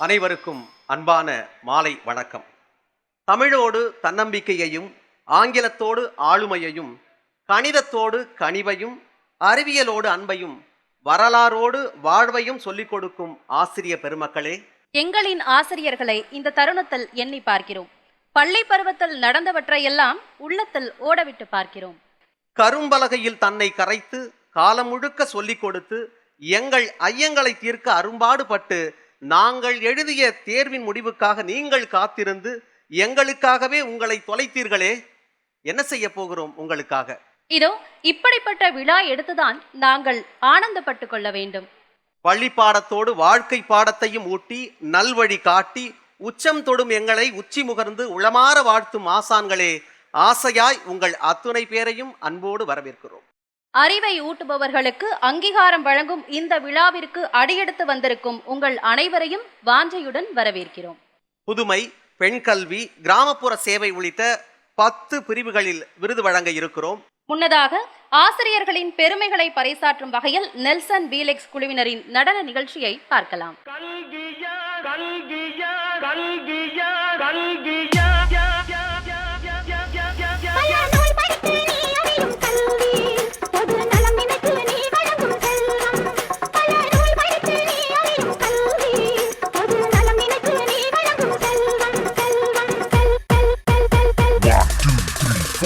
அனைவருக்கும் அன்பான மாலை வணக்கம். தமிழோடு தன்னம்பிக்கையையும், ஆங்கிலத்தோடு ஆளுமையையும், கணிதத்தோடு கனிவையும், அறிவியலோடு அன்பையும், வரலாறோடு வாழ்வையும் சொல்லிக் கொடுக்கும் ஆசிரிய பெருமக்களே, எங்களின் ஆசிரியர்களை இந்த தருணத்தில் எண்ணி பார்க்கிறோம். பள்ளி பருவத்தில் நடந்தவற்றையெல்லாம் உள்ளத்தில் ஓடவிட்டு பார்க்கிறோம். கரும்பலகையில் தன்னை கரைத்து காலம் முழுக்க சொல்லிக் கொடுத்து எங்கள் ஐயங்களை தீர்க்க அரும்பாடுபட்டு நாங்கள் எழுதிய தேர்வின் முடிவுக்காக நீங்கள் காத்திருந்து எங்களுக்காகவே உங்களை தொலைத்தீர்களே, என்ன செய்ய போகிறோம் உங்களுக்காக? இதோ இப்படிப்பட்ட விழா எடுத்துதான் நாங்கள் ஆனந்தப்பட்டு கொள்ள வேண்டும். பள்ளி பாடத்தோடு வாழ்க்கை பாடத்தையும் ஊட்டி நல்வழி காட்டி உச்சம் தொடும் எங்களை உச்சி முகர்ந்து உளமாற வாழ்த்தும் ஆசான்களே, ஆசையாய் உங்கள் அத்துணை பேரையும் அன்போடு வரவேற்கிறோம். அறிவை ஊட்டுபவர்களுக்கு அங்கீகாரம் வழங்கும் இந்த விழாவிற்கு அடியெடுத்து வந்திருக்கும் உங்கள் அனைவரையும் வாஞ்சையுடன் வரவேற்கிறோம். புதுமை, பெண் கல்வி, கிராமப்புற சேவை உள்ளிட்ட 10 பிரிவுகளில் விருது வழங்க இருக்கிறோம். முன்னதாக ஆசிரியர்களின் பெருமைகளை பறைசாற்றும் வகையில் நெல்சன் பீலெக்ஸ் குழுவினரின் நடன நிகழ்ச்சியை பார்க்கலாம்.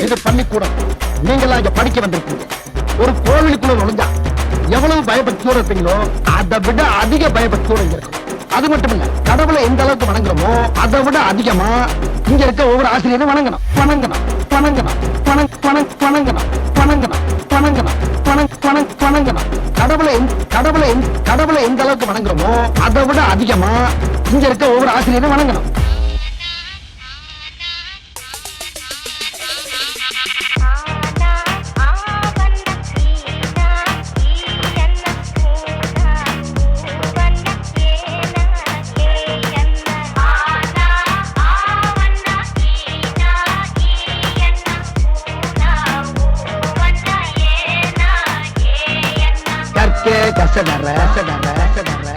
இது பள்ளிக்கூடம். நீங்களா இங்க படிக்க வந்திருக்கீங்க. ஒரு கோவிலுக்குள்ள நுழைஞ்சா எவ்வளவு பயபக்தியோட இருப்பீங்களோ அதை விட அதிக பயபக்தியோட இங்க இருக்கும். அது மட்டும் இல்ல, கடவுளை எந்த அளவுக்கு வணங்குறோமோ அதை விட அதிகமா இங்க இருக்க ஒவ்வொரு ஆசிரியரும் வணங்கணும் வணங்கணும் வணங்கணும் வணங்கணும் வணங்கணும் வணங்கணும் வணங்கணும். கடவுளை எந்த அளவுக்கு வணங்குறோமோ அதை விட அதிகமா இங்க இருக்க ஒவ்வொரு ஆசிரியரும் வணங்கணும்.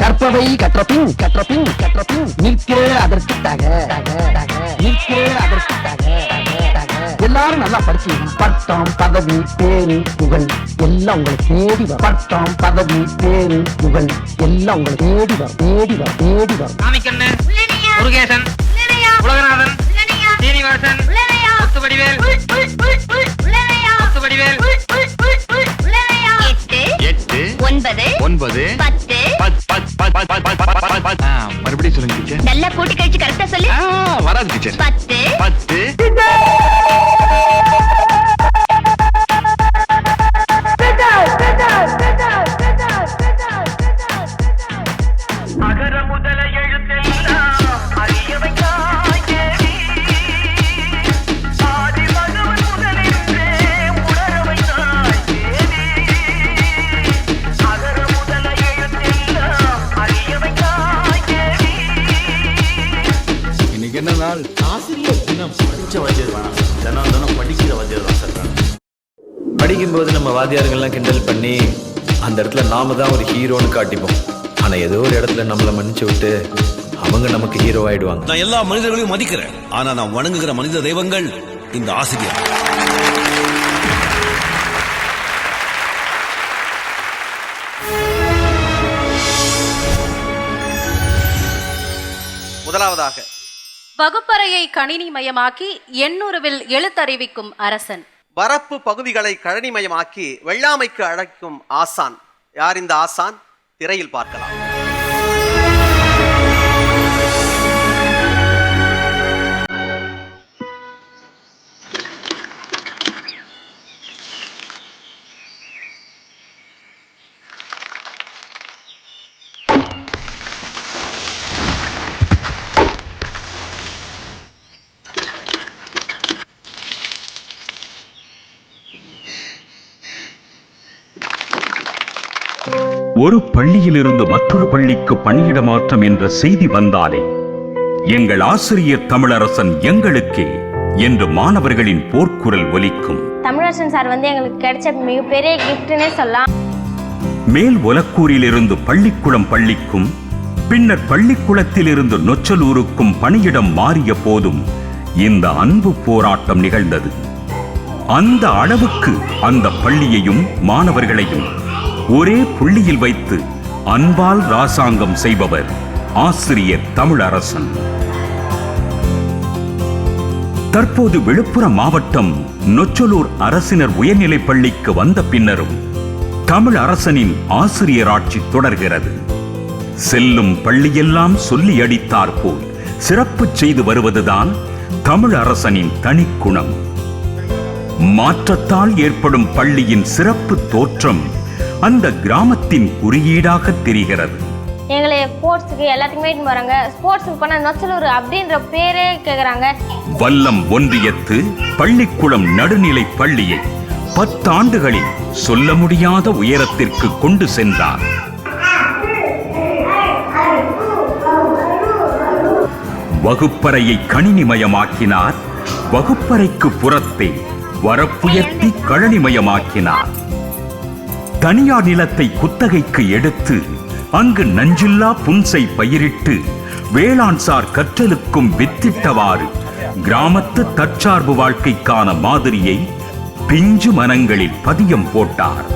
கற்பவை கற்றபின் நிற்க அதற்காக எல்லாரும் நல்லா படிச்சு பட்டம் பதவி பேரு புகழ் எல்லாம் உங்களை தேடி வரும். பட்டம் பதவி பேரு புகழ் எல்லாம் உங்களை தேடி வரும். முருகேசன், உலகநாதன், சீனிவாசன், முத்துவடிவேல், 9 மறுபடியும் சொல்லுங்க டீச்சர். நல்லா கூட்டி கழிச்சு கரெக்டா சொல்லு. வராது டீச்சர். 10 அகர முதல எழுத்தெல்லாம் அறியவைக்காய் தேடி ஆதி மகவன் முதலின்றே உணரவைக்காய் தேடி அகர முதல எழுத்தெல்லாம் அறியவைக்காய் தேடி. இன்னைக்கு என்ன நாள்? ஆசிரியர் தினம். படிச்ச வாத்தியார் வேணாம், தினம் படிக்கிற வாத்தியார் தான் சார். படிக்கும்போது நம்ம வாத்தியார்கள்லாம் கிண்டல் பண்ணி அந்த இடத்துல நாம தான் ஒரு ஹீரோன்னு காட்டிப்போம். ஆனா ஏதோ ஒரு இடத்துல நம்மளை மன்னிச்சு விட்டு அவங்க நமக்கு ஹீரோ ஆயிடுவாங்க. நான் எல்லா மனிதர்களையும் மதிக்கிறேன், ஆனா நான் வணங்குகிற மனித தெய்வங்கள் இந்த ஆசிரியர். முதலாவதாக வகுப்பறையை கணினி மயமாக்கி எண்ணூறுவில் எழுத்தறிவிக்கும் அரசன். வரப்பு பகுதிகளை கழனிமயமாக்கி வெள்ளாமைக்கு அழைக்கும் ஆசான். யார் இந்த ஆசான்? திரையில் பார்க்கலாம். ஒரு பள்ளியிலிருந்து மற்றொரு பள்ளிக்கு பணியிட மாற்றம் என்ற செய்தி வந்தாலே எங்கள் ஆசிரியர் தமிழரசன் எங்களுக்கே என்று மாணவர்களின் போர்க்குரல் ஒலிக்கும். தமிழரசன் சார் எங்களுக்கு கிடைச்ச மிகப்பெரிய கிஃப்ட்னே சொல்லலாம். மேல் ஒலக்கூரிலிருந்து பள்ளிக்குளம் பள்ளிக்கும், பின்னர் பள்ளிக்கூடத்தில் இருந்து நொச்சலூருக்கும் பணியிடம் மாறிய போதும் இந்த அன்பு போராட்டம் நிகழ்ந்தது. அந்த அளவுக்கு அந்த பள்ளியையும் மாணவர்களையும் ஒரே புள்ளியில் வைத்து அன்பால் ராசாங்கம் செய்பவர் ஆசிரியர் தமிழரசன். தற்போது விழுப்புரம் மாவட்டம் நொச்சலூர் அரசினர் உயர்நிலைப் பள்ளிக்கு வந்த பின்னரும் தமிழரசனின் ஆசிரியர் ஆட்சி தொடர்கிறது. செல்லும் பள்ளியெல்லாம் சொல்லி அடித்தாற்போல் சிறப்பு செய்து வருவதுதான் தமிழரசனின் தனிக்குணம். மாற்றத்தால் ஏற்படும் பள்ளியின் சிறப்பு தோற்றம் அந்த கிராமத்தின் குறியீடாக தெரிகிறது. எங்களை ஸ்போர்ட்ஸுக்கு எல்லாத்துக்குமே போறாங்க. ஸ்போர்ட்ஸுக்கு போனா நொச்சலூர் அப்படின்ற பேரே கேக்குறாங்க. வல்லம் ஒன்றியத்து பள்ளிக்குளம் நடுநிலை பள்ளியை 10 ஆண்டுகளில் சொல்ல முடியாத உயரத்திற்கு கொண்டு சென்றார். வகுப்பறையை கணினிமயமாக்கினார். வகுப்பறைக்கு புறத்தே வரப்புயர்த்தி கழனிமயமாக்கினார். தனியார் நிலத்தை குத்தகைக்கு எடுத்து அங்கு நஞ்சில்லா புன்சை பயிரிட்டு வேளாண்சார் கற்றலுக்கும் வித்திட்டவாறு கிராமத்து தற்சார்பு வாழ்க்கைக்கான மாதிரியை பிஞ்சு மனங்களில் பதியம் போட்டார்.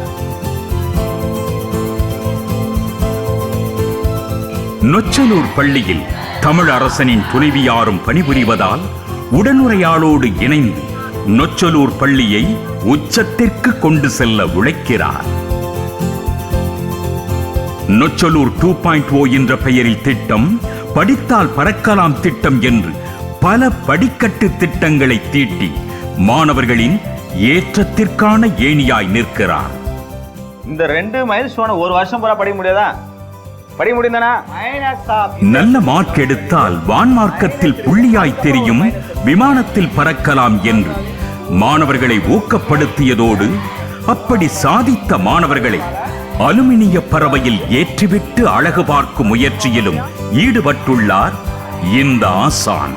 நொச்சலூர் பள்ளியில் தமிழரசனின் துணைவியாரும் பணிபுரிவதால் உடனுரையாளோடு இணைந்து நொச்சலூர் பள்ளியை உச்சத்திற்கு கொண்டு செல்ல உழைக்கிறார். நொச்சலூர் 2.0 என்ற பெயரில் திட்டம், படித்தால் பறக்கலாம் திட்டம் என்று பல படிக்கட்டு திட்டங்களை தீட்டி மாணவர்களின் ஏற்றத்திற்கான ஏணியாய் நிற்கிறார். இந்த 2 மைல்ஸ்டோனை ஒரு வருஷம் பூரா படிக்க முடியாதா? படிக்க முடியுதானா? நல்ல மார்க் எடுத்தால் வான்மார்க்கத்தில் புள்ளியாய் தெரியும், விமானத்தில் பறக்கலாம் என்று மாணவர்களை ஊக்கப்படுத்தியதோடு அப்படி சாதித்த மாணவர்களை அலுமினிய பறவையில் ஏற்றிவிட்டு அழகு பார்க்கும் முயற்சியிலும் ஈடுபட்டுள்ளார் இந்த ஆசான்.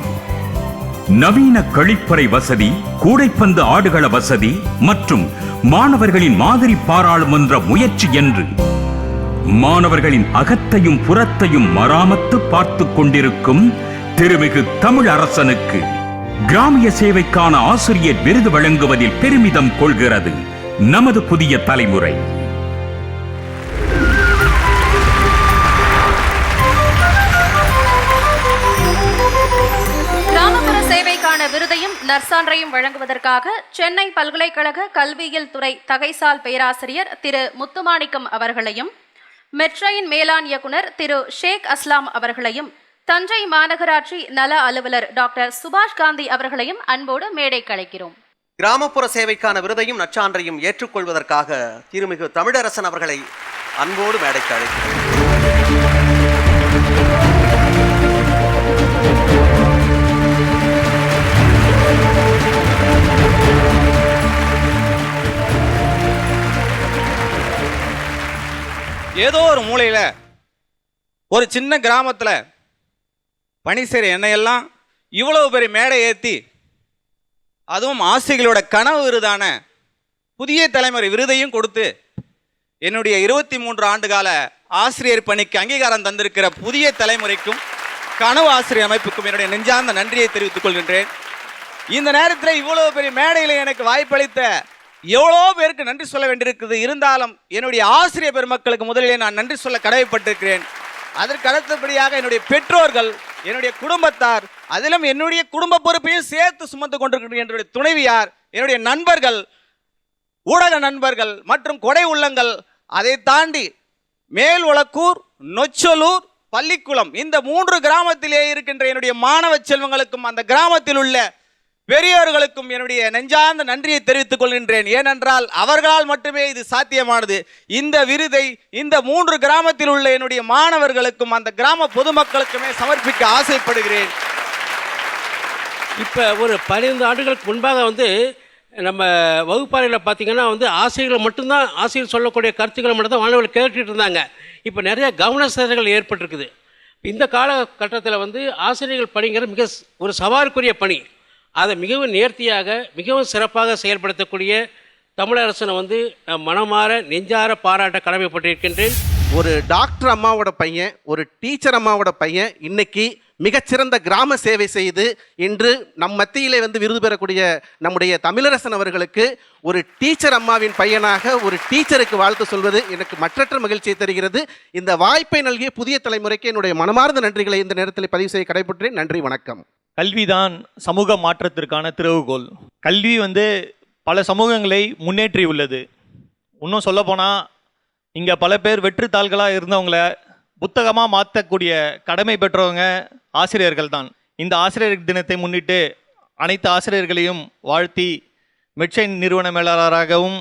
நவீன கழிப்பறை வசதி, கூடைப்பந்து ஆடுகள வசதி மற்றும் மாணவர்களின் மாதிரி பாராளுமன்ற முயற்சி என்று மாணவர்களின் அகத்தையும் புறத்தையும் மராமத்து பார்த்து கொண்டிருக்கும் திருமிகு தமிழரசனுக்கு கிராமிய சேவைக்கான ஆசிரியர் விருது வழங்குவதில் பெருமிதம் கொள்கிறது நமது புதிய தலைமுறை. கிராமப்புற சேவைக்கான விருதையும் நற்சான்றையும் வழங்குவதற்காக சென்னை பல்கலைக்கழக கல்வியியல் துறை தகைசால் பேராசிரியர் திரு முத்துமாணிக்கம் அவர்களையும், மெட்ரோயின் மேலாண் இயக்குனர் திரு ஷேக் அஸ்லாம் அவர்களையும், தஞ்சை மாநகராட்சி நல அலுவலர் டாக்டர் சுபாஷ் காந்தி அவர்களையும் அன்போடு மேடைக்கு அழைக்கிறோம். கிராமப்புற சேவைக்கான விருதையும் நற்சான்றையும் ஏற்றுக்கொள்வதற்காக திருமிகு தமிழரசன் அவர்களை அன்போடு மேடைக்கு அழைக்கிறோம். ஏதோ ஒரு மூலையில ஒரு சின்ன கிராமத்துல பணி செய்கிற என்னையெல்லாம் இவ்வளவு பெரிய மேடை ஏற்றி, அதுவும் ஆசிரியர்களோட கனவு விருதான புதிய தலைமுறை விருதையும் கொடுத்து என்னுடைய 23 ஆண்டுகால ஆசிரியர் பணிக்கு அங்கீகாரம் தந்திருக்கிற புதிய தலைமுறைக்கும் கனவு ஆசிரியர் அமைப்புக்கும் என்னுடைய நெஞ்சார்ந்த நன்றியை தெரிவித்துக் கொள்கின்றேன். இந்த நேரத்தில் இவ்வளவு பெரிய மேடையில் எனக்கு வாய்ப்பளித்த எவ்வளோ பேருக்கு நன்றி சொல்ல வேண்டியிருக்குது. இருந்தாலும் என்னுடைய ஆசிரியர் பெருமக்களுக்கு முதலிலே நான் நன்றி சொல்ல கடமைப்பட்டிருக்கிறேன். அதற்கு அடுத்தபடியாக என்னுடைய பெற்றோர்கள், என்னுடைய குடும்பத்தார், அதிலும் என்னுடைய குடும்ப பொறுப்பையும் சேர்த்து சுமந்து கொண்டிருக்கின்ற என்னுடைய துணைவியார், என்னுடைய நண்பர்கள், ஊடக நண்பர்கள் மற்றும் கொடை உள்ளங்கள், அதை தாண்டி மேல் ஒலக்கூர், நொச்சலூர், பள்ளிக்குளம் இந்த 3 கிராமத்திலே இருக்கின்ற என்னுடைய மாணவ செல்வங்களுக்கும் அந்த கிராமத்தில் உள்ள பெரியோர்களுக்கும் என்னுடைய நெஞ்சார்ந்த நன்றியை தெரிவித்துக் கொள்கின்றேன். ஏனென்றால் அவர்களால் மட்டுமே இது சாத்தியமானது. இந்த விருதை இந்த 3 கிராமத்தில் உள்ள என்னுடைய மாணவர்களுக்கும் அந்த கிராம பொதுமக்களுக்குமே சமர்ப்பிக்க ஆசைப்படுகிறேன். இப்போ ஒரு 15 ஆண்டுகளுக்கு முன்பாக நம்ம வகுப்பறையில் பார்த்திங்கன்னா ஆசிரியர்கள் மட்டும்தான் ஆசிரியர் சொல்லக்கூடிய கருத்துக்களை மட்டும்தான் மாணவர்கள் கேட்டுட்டு இருந்தாங்க. இப்போ நிறைய கவன சிதறல்கள் ஏற்பட்டிருக்குது. இந்த காலகட்டத்தில் ஆசிரியர்கள் பணிங்கிறது மிக ஒரு சவாலுக்குரிய பணி. அதை மிகவும் நேர்த்தியாக மிகவும் சிறப்பாக செயல்படுத்தக்கூடிய தமிழரசனை மனமாற நெஞ்சார பாராட்ட கடமைப்பட்டிருக்கின்றேன். ஒரு டாக்டர் அம்மாவோட பையன், ஒரு டீச்சர் அம்மாவோட பையன் இன்னைக்கு மிகச்சிறந்த கிராம சேவை செய்து இன்று நம் மத்தியிலே வந்து விருது பெறக்கூடிய நம்முடைய தமிழரசன் அவர்களுக்கு ஒரு டீச்சர் அம்மாவின் பையனாக ஒரு டீச்சருக்கு வாழ்த்து சொல்வது எனக்கு மற்றற்ற மகிழ்ச்சியை தருகிறது. இந்த வாய்ப்பை நல்கிய புதிய தலைமுறைக்கு என்னுடைய மனமார்ந்த நன்றிகளை இந்த நேரத்தில் பதிவு செய்ய கடைபெற்றேன். நன்றி, வணக்கம். கல்விதான் சமூக மாற்றத்திற்கான திறவுகோல். கல்வி பல சமூகங்களை முன்னேற்றி உள்ளது. இன்னும் சொல்லப்போனால் இங்கே பல பேர் வெற்றுத்தாள்களாக இருந்தவங்கள புத்தகமாக மாற்றக்கூடிய கடமை பெற்றவங்க ஆசிரியர்கள் தான். இந்த ஆசிரியர் தினத்தை முன்னிட்டு அனைத்து ஆசிரியர்களையும் வாழ்த்தி மெட்ஷைன் நிறுவன மேலாளராகவும்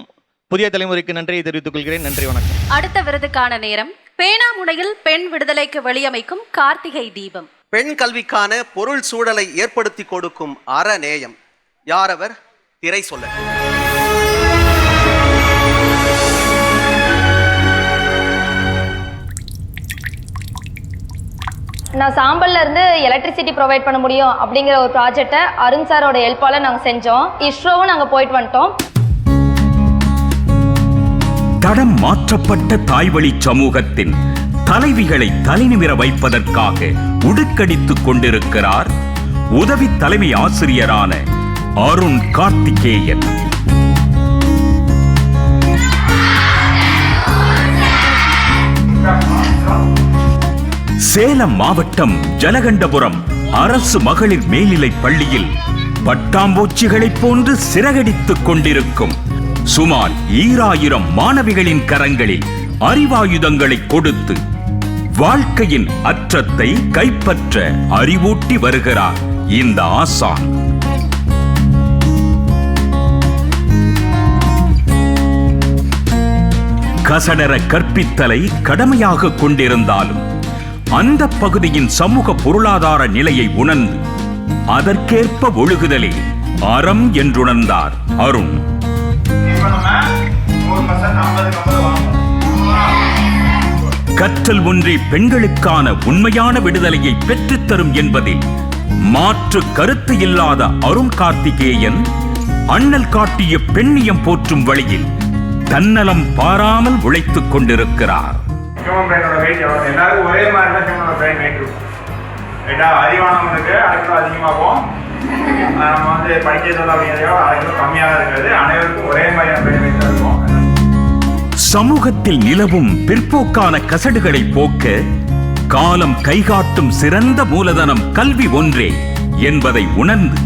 புதிய தலைமுறைக்கு நன்றியை தெரிவித்துக் கொள்கிறேன். நன்றி, வணக்கம். அடுத்த விருதுக்கான நேரம். பேனாமுனையில் பெண் விடுதலைக்கு வழியமைக்கும் கார்த்திகை தீபம். பெண் கல்விக்கான பொருள் சூழலை ஏற்படுத்தி கொடுக்கும் அறநேயம். யாரவர்? திரை சொல்ல. நான் சாம்பல்ல இருந்து எலக்ட்ரிசிட்டி ப்ரொவைட் பண்ண முடியும் அப்படிங்கிற ஒரு ப்ராஜெக்டை அருண் சாரோட ஹெல்ப்பால நாங்கள் செஞ்சோம். இஸ்ரோவும் நாங்கள் போயிட்டு வந்துட்டோம். தடம் மாற்றப்பட்ட தாய்வழி சமூகத்தின் தலைவிகளை தலைநிமிர வைப்பதற்காக உடுக்கடித்துக் கொண்டிருக்கிறார் உதவி தலைமை ஆசிரியரான அருண் கார்த்திகேயன். சேலம் மாவட்டம் ஜலகண்டபுரம் அரசு மகளிர் மேல்நிலைப் பள்ளியில் பட்டாம்பூச்சிகளைப் போன்று சிறகடித்துக் கொண்டிருக்கும் சுமார் 2000 மாணவிகளின் கரங்களில் அறிவாயுதங்களை கொடுத்து வாழ்க்கையின் அற்றத்தை கைப்பற்ற அறிவூட்டி வருகிறார் இந்த ஆசான். கசடர கற்பித்தலை கடமையாக கொண்டிருந்தாலும் அந்த பகுதியின் சமூக பொருளாதார நிலையை உணர்ந்து அதற்கேற்ப ஒழுகுதலே அறம் என்றுணர்ந்தார் அருண். கற்றல் ஒன்றே பெண்களுக்கான உண்மையான விடுதலையை பெற்றுத்தரும் என்பதில் மாற்று கருத்து இல்லாத அருண் கார்த்திகேயன் அண்ணல் காட்டிய பெண்ணியம் போற்றும் வழியில் தன்னலம் பாராமல் உழைத்துக் கொண்டிருக்கிறார். எல்லாரும் ஒரே மாதிரி தான் ஹியூமனோட பிரெயின் வெயிட் இருக்கும். அறிவானவனுக்கு அதுக்கு அதிகமாகும். நம்ம படிக்கிறது அப்படிங்கிறதையோ அதுக்கு கம்மியாக இருக்கிறது. அனைவருக்கும் ஒரே மாதிரியான பிரெயின் வெயிட் இருக்கும். சமூகத்தில் நிலவும் பிற்போக்கான கசடுகளை போக்க காலம் கைகாட்டும் சிறந்த மூலதனம் கல்வி ஒன்றே என்பதை உணர்ந்து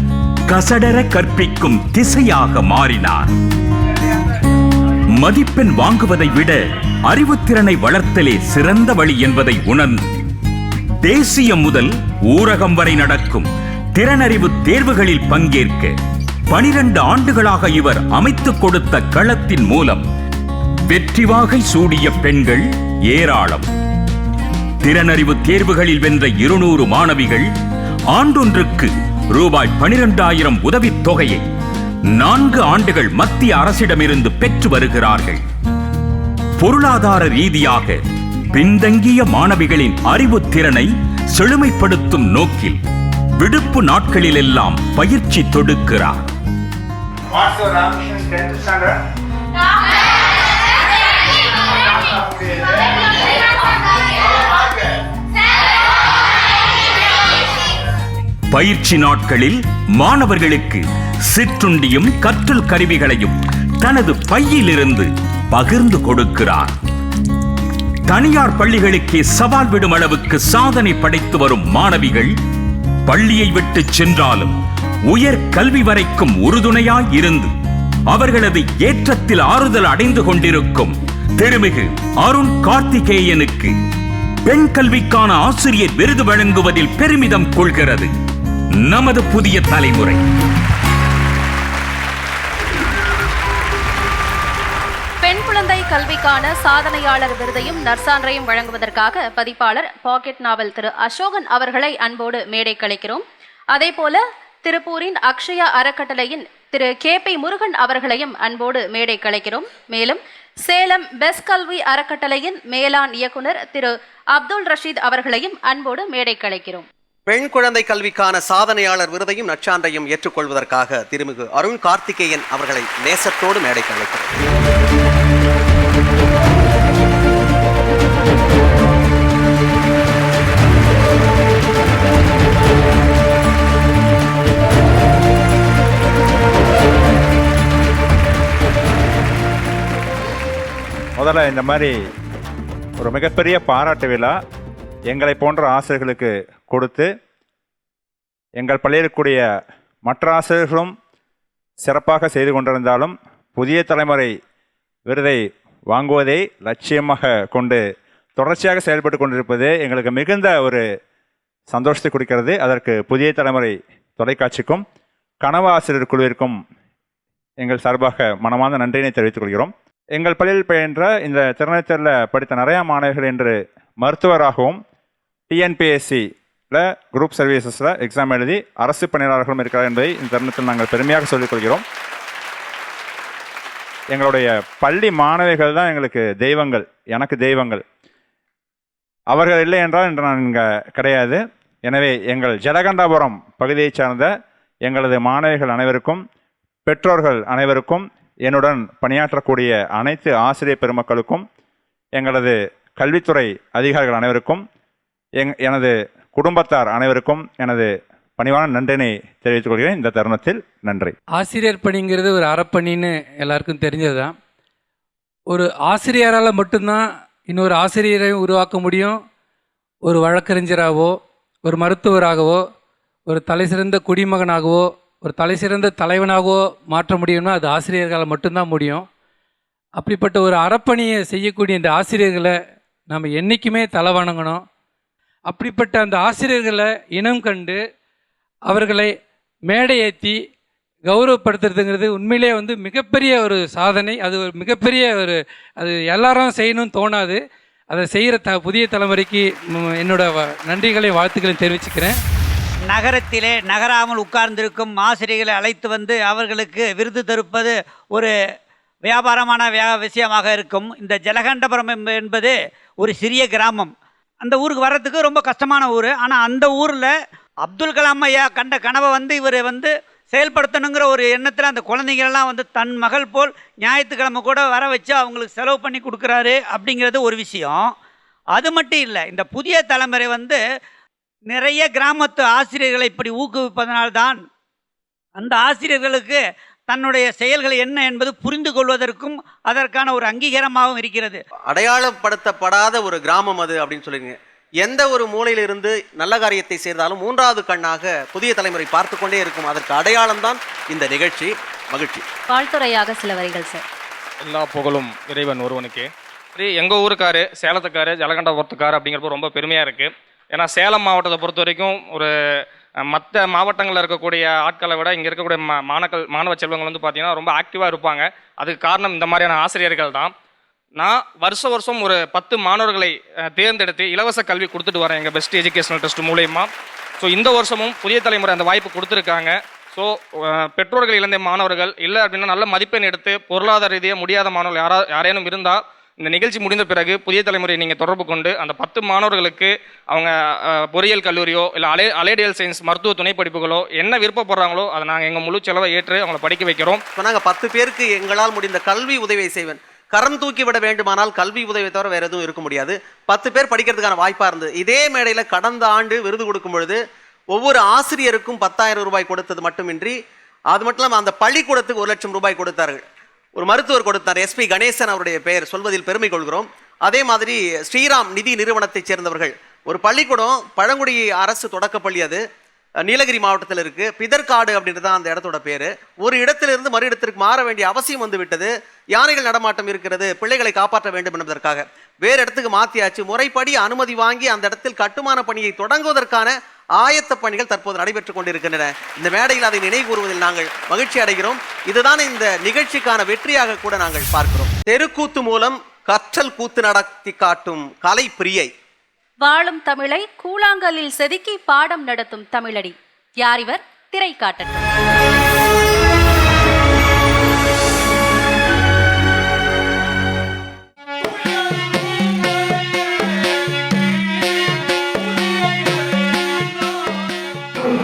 கசடர கற்பிக்கும் திசையாக மாறினார். மதிப்பெண் வாங்குவதை விட அறிவுத்திறனை வளர்த்தலே சிறந்த வழி என்பதை உணர்ந்து தேசியம் முதல் ஊரகம் வரை நடக்கும் திறனறிவு தேர்வுகளில் பங்கேற்க 12 ஆண்டுகளாக இவர் அமைத்துக் கொடுத்த களத்தின் மூலம் வெற்றி வாகை சூடிய பெண்கள் ஏராளம். திறனறிவு தேர்வுகளில் வென்ற 200 மாணவிகள் ஆண்டொன்றுக்கு ரூபாய் 12,000 உதவித் தொகையை 4 ஆண்டுகள் மத்திய அரசிடமிருந்து பெற்று வருகிறார்கள். பொருளாதார ரீதியாக பின்தங்கிய மாணவிகளின் அறிவு திறனை செழுமைப்படுத்தும் நோக்கில் விடுப்பு நாட்களிலெல்லாம் பயிற்சி தொடுக்கிறார். பயிற்சி நாட்களில் மாணவர்களுக்கு சிற்றுண்டியும் கற்றல் கருவிகளையும் தனது பையிலிருந்து பகிர்ந்து கொடுக்கிறார். தனியார் பள்ளிகளுக்கே சவால் விடும் அளவுக்கு சாதனை படைத்து வரும் மாணவிகள் பள்ளியை விட்டு சென்றாலும் உயர் கல்வி வரைக்கும் உறுதுணையாய் இருந்து அவர்களது ஏற்றத்தில் ஆறுதல் அடைந்து கொண்டிருக்கும் திருமிகு அருண் கார்த்திகேயனுக்கு பெண் கல்விக்கான ஆசிரியர் விருது வழங்குவதில் பெருமிதம் கொள்கிறது நமது புதிய தலைமுறை. பெண் குழந்தை கல்விக்கான சாதனையாளர் விருதையும் நற்சான்றையும் வழங்குவதற்காக பதிப்பாளர் பாக்கெட் நாவல் திரு அசோகன் அவர்களை அன்போடு மேடை கலைக்கிறோம். அதேபோல திருப்பூரின் அக்ஷயா அறக்கட்டளையின் திரு KP முருகன் அவர்களையும் அன்போடு மேடை கலைக்கிறோம். மேலும் சேலம் பெஸ்ட் கல்வி அறக்கட்டளையின் மேலாண் இயக்குனர் திரு அப்துல் ரஷீத் அவர்களையும் அன்போடு மேடை கலைக்கிறோம். பெண் குழந்தை கல்விக்கான சாதனையாளர் விருதையும் நற்சான்றையும் ஏற்றுக்கொள்வதற்காக திருமிகு அருண் கார்த்திகேயன் அவர்களை நேசத்தோடு மேடை கலைக்கிறோம். முதல்ல இந்த மாதிரி ஒரு மிகப்பெரிய பாராட்டு விழா எங்களை போன்ற ஆசிரியர்களுக்கு கொடுத்து எங்கள் பள்ளியில் இருக்கக்கூடிய மற்ற ஆசிரியர்களும் சிறப்பாக செய்து கொண்டிருந்தாலும் புதிய தலைமுறை விருதை வாங்குவதை லட்சியமாக கொண்டு தொடர்ச்சியாக செயல்பட்டு கொண்டிருப்பது எங்களுக்கு மிகுந்த ஒரு சந்தோஷத்தை கொடுக்கிறது. அதற்கு புதிய தலைமுறை தொலைக்காட்சிக்கும் கனவு ஆசிரியர் குழுவிற்கும் எங்கள் சார்பாக மனமார்ந்த நன்றியினை தெரிவித்துக் கொள்கிறோம். எங்கள் பள்ளியில் பயின்ற இந்த திறனாய்வில் படித்த நிறையா மாணவர்கள் இன்று மருத்துவராகவும் டிஎன்பிஎஸ்சியில் குரூப் சர்வீசஸில் எக்ஸாம் எழுதி அரசு பணியாளர்களும் இருக்கிறார் என்பதை இந்த தருணத்தில் நாங்கள் பெருமையாக சொல்லிக்கொள்கிறோம். எங்களுடைய பள்ளி மாணவிகள் தான் எங்களுக்கு தெய்வங்கள், எனக்கு தெய்வங்கள். அவர்கள் இல்லை என்றால் இன்று நான் இங்கே கிடையாது. எனவே எங்கள் ஜலகண்டாபுரம் பகுதியைச் சார்ந்த எங்களது மாணவிகள் அனைவருக்கும், பெற்றோர்கள் அனைவருக்கும், என்னுடன் பணியாற்றக்கூடிய அனைத்து ஆசிரியர் பெருமக்களுக்கும், எங்களது கல்வித்துறை அதிகாரிகள் அனைவருக்கும், எனது குடும்பத்தார் அனைவருக்கும் எனது பணிவான நன்றினை தெரிவித்துக் கொள்கிறேன். இந்த தருணத்தில் நன்றி. ஆசிரியர் பணிங்கிறது ஒரு அறப்பணின்னு எல்லாருக்கும் தெரிஞ்சது தான். ஒரு ஆசிரியரால் மட்டும்தான் இன்னொரு ஆசிரியரை உருவாக்க முடியும். ஒரு வழக்கறிஞராகவோ, ஒரு மருத்துவராகவோ, ஒரு தலைசிறந்த குடிமகனாகவோ, ஒரு தலைசிறந்த தலைவனாகவோ மாற்ற முடியும்னா அது ஆசிரியர்களால் மட்டும்தான் முடியும். அப்படிப்பட்ட ஒரு அறப்பணியை செய்யக்கூடிய இந்த ஆசிரியர்களை நம்ம என்றைக்குமே தலை வணங்கணும். அப்படிப்பட்ட அந்த ஆசிரியர்களை இனம் கண்டு அவர்களை மேடை ஏற்றி கௌரவப்படுத்துறதுங்கிறது உண்மையிலே மிகப்பெரிய ஒரு சாதனை. அது ஒரு மிகப்பெரிய அது எல்லாரும் செய்யணும்னு தோணாது. அதை செய்கிற புதிய தலைமுறைக்கு என்னோட நன்றிகளையும் வாழ்த்துக்களையும் தெரிவிச்சுக்கிறேன். நகரத்திலே நகராமல் உட்கார்ந்திருக்கும் ஆசிரியர்களை அழைத்து வந்து அவர்களுக்கு விருது தருப்பது ஒரு வியாபாரமான விஷயமாக இருக்கும். இந்த ஜலகண்டபுரம் என்பது ஒரு சிறிய கிராமம். அந்த ஊருக்கு வர்றதுக்கு ரொம்ப கஷ்டமான ஊர். ஆனால் அந்த ஊரில் அப்துல் கலாம் ஐயா கண்ட கனவை இவர் செயல்படுத்தணுங்கிற ஒரு எண்ணத்தில் அந்த குழந்தைங்களெல்லாம் தன் மகள் போல் ஞாயிற்றுக்கிழமை கூட வர வச்சு அவங்களுக்கு செலவு பண்ணி கொடுக்குறாரு அப்படிங்கிறது ஒரு விஷயம். அது மட்டும் இல்லை, இந்த புதிய தலைமுறை நிறைய கிராமத்து ஆசிரியர்களை இப்படி ஊக்குவிப்பதனால்தான் அந்த ஆசிரியர்களுக்கு தன்னுடைய செயல்கள் என்ன என்பது புரிந்து கொள்வதற்கும் அதற்கான ஒரு அங்கீகாரமாகவும் இருக்கிறது. அடையாளப்படுத்தப்படாத ஒரு கிராமம் அது அப்படின்னு சொல்லுங்க. எந்த ஒரு மூலையிலிருந்து நல்ல காரியத்தை செய்தாலும் மூன்றாவது கண்ணாக புதிய தலைமுறை பார்த்து கொண்டே இருக்கும். அதற்கு அடையாளம் தான் இந்த நிகழ்ச்சி. மகிழ்ச்சி. வாழ்த்துறையாக சில வரிகள் சார். எல்லா புகழும் இறைவன் ஒருவனுக்கு. எங்கள் ஊருக்காரு, சேலத்துக்காரு, ஜலகண்டபுரத்துக்காரு அப்படிங்கிறப்ப ரொம்ப பெருமையாக இருக்குது. ஏன்னா சேலம் மாவட்டத்தை பொறுத்த வரைக்கும் ஒரு மற்ற மாவட்டங்களில் இருக்கக்கூடிய ஆட்களை விட இங்கே இருக்கக்கூடிய மாணவ செல்வங்கள் பார்த்தீங்கன்னா ரொம்ப ஆக்டிவாக இருப்பாங்க. அதுக்கு காரணம் இந்த மாதிரியான ஆசிரியர்கள் தான். நான் வருஷம் ஒரு 10 மாணவர்களை தேர்ந்தெடுத்து இலவச கல்வி கொடுத்துட்டு வரேன் எங்கள் பெஸ்ட் எஜுகேஷனல் ட்ரஸ்ட் மூலயமா. ஸோ இந்த வருஷமும் புதிய தலைமுறை அந்த வாய்ப்பு கொடுத்துருக்காங்க. ஸோ பெற்றோர்கள் இழந்த மாணவர்கள் இல்லை அப்படின்னா நல்ல மதிப்பெண் எடுத்து பொருளாதார ரீதியாக முடியாத மாணவர்கள் யாரேனும் இருந்தால் இந்த நிகழ்ச்சி முடிந்த பிறகு புதிய தலைமுறையை நீங்கள் தொடர்பு கொண்டு அந்த 10 மாணவர்களுக்கு அவங்க பொறியியல் கல்லூரியோ இல்லை அலைடியல் சயின்ஸ் மருத்துவ துணை படிப்புகளோ என்ன விருப்பப்படுறாங்களோ அதை நாங்கள் எங்கள் முழு செலவை ஏற்று அவங்களை படிக்க வைக்கிறோம். இப்போ நாங்கள் 10 பேருக்கு எங்களால் முடிந்த கல்வி உதவியை செய்வேன். கரம் தூக்கி விட வேண்டுமானால் கல்வி உதவியை தவிர வேறு எதுவும் இருக்க முடியாது. 10 பேர் படிக்கிறதுக்கான வாய்ப்பாக இருந்தது. இதே மேடையில் கடந்த ஆண்டு விருது கொடுக்கும் பொழுது ஒவ்வொரு ஆசிரியருக்கும் 10,000 ரூபாய் கொடுத்தது மட்டுமின்றி அது மட்டும் இல்லாமல் அந்த பள்ளிக்கூடத்துக்கு 1 லட்சம் ரூபாய் கொடுத்தார்கள். ஒரு மருத்துவர் கொடுத்தார், SP கணேசன் அவருடைய பெயர் சொல்வதில் பெருமை கொள்கிறோம். அதே மாதிரி ஸ்ரீராம் நிதி நிறுவனத்தைச் சேர்ந்தவர்கள் ஒரு பள்ளிக்கூடம், பழங்குடி அரசு தொடக்கப்பள்ளி, அது நீலகிரி மாவட்டத்தில் இருக்கு. பிதற்காடு அப்படின்றது தான் அந்த இடத்தோட பேரு. ஒரு இடத்திலிருந்து மறு இடத்திற்கு மாற வேண்டிய அவசியம் வந்து விட்டது. யானைகள் நடமாட்டம் இருக்கிறது, பிள்ளைகளை காப்பாற்ற வேண்டும் என்பதற்காக வேறு இடத்துக்கு மாற்றியாச்சு. முறைப்படி அனுமதி வாங்கி அந்த இடத்தில் கட்டுமான பணியை தொடங்குவதற்கான ஆயத்த பணிகள் தற்போது நடைபெற்றுக் கொண்டிருக்கின்றன. இந்த மேடையில் அதை நினைவு கூறுவதில் நாங்கள் மகிழ்ச்சி அடைகிறோம். இதுதான் இந்த நிகழ்ச்சிக்கான வெற்றியாக கூட நாங்கள் பார்க்கிறோம். தெருக்கூத்து மூலம் கற்றல் கூத்து நடத்தி காட்டும் கலை பிரியை. வாழும் தமிழை கூழாங்கல்லில் செதுக்கி பாடம் நடத்தும் தமிழடி. யார் இவர்? திரை காட்டட்டும்.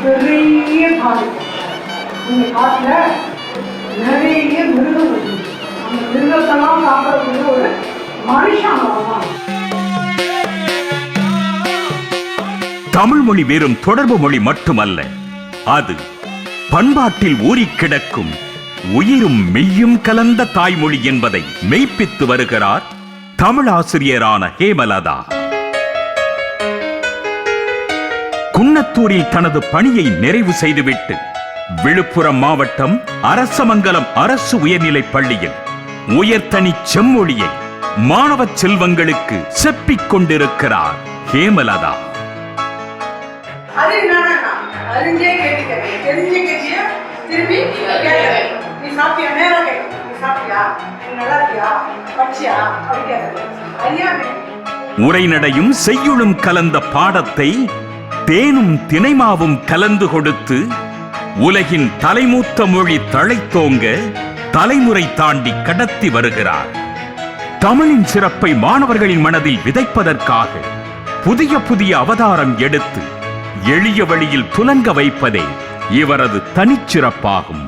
பெரிய காடு, அந்த காட்டில் நிறைய மிருகம் இருக்கு. அந்த மிருகத்தெல்லாம் சாப்பிடக்கூடிய ஒரு மனுஷன் வருவான். தமிழ் மொழி வெறும் தொடர்பு மொழி மட்டுமல்ல, அது பண்பாட்டில் ஊறிக் கிடக்கும் உயிரும் மெய்யும் கலந்த தாய்மொழி என்பதை மெய்ப்பித்து வருகிறார் தமிழ் ஆசிரியரான ஹேமலதா. குன்னத்தூரில் தனது பணியை நிறைவு செய்துவிட்டு விழுப்புரம் மாவட்டம் அரசமங்கலம் அரசு உயர்நிலைப் பள்ளியில் உயர்தனி செம்மொழியை மாணவ செல்வங்களுக்கு செப்பிக் கொண்டிருக்கிறார் ஹேமலதா. அது என்னன்னா அறிஞ்சே கேட்டுக்கிறேன், தெரிஞ்ச கேட்டிய திரும்பி கேட்கிறேன். நீ சாப்பிட்டியா? நேரம் கேட்கணும். நீ சாப்பிட்டியா? நீ நல்லா இருக்கியா? படிச்சியா? அப்படி கேட்கிறேன். அறியாமே உரைநடையும் செய்யுளும் கலந்த பாடத்தை தேனும் தினைமாவும் கலந்து கொடுத்து உலகின் தலைமூத்த மொழி தழைத்தோங்க தலைமுறை தாண்டி கடத்தி வருகிறார். தமிழின் சிறப்பை மாணவர்களின் மனதில் விதைப்பதற்காக புதிய புதிய அவதாரம் எடுத்து எளிய வழியில் துலங்க வைப்பதே இவரது தனிச்சிறப்பாகும்.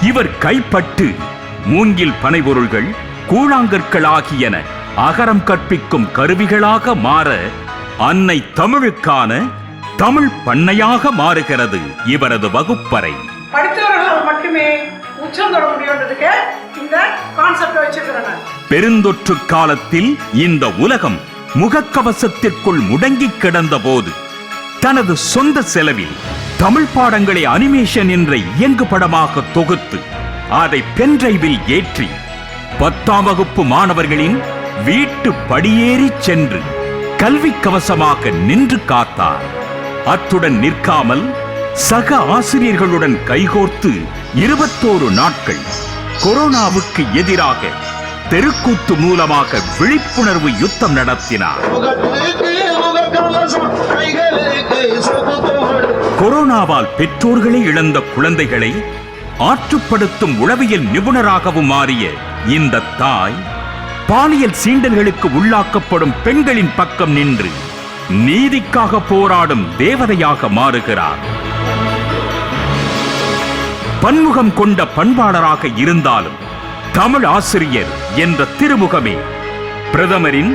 இவர் கைப்பட்டு மூங்கில் பனைபொருள்கள் கூழாங்கற்கள் ஆகியன அகரம் கற்பிக்கும் கருவிகளாக மாற அன்னை தமிழுக்கான தமிழ் பண்ணையாக மாறுகிறது இவரது வகுப்பறை. படித்தவர்களால் மட்டுமே உச்சம் தொட முடியுன்றதுக்கு இந்த கான்செப்ட் வச்சிருக்கிறேன். பெருந்தொற்று காலத்தில் இந்த உலகம் முகக்கவசத்திற்குள் முடங்கி கிடந்த போது தனது சொந்த செலவில் தமிழ் பாடங்களை அனிமேஷன் என்ற இயங்கு படமாக தொகுத்து அதை பென்டிரைவில் ஏற்றி 10ஆம் வகுப்பு மாணவர்களின் வீட்டு படியேறி சென்று கல்வி கவசமாக நின்று காத்தார். அத்துடன் நிற்காமல் சக ஆசிரியர்களுடன் கைகோர்த்து 21 நாட்கள் கொரோனாவுக்கு எதிராக தெருக்கூத்து மூலமாக விழிப்புணர்வு யுத்தம் நடத்தினார். கொரோனாவால் பெற்றோர்களை இழந்த குழந்தைகளை ஆற்றுப்படுத்தும் உளவியல் நிபுணராகவும் மாறிய இந்த தாய் பாலியல் சீண்டல்களுக்கு உள்ளாக்கப்படும் பெண்களின் பக்கம் நின்று நீதிக்காக போராடும் தேவதையாக மாறுகிறார். பன்முகம் கொண்ட பண்பாளராக இருந்தாலும் தமிழ் ஆசிரியர் என்ற திருமுகமே பிரதமரின்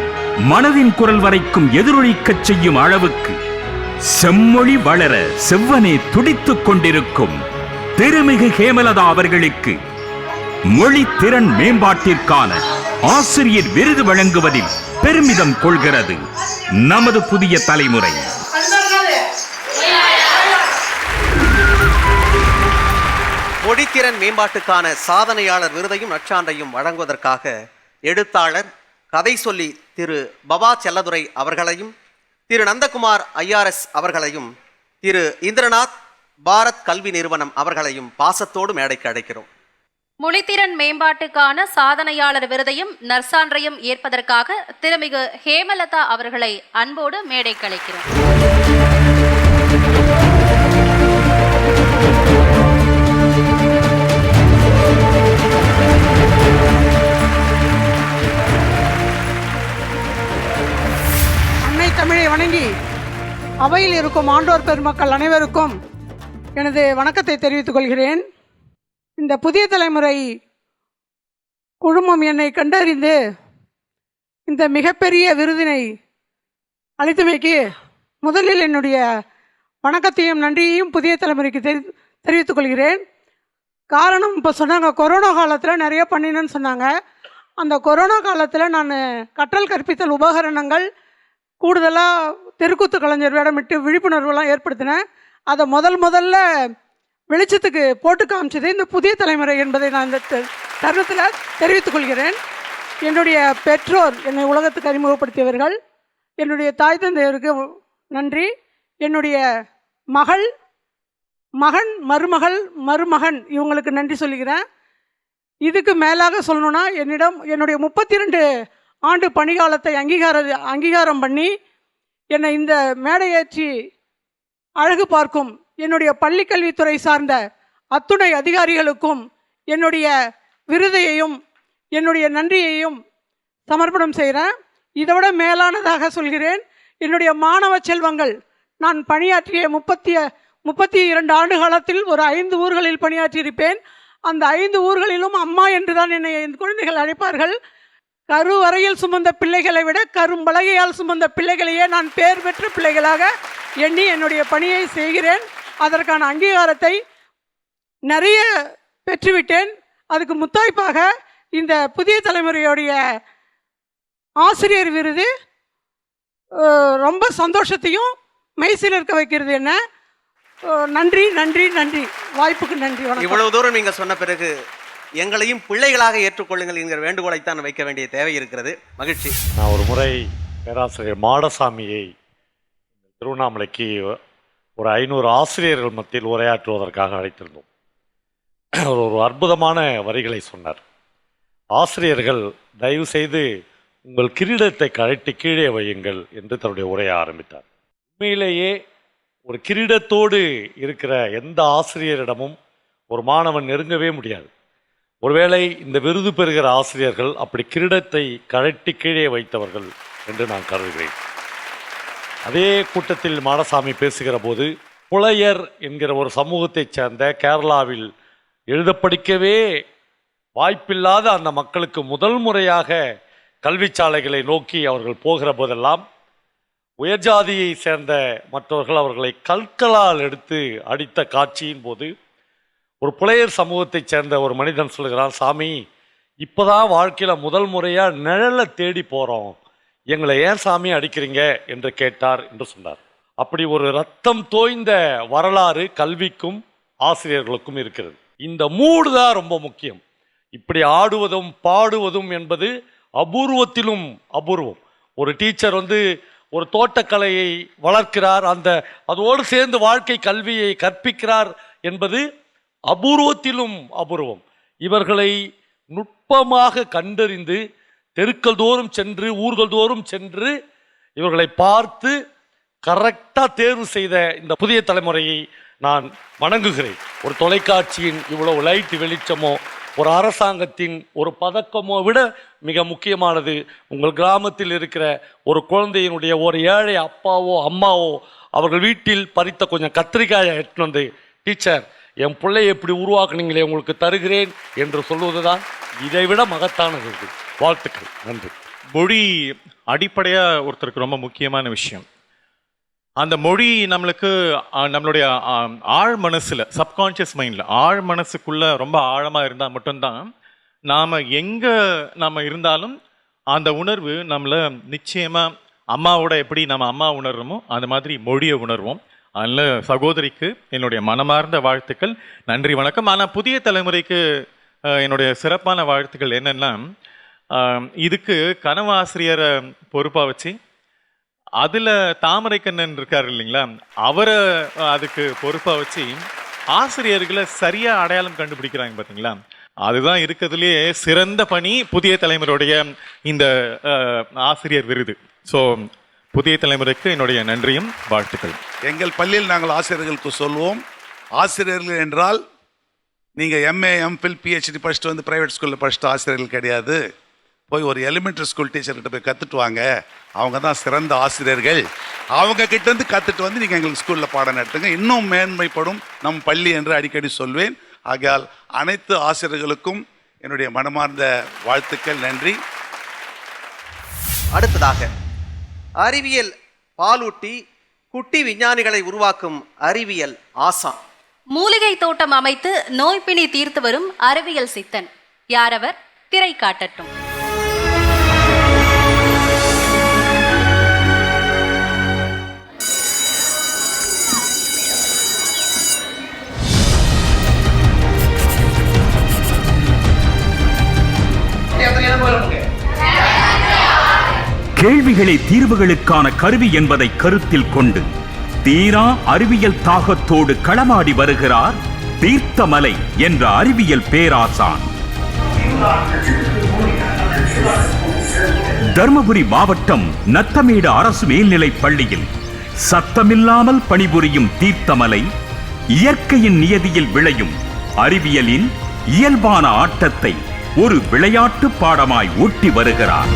மனதின் குரல் வரைக்கும் எதிரொலிக்கச் செய்யும் அளவுக்கு செம்மொழி வளர செவ்வனே துடித்துக் கொண்டிருக்கும் திருமிகு ஹேமலதா அவர்களுக்கு மொழி திறன் மேம்பாட்டிற்கான ஆசிரியர் விருது வழங்குவதில் பெருமிதம் கொள்கிறது நமது புதிய தலைமுறை. மொழித்திறன் மேம்பாட்டுக்கான சாதனையாளர் விருதையும் நற்சான்றையும் வழங்குவதற்காக எழுத்தாளர் கதை சொல்லி திரு பபா செல்லதுரை அவர்களையும் திரு நந்தகுமார் IRS அவர்களையும் திரு இந்திரநாத் பாரத் கல்வி நிறுவனம் அவர்களையும் பாசத்தோடு மேடைக்கு அழைக்கிறோம். மொழித்திறன் மேம்பாட்டுக்கான சாதனையாளர் விருதையும் நற்சான்றையும் ஏற்பதற்காக திருமிகு ஹேமலதா அவர்களை அன்போடு மேடைக்கு அழைக்கிறோம். அன்னை தமிழை வணங்கி அவையில் இருக்கும் ஆண்டோர் பெருமக்கள் அனைவருக்கும் எனது வணக்கத்தை தெரிவித்துக் கொள்கிறேன். இந்த புதிய தலைமுறை குழுமம் என்னை கண்டறிந்து இந்த மிகப்பெரிய விருதினை அளித்தமைக்கு முதலில் என்னுடைய வணக்கத்தையும் நன்றியையும் புதிய தலைமுறைக்கு தெரிவித்துக் கொள்கிறேன். காரணம், இப்போ சொன்னாங்க கொரோனா காலத்தில் நிறைய பண்ணினேன்னு சொன்னாங்க. அந்த கொரோனா காலத்தில் நான் கற்றல் கற்பித்தல் உபகரணங்கள் கூடுதலாக தெருக்கூத்து கலைஞர் வேடமிட்டு விழிப்புணர்வுலாம் ஏற்படுத்தினேன். அதை முதல்ல வெளிச்சத்துக்கு போட்டு காமிச்சது இந்த புதிய தலைமுறை என்பதை நான் இந்த தருணத்தில் தெரிவித்துக் கொள்கிறேன். என்னுடைய பெற்றோர் என்னை உலகத்துக்கு அறிமுகப்படுத்தியவர்கள், என்னுடைய தாய் தந்தையருக்கு நன்றி, என்னுடைய மகன் மருமகன் இவங்களுக்கு நன்றி சொல்லிக்கிறேன். இதுக்கு மேலாக சொல்லணுன்னா என்னுடைய 32 ஆண்டு பணிகாலத்தை அங்கீகாரம் பண்ணி என்னை இந்த மேடையேற்றி அழகு பார்க்கும் என்னுடைய பள்ளிக்கல்வித்துறை சார்ந்த அத்துணை அதிகாரிகளுக்கும் என்னுடைய விருதையையும் என்னுடைய நன்றியையும் சமர்ப்பணம் செய்கிறேன். இதைவிட மேலானதாக சொல்கிறேன், என்னுடைய மாணவ செல்வங்கள், நான் பணியாற்றிய 32 ஆண்டு காலத்தில் ஒரு 5 ஊர்களில் பணியாற்றியிருப்பேன். அந்த 5 ஊர்களிலும் அம்மா என்று தான் என்னை என் குழந்தைகள் அழைப்பார்கள். கருவறையில் சுமந்த பிள்ளைகளை விட கரும்பலகையால் சுமந்த பிள்ளைகளையே நான் பேர் பெற்ற பிள்ளைகளாக எண்ணி என்னுடைய பணியை செய்கிறேன். அதற்கான அங்கீகாரத்தை நிறைய பெற்றுவிட்டேன். அதுக்கு முத்தாய்ப்பாக இந்த புதிய தலைமுறையுடைய ஆசிரியர் விருது ரொம்ப சந்தோஷத்தையும் மெய்சில் இருக்க வைக்கிறது. என்ன நன்றி நன்றி நன்றி, வாய்ப்புக்கு நன்றி. இவ்வளவு தூரம் நீங்க சொன்ன பிறகு எங்களையும் பிள்ளைகளாக ஏற்றுக்கொள்ளுங்கள் என்கிற வேண்டுகோளைத்தான் வைக்க வேண்டிய தேவை இருக்கிறது. மகிழ்ச்சி. நான் ஒரு முறை பேராசிரியர் மாடசாமியை திருவண்ணாமலைக்கு ஒரு 500 ஆசிரியர்கள் மத்தியில் உரையாற்றுவதற்காக அழைத்திருந்தோம். ஒரு அற்புதமான வரிகளை சொன்னார். ஆசிரியர்கள் தயவு செய்து உங்கள் கிரீடத்தை கழட்டி கீழே வையுங்கள் என்று தன்னுடைய உரையை ஆரம்பித்தார். உண்மையிலேயே ஒரு கிரீடத்தோடு இருக்கிற எந்த ஆசிரியரிடமும் ஒரு மாணவன் நெருங்கவே முடியாது. ஒருவேளை இந்த விருது பெறுகிற ஆசிரியர்கள் அப்படி கிரீடத்தை கழட்டி கீழே வைத்தவர்கள் என்று நான் கருதுகிறேன். அதே கூட்டத்தில் மாடசாமி பேசுகிற போது புலையர் என்கிற ஒரு சமூகத்தைச் சேர்ந்த கேரளாவில் எழுத படிக்கவே வாய்ப்பில்லாத அந்த மக்களுக்கு முதல் முறையாக கல்வி சாலைகளை நோக்கி அவர்கள் போகிற போதெல்லாம் உயர்ஜாதியை சேர்ந்த மற்றவர்கள் அவர்களை கற்களால் எடுத்து அடித்த காட்சியின் போது ஒரு புலையர் சமூகத்தைச் சேர்ந்த ஒரு மனிதன் சொல்கிறான், சாமி இப்போதான் வாழ்க்கையில் முதல் முறையாக நிழலை தேடி போகிறோம், எங்களை ஏன் சாமி அடிக்கிறீங்க என்று கேட்டார் என்று சொன்னார். அப்படி ஒரு ரத்தம் தோய்ந்த வரலாறு கல்விக்கும் ஆசிரியர்களுக்கும் இருக்கிறது. இந்த மூடு தான் ரொம்ப முக்கியம். இப்படி ஆடுவதும் பாடுவதும் என்பது அபூர்வத்திலும் அபூர்வம். ஒரு டீச்சர் ஒரு தோட்டக்கலையை வளர்க்கிறார், அதோடு சேர்ந்து வாழ்க்கை கல்வியை கற்பிக்கிறார் என்பது அபூர்வத்திலும் அபூர்வம். இவர்களை நுட்பமாக கண்டறிந்து தெருக்கள் தோறும் சென்று ஊர்கள் தோறும் சென்று இவர்களை பார்த்து கரெக்டாக தேர்வு செய்த இந்த புதிய தலைமுறையை நான் வணங்குகிறேன். ஒரு தொலைக்காட்சியின் இவ்வளவு லைட் வெளிச்சமோ ஒரு அரசாங்கத்தின் ஒரு பதக்கமோ விட மிக முக்கியமானது உங்கள் கிராமத்தில் இருக்கிற ஒரு குழந்தையினுடைய ஒரு ஏழை அப்பாவோ அம்மாவோ அவர்கள் வீட்டில் பறித்த கொஞ்சம் கத்திரிக்காயை எடுத்துன்னு வந்து, டீச்சர் என் பிள்ளையை எப்படி உருவாக்குனீங்களே உங்களுக்கு தருகிறேன் என்று சொல்வதுதான் இதைவிட மகத்தானது. வாழ்த்துக்கள். நன்றி. மொழி அடிப்படையாக ஒருத்தருக்கு ரொம்ப முக்கியமான விஷயம். அந்த மொழி நம்மளுடைய ஆழ் மனசில், சப்கான்ஷியஸ் மைண்டில், ஆழ் மனசுக்குள்ளே ரொம்ப ஆழமாக இருந்தால் மட்டும்தான் நாம் எங்கே நாம் இருந்தாலும் அந்த உணர்வு நம்மளை நிச்சயமாக அம்மாவோட எப்படி நம்ம அம்மா உணர்றோமோ அந்த மாதிரி மொழியை உணர்வோம். அதில் சகோதரிக்கு என்னுடைய மனமார்ந்த வாழ்த்துக்கள். நன்றி, வணக்கம். ஆனால் புதிய தலைமுறைக்கு என்னுடைய சிறப்பான வாழ்த்துக்கள் என்னென்னா, இதுக்கு கனவு ஆசிரியரை பொறுப்பாக வச்சு அதில் தாமரைக்கண்ணன் இருக்கார் இல்லைங்களா, அவரை அதுக்கு பொறுப்பாக வச்சு ஆசிரியர்களை சரியாக அடையாளம் கண்டுபிடிக்கிறாங்க பார்த்தீங்களா. அதுதான் இருக்கிறதுலேயே சிறந்த பணி புதிய தலைமுறையுடைய இந்த ஆசிரியர் விருது. ஸோ புதிய தலைமுறைக்கு என்னுடைய நன்றியும் வாழ்த்துக்கள். எங்கள் பள்ளியில் நாங்கள் ஆசிரியர்களுக்கு சொல்வோம், ஆசிரியர்கள் என்றால் நீங்கள் எம்ஏ எம்ஃபில் பிஹெச்டி படிச்சுட்டு ப்ரைவேட் ஸ்கூலில் படிச்சுட்டு ஆசிரியர்கள் கிடையாது. போய் ஒரு எலிமெண்ட்ரி ஸ்கூல் டீச்சர்கிட்ட போய் கற்றுட்டு வாங்க, அவங்க தான் சிறந்த ஆசிரியர்கள். அவங்க கிட்டேருந்து கற்றுட்டு நீங்கள் எங்களுக்கு ஸ்கூலில் பாடம் நடத்துங்க, இன்னும் மேன்மைப்படும் நம் பள்ளி என்று அடிக்கடி சொல்வேன். ஆகையால் அனைத்து ஆசிரியர்களுக்கும் என்னுடைய மனமார்ந்த வாழ்த்துக்கள். நன்றி. அடுத்ததாக அறிவியல் பாலூட்டி குட்டி விஞ்ஞானிகளை உருவாக்கும் அறிவியல் ஆசான். மூலிகை தோட்டம் அமைத்து நோய்பிணி தீர்த்து வரும் அறிவியல் சித்தன் யாரவர்? திரை காட்டட்டும். கேள்விகளே தீர்வுகளுக்கான கருவி என்பதை கருத்தில் கொண்டு தீரா அறிவியல் தாகத்தோடு களமாடி வருகிறார் தீர்த்தமலை என்ற அறிவியல் பேராசான். தர்மபுரி மாவட்டம் நத்தமேடு அரசு மேல்நிலைப் பள்ளியில் சத்தமில்லாமல் பணிபுரியும் தீர்த்தமலை இயற்கையின் நியதியில் விளையும் அறிவியலின் இயல்பான ஆட்டத்தை ஒரு விளையாட்டு பாடமாய் ஊட்டி வருகிறார்.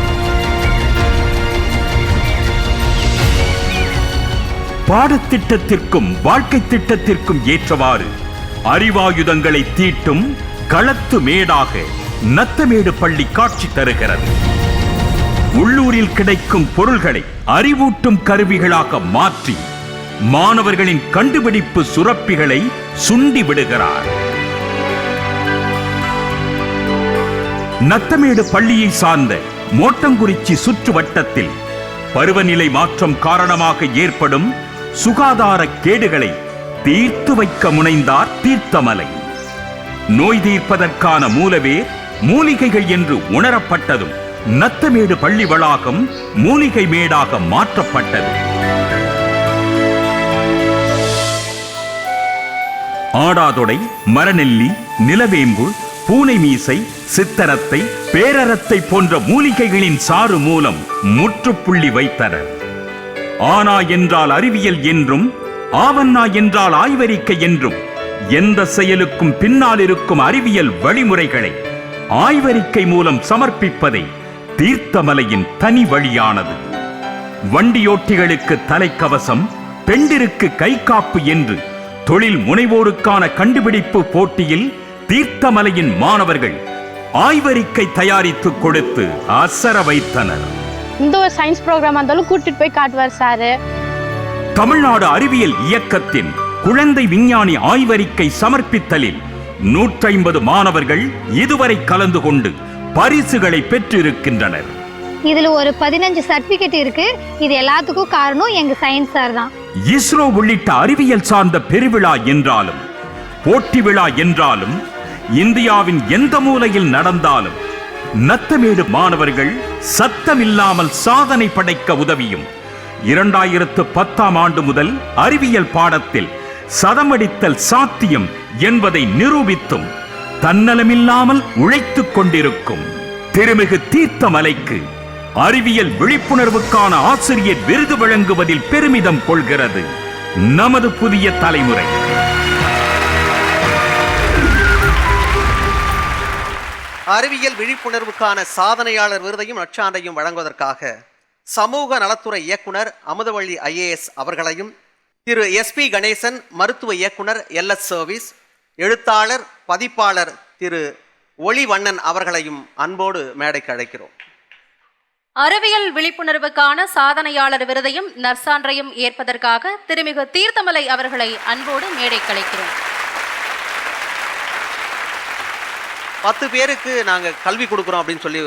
பாடத்திட்டத்திற்கும் வாழ்க்கை திட்டத்திற்கும் ஏற்றவாறு அறிவாயுதங்களை தீட்டும் களத்து மேடாக நத்தமேடு பள்ளி காட்சி தருகிறது. உள்ளூரில் கிடைக்கும் பொருள்களை அறிவூட்டும் கருவிகளாக மாற்றி மாணவர்களின் கண்டுபிடிப்பு சுரப்பிகளை சுண்டி விடுகிறார். நத்தமேடு பள்ளியை சார்ந்த மோட்டங்குறிச்சி சுற்று வட்டத்தில் பருவநிலை மாற்றம் காரணமாக ஏற்படும் சுகாதார கேடுகளை தீர்த்து வைக்க முனைந்தார் தீர்த்தமலை. நோய் தீர்ப்பதற்கான மூலவேர் மூலிகைகள் என்று உணரப்பட்டதும் நத்தமேடு பள்ளி வளாகம் மூலிகை மேடாக மாற்றப்பட்டது. ஆடாதொடை, மரநெல்லி, நிலவேம்பு, பூனை மீசை, சித்தரத்தை, பேரரத்தை போன்ற மூலிகைகளின் சாறு மூலம் முற்றுப்புள்ளி வைத்தனர். ஆனா என்றால் அறிவியல் என்றும், ஆவண்ணா என்றால் ஆய்வறிக்கை என்றும், எந்த செயலுக்கும் பின்னால் இருக்கும் அறிவியல் வழிமுறைகளை ஆய்வறிக்கை மூலம் சமர்ப்பிப்பதே தீர்த்தமலையின் தனி வழியானது. வண்டியோட்டிகளுக்கு தலைக்கவசம், பெண்டிருக்கு கை காப்பு என்று தொழில் முனைவோருக்கான கண்டுபிடிப்பு போட்டியில் தீர்த்தமலையின் மாணவர்கள் ஆய்வறிக்கை தயாரித்து கொடுத்து அசர வைத்தனர். இந்த ஒரு சயின்ஸ் ப்ரோக்ராம் இருந்தாலும் கூட்டிட்டு போய் காட்டுவார் சார். தமிழ்நாடு அறிவியல் இயக்கத்தின் குழந்தை விஞ்ஞானி ஆய்வறிக்கை சமர்ப்பித்தலில் 150 மாணவர்கள் இதுவரை கலந்து கொண்டு பரிசுகளை பெற்றிருக்கின்றனர். இதுல ஒரு 15 சர்டிபிகேட் இருக்கு. இது எல்லாத்துக்கும் காரணம் எங்க சயின்ஸ் சார் தான். இஸ்ரோ உள்ளிட்ட அறிவியல் சார்ந்த பெருவிழா என்றாலும், போட்டி விழா என்றாலும், இந்தியாவின் எந்த மூலையில் நடந்தாலும் நத்தமேடு மாணவர்கள் சத்தமில்லாமல் சாதனை படைக்க உதவியும் 2010ஆம் ஆண்டு முதல் அறிவியல் பாடத்தில் சதமடித்தல் சாத்தியம் என்பதை நிரூபித்தும் தன்னலமில்லாமல் உழைத்துக் கொண்டிருக்கும் திருமிகு தீர்த்தமலைக்கு அறிவியல் விழிப்புணர்வுக்கான ஆசிரியர் விருது வழங்குவதில் பெருமிதம் கொள்கிறது நமது புதிய தலைமுறை. அறிவியல் விழிப்புணர்வுக்கான சாதனையாளர் விருதையும் நற்சான்றையும் வழங்குவதற்காக சமூக நலத்துறை இயக்குனர் அமுதவள்ளி IAS அவர்களையும், திரு SP கணேசன் மருத்துவ இயக்குனர் LS சர்வீஸ், எழுத்தாளர் பதிப்பாளர் திரு ஒளிவண்ணன் அவர்களையும் அன்போடு மேடைக்கு அழைக்கிறோம். அறிவியல் விழிப்புணர்வுக்கான சாதனையாளர் விருதையும் நற்சான்றையும் ஏற்பதற்காக திருமிகு தீர்த்தமலை அவர்களை அன்போடு மேடைக்கு அழைக்கிறோம். 10 பேருக்கு நாங்கள் கல்வி கொடுக்குறோம் அப்படின்னு சொல்லி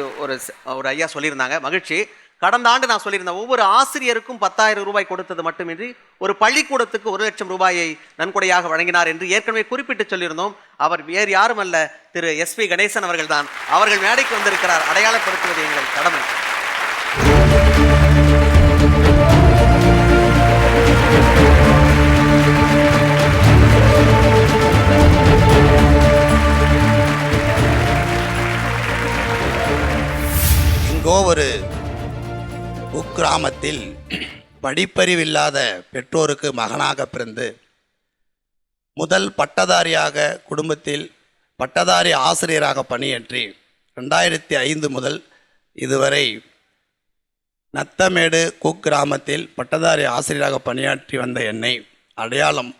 ஒரு ஐயா சொல்லியிருந்தாங்க. மகிழ்ச்சி. கடந்த ஆண்டு நான் சொல்லியிருந்தேன், ஒவ்வொரு ஆசிரியருக்கும் 10,000 ரூபாய் கொடுத்தது மட்டுமின்றி ஒரு பள்ளிக்கூடத்துக்கு 1 லட்சம் ரூபாயை நன்கொடையாக வழங்கினார் என்று ஏற்கனவே குறிப்பிட்டு சொல்லியிருந்தோம். அவர் வேறு யாரும் அல்ல, திரு SP கணேசன் அவர்கள்தான். அவர்கள் மேடைக்கு வந்திருக்கிறார். அடையாளப்படுத்துவது எங்கள் கடமை. இங்கோ ஒரு குக்கிராமத்தில் படிப்பறிவில்லாத பெற்றோருக்கு மகனாக பிறந்து முதல் பட்டதாரியாக குடும்பத்தில் பட்டதாரி ஆசிரியராக பணியாற்றி 2005 முதல் இதுவரை நத்தமேடு குக்கிராமத்தில் பட்டதாரி ஆசிரியராக பணியாற்றி வந்த என்னை அடையாளம்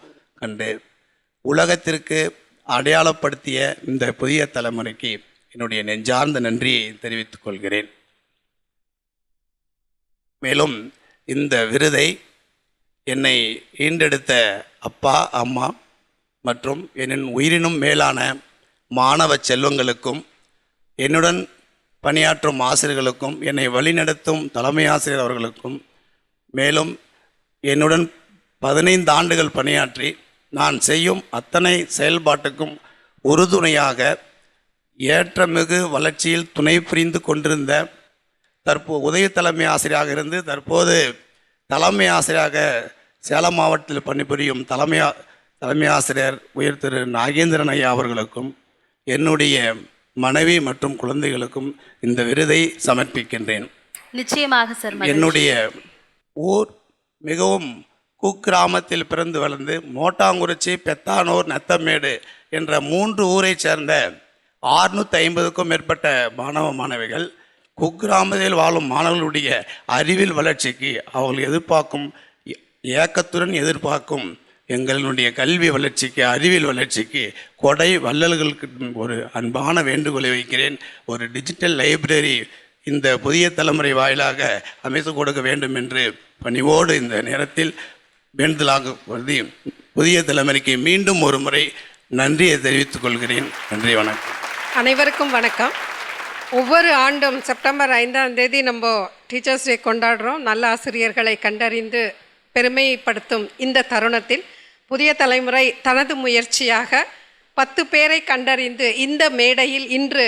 கண்டு உலகத்திற்கு அடையாளப்படுத்திய இந்த புதிய தலைமுறைக்கு என்னுடைய நெஞ்சார்ந்த நன்றியை தெரிவித்துக் கொள்கிறேன். மேலும் இந்த விருதை என்னை ஈண்டெடுத்த அப்பா, அம்மா மற்றும் என் உயிரினும் மேலான மாணவ செல்வங்களுக்கும், என்னுடன் பணியாற்றும் ஆசிரியர்களுக்கும், என்னை வழிநடத்தும் தலைமை ஆசிரியர் அவர்களுக்கும், மேலும் என்னுடன் 15 ஆண்டுகள் பணியாற்றி நான் செய்யும் அத்தனை செயல்பாட்டுக்கும் உறுதுணையாக ஏற்றமிகு வளர்ச்சியில் துணை புரிந்து கொண்டிருந்த உதவி தலைமை ஆசிரியராக இருந்து தற்போது தலைமை ஆசிரியராக சேலம் மாவட்டத்தில் பணிபுரியும் தலைமை ஆசிரியர் உயர் திரு நாகேந்திரன் ஐயா அவர்களுக்கும், என்னுடைய மனைவி மற்றும் குழந்தைகளுக்கும் இந்த விருதை சமர்ப்பிக்கின்றேன். நிச்சயமாக சார். என்னுடைய ஊர் மிகவும் குக்கிராமத்தில் பிறந்து வளர்ந்து மோட்டாங்குறிச்சி, பெத்தானூர், நத்தமேடு என்ற 3 ஊரை சேர்ந்த 650க்கும் மேற்பட்ட மாணவ மாணவிகள் குக்கிராமத்தில் வாழும் மாணவர்களுடைய அறிவியல் வளர்ச்சிக்கு அவர்கள் எதிர்பார்க்கும் ஏக்கத்துடன் எதிர்பார்க்கும் எங்களுடைய கல்வி வளர்ச்சிக்கு, அறிவியல் வளர்ச்சிக்கு கொடை வள்ளல்களுக்கு ஒரு அன்பான வேண்டுகோளை வைக்கிறேன். ஒரு டிஜிட்டல் லைப்ரரி இந்த புதிய தலைமுறை வாயிலாக அமைத்து கொடுக்க வேண்டும் என்று பணிவோடு இந்த நேரத்தில் வேண்டுதலாக கருதி புதிய தலைமுறைக்கு மீண்டும் ஒரு முறை நன்றியை தெரிவித்துக் கொள்கிறேன். நன்றி, வணக்கம். அனைவருக்கும் வணக்கம். ஒவ்வொரு ஆண்டும் செப்டம்பர் 5ஆம் தேதி நம்ம டீச்சர்ஸ் டே கொண்டாடுறோம். நல்ல ஆசிரியர்களை கண்டறிந்து பெருமைப்படுத்தும் இந்த தருணத்தில் புதிய தலைமுறை தனது முயற்சியாக 10 பேரை கண்டறிந்து இந்த மேடையில் இன்று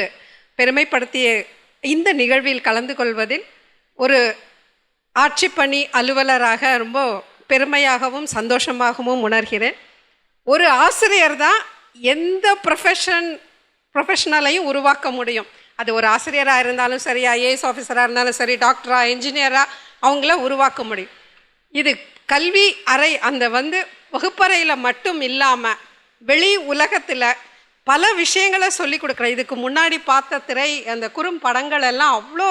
பெருமைப்படுத்திய இந்த நிகழ்வில் கலந்து கொள்வதில் ஒரு ஆட்சிப்பணி அலுவலராக ரொம்ப பெருமையாகவும் சந்தோஷமாகவும் உணர்கிறேன். ஒரு ஆசிரியர் தான் எந்த ப்ரொஃபஷனலையும் உருவாக்க முடியும். அது ஒரு ஆசிரியராக இருந்தாலும் சரி, ஐஏஎஸ் ஆஃபீஸராக இருந்தாலும் சரி, டாக்டராக, இன்ஜினியராக அவங்கள உருவாக்க முடியும். இது கல்வி அறை அந்த வகுப்பறையில் மட்டும் இல்லாமல் வெளி உலகத்தில் பல விஷயங்களை சொல்லி கொடுக்குறேன். இதுக்கு முன்னாடி பார்த்த திரை அந்த குறும்படங்கள் எல்லாம் அவ்வளோ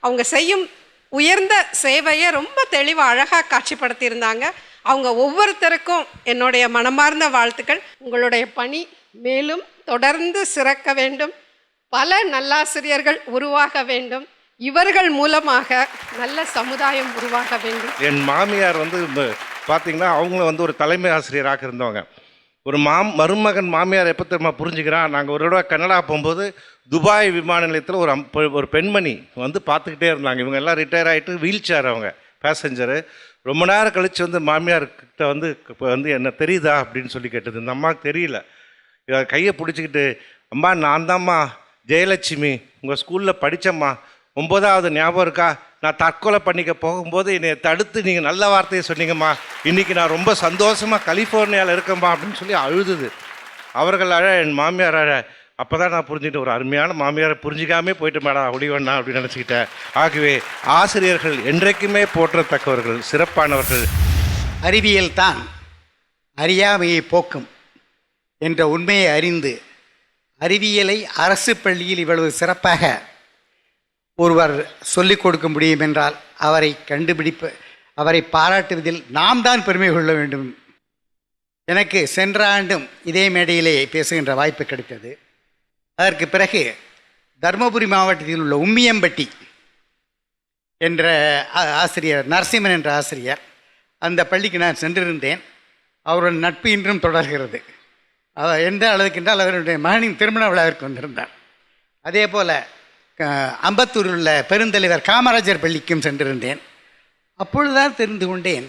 அவங்க செய்யும் உயர்ந்த சேவையை ரொம்ப தெளிவாக அழகாக காட்சிப்படுத்தியிருந்தாங்க. அவங்க ஒவ்வொருத்தருக்கும் என்னுடைய மனமார்ந்த வாழ்த்துக்கள். உங்களுடைய பணி மேலும் தொடர்ந்து சிறக்க வேண்டும். பல நல்லாசிரியர்கள் உருவாக வேண்டும். இவர்கள் மூலமாக நல்ல சமுதாயம் உருவாக வேண்டும். என் மாமியார் பார்த்தீங்கன்னா அவங்களும் ஒரு தலைமை ஆசிரியராக இருந்தவங்க. ஒரு மருமகன் மாமியார் எப்போ தெரியுமா புரிஞ்சுக்கிறான், நாங்கள் ஒரு தடவை கனடா போகும்போது துபாய் விமான நிலையத்தில் ஒரு பெண்மணி பார்த்துக்கிட்டே இருந்தாங்க. இவங்க எல்லாம் ரிட்டையர் ஆகிட்டு வீல் சேர், அவங்க பேசஞ்சரு. ரொம்ப நேரம் கழித்து மாமியார்கிட்ட என்ன தெரியுதா அப்படின்னு சொல்லி கேட்டது. இந்த அம்மாவுக்கு தெரியல. கையை பிடிச்சிக்கிட்டு, அம்மா நான் தான்ம்மா ஜெயலட்சுமி, உங்கள் ஸ்கூலில் படித்தம்மா, 9வது ஞாபகம் இருக்கா, நான் தற்கொலை பண்ணிக்க போகும்போது என்னை தடுத்து நீங்கள் நல்ல வார்த்தையை சொன்னீங்கம்மா, இன்றைக்கி நான் ரொம்ப சந்தோஷமாக கலிஃபோர்னியாவில் இருக்கேம்மா அப்படின்னு சொல்லி அழுதுது. அவர்கள் அழ, என் மாமியார் அழ. அப்போ தான் நான் புரிஞ்சுக்கிட்டேன், ஒரு அருமையான மாமியாரை புரிஞ்சிக்காமே போயிட்டு மேடம் ஒளிவண்ணா அப்படின்னு நினச்சிக்கிட்டேன். ஆகவே ஆசிரியர்கள் என்றைக்குமே போற்றத்தக்கவர்கள், சிறப்பானவர்கள். அறிவியல் தான் அறியாமையை போக்கும் என்ற உண்மையை அறிந்து அறிவியலை அரசு பள்ளியில் இவ்வளவு சிறப்பாக ஒருவர் சொல்லிக் கொடுக்க முடியும் என்றால் அவரை பாராட்டுவதில் நாம் தான் பெருமை கொள்ள வேண்டும். எனக்கு சென்ற ஆண்டும் இதே மேடையிலே பேசுகின்ற வாய்ப்பு கிடைத்தது. அதற்கு பிறகு தருமபுரி மாவட்டத்தில் உள்ள உம்மியம்பட்டி என்ற ஆசிரியர், நரசிம்மன் என்ற ஆசிரியர், அந்த பள்ளிக்கு நான் சென்றிருந்தேன். அவருடைய நட்பு இன்றும் தொடர்கிறது. எந்த அளவுக்கு என்றால் அவருடைய மகனின் திருமண விழாவிற்கு வந்திருந்தார். அதே போல் அம்பத்தூரில் உள்ள பெருந்தலைவர் காமராஜர் பள்ளிக்கும் சென்றிருந்தேன். அப்பொழுதுதான் தெரிந்து கொண்டேன்,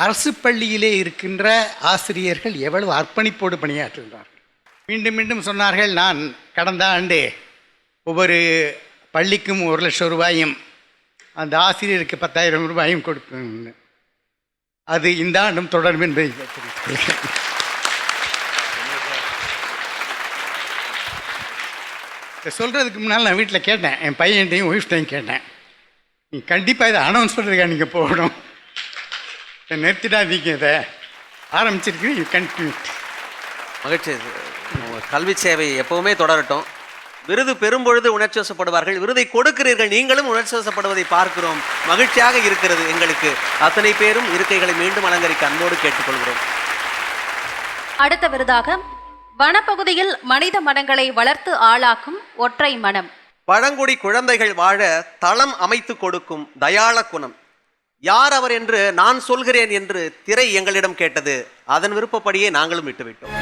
அரசு பள்ளியிலே இருக்கின்ற ஆசிரியர்கள் எவ்வளவு அர்ப்பணிப்போடு பணியாற்றுகிறார்கள். மீண்டும் மீண்டும் சொன்னார்கள், நான் கடந்த ஆண்டு ஒவ்வொரு பள்ளிக்கும் 1 லட்சம் ரூபாயும் அந்த ஆசிரியருக்கு 10,000 ரூபாயும் கொடுக்கணும்னு. அது இந்த ஆண்டும் தொடரும் என்பதை தெரிவித்துள்ளேன். சொல்கிறதுக்கு முன்னால் நான் வீட்டில் கேட்டேன், என் பையன்ட்டையும் ஒய்ஃப்டையும் கேட்டேன், நீ கண்டிப்பாக இதை அனௌன்ஸ் பண்ணுறதுக்காக நீங்கள் போகணும், நிறுத்திடாதீங்க, இதை ஆரம்பிச்சிருக்கீங்க, யூ கண்டினியூ. மகிழ்ச்சி. கல்வி சேவை எப்பவுமே தொடரட்டும். விருது பெறும்பொழுது உணர்ச்சி வசப்படுவார்கள், விருதை கொடுக்கிறீர்கள், நீங்களும் உணர்ச்சி வசப்படுவதை பார்க்கிறோம். மகிழ்ச்சியாக இருக்கிறது எங்களுக்கு. அத்தனை பேரும் இருக்கைகளை மீண்டும் அலங்கரிக்க அன்போடு கேட்டுக்கொள்கிறோம். அடுத்த விருதாக வனப்பகுதியில் மனித மனங்களை வளர்த்து ஆளாக்கும் ஒற்றை மனம். பழங்குடி குழந்தைகள் வாழ தளம் அமைத்து கொடுக்கும் தயாள குணம். யார் அவர் என்று நான் சொல்கிறேன் என்று திரை எங்களிடம் கேட்டது. அதன் விருப்பப்படியே நாங்களும் விட்டுவிட்டோம்.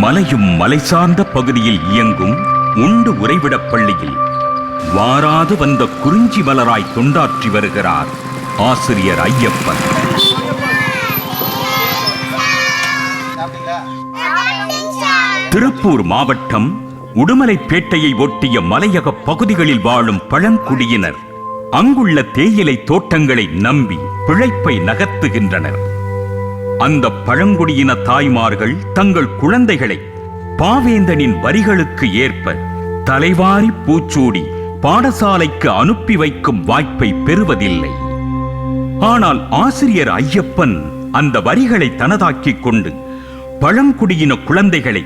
மலையும் மலை சார்ந்த பகுதியில் இயங்கும் உண்டு உறைவிடப் பள்ளியில் வாராது வந்த குறிஞ்சி மலராய் தொண்டாற்றி வருகிறார் ஆசிரியர் ஐயப்பன். திருப்பூர் மாவட்டம் உடுமலைப்பேட்டையை ஒட்டிய மலையக பகுதிகளில் வாழும் பழங்குடியினர் அங்குள்ள தேயிலை தோட்டங்களை நம்பி பிழைப்பை நகர்த்துகின்றனர். அந்த பழங்குடியின தாய்மார்கள் தங்கள் குழந்தைகளை பாவேந்தனின் வரிகளுக்கு ஏற்ப தலைவாரி பூச்சூடி பாடசாலைக்கு அனுப்பி வைக்கும் வாய்ப்பை பெறுவதில்லை. ஆனால் ஆசிரியர் ஐயப்பன் அந்த வரிகளை தனதாக்கிக் கொண்டு பழங்குடியின குழந்தைகளை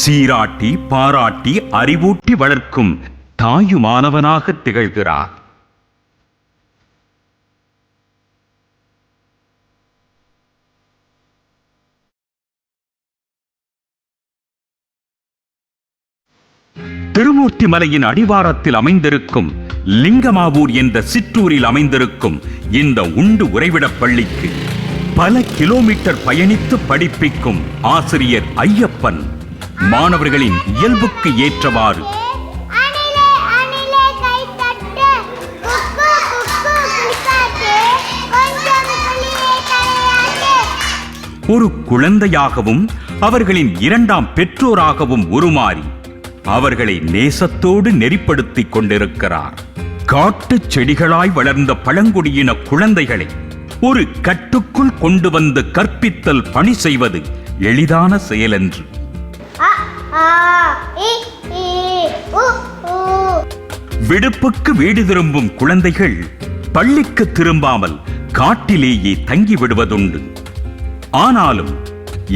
சீராட்டி பாராட்டி அறிவூட்டி வளர்க்கும் தாயுமானவனாக திகழ்கிறார். திருமூர்த்தி மலையின் அடிவாரத்தில் அமைந்திருக்கும் லிங்கமாவூர் என்ற சிற்றூரில் அமைந்திருக்கும் இந்த உண்டு உறைவிடப் பள்ளிக்கு பல கிலோமீட்டர் பயணித்து படிப்பிக்கும் ஆசிரியர் ஐயப்பன் மாணவர்களின் இயல்புக்கு ஏற்றவாறு ஒரு குழந்தையாகவும் அவர்களின் இரண்டாம் பெற்றோராகவும் உருமாறி அவர்களை நேசத்தோடு நெறிப்படுத்திக் கொண்டிருக்கிறார். காட்டுச் செடிகளாய் வளர்ந்த பழங்குடியின குழந்தைகளை ஒரு கட்டுக்குள் கொண்டு வந்து கற்பித்தல் பணி செய்வது எளிதான செயலன்று. விடுப்புக்கு வீடு திரும்பும் குழந்தைகள் பள்ளிக்கு திரும்பாமல் காட்டிலேயே தங்கி விடுவதுண்டு. ஆனாலும்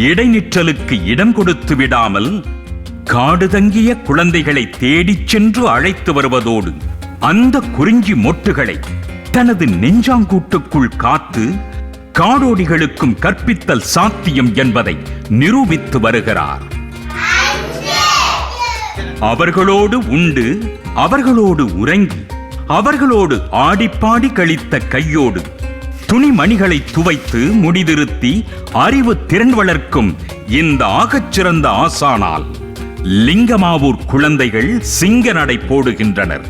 இடைநிற்றலுக்கு இடம் கொடுத்து விடாமல் காடு தங்கிய குழந்தைகளை தேடிச் சென்று அழைத்து வருவதோடு அந்த குறிஞ்சி மொட்டுகளை தனது நெஞ்சாங்கூட்டுக்குள் காத்து காடோடிகளுக்கும் கற்பித்தல் சாத்தியம் என்பதை நிரூபித்து வருகிறார். அவர்களோடு உண்டு, அவர்களோடு உறங்கி, அவர்களோடு ஆடிப்பாடி கழித்த கையோடு துணிமணிகளை துவைத்து முடிதிருத்தி அறிவு திறன் வளர்க்கும் இந்த ஆகச்சிறந்த ஆசானால் லிங்கமாவூர் குழந்தைகள் சிங்க நடை போடுகின்றனர்.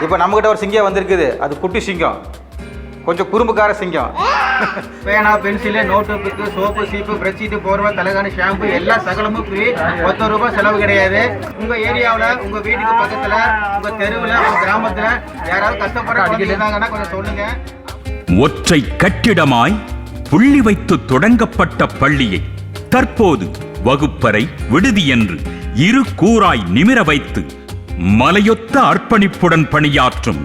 இப்போ நம்மகிட்ட ஒரு சிங்கம் வந்திருக்குது. அது குட்டி சிங்கம், கொஞ்சம் குறும்புக்கார சிங்கம். பேனா, பென்சிலு, நோட்டு புக்கு, சோப்பு, சீப்பு, பிரஷீட்டு, போர்வை, தலைகாணி, ஷாம்பு எல்லா சகலமும் ஃப்ரீ. 10 ரூபாய் செலவு கிடையாது. உங்கள் ஏரியாவில், உங்கள் வீட்டுக்கு பக்கத்தில், உங்கள் தெருவில், உங்கள் கிராமத்தில் யாராவது கஷ்டப்படுற இருந்தாங்கன்னா கொஞ்சம் சொல்லுங்க. ஒற்றை கட்டிடமாய் புள்ளி வைத்து தொடங்கப்பட்ட பள்ளியை தற்போது வகுப்பறை, விடுதி என்று இரு கூறாய் நிமிர வைத்து மலையொத்த அர்ப்பணிப்புடன் பணியாற்றும்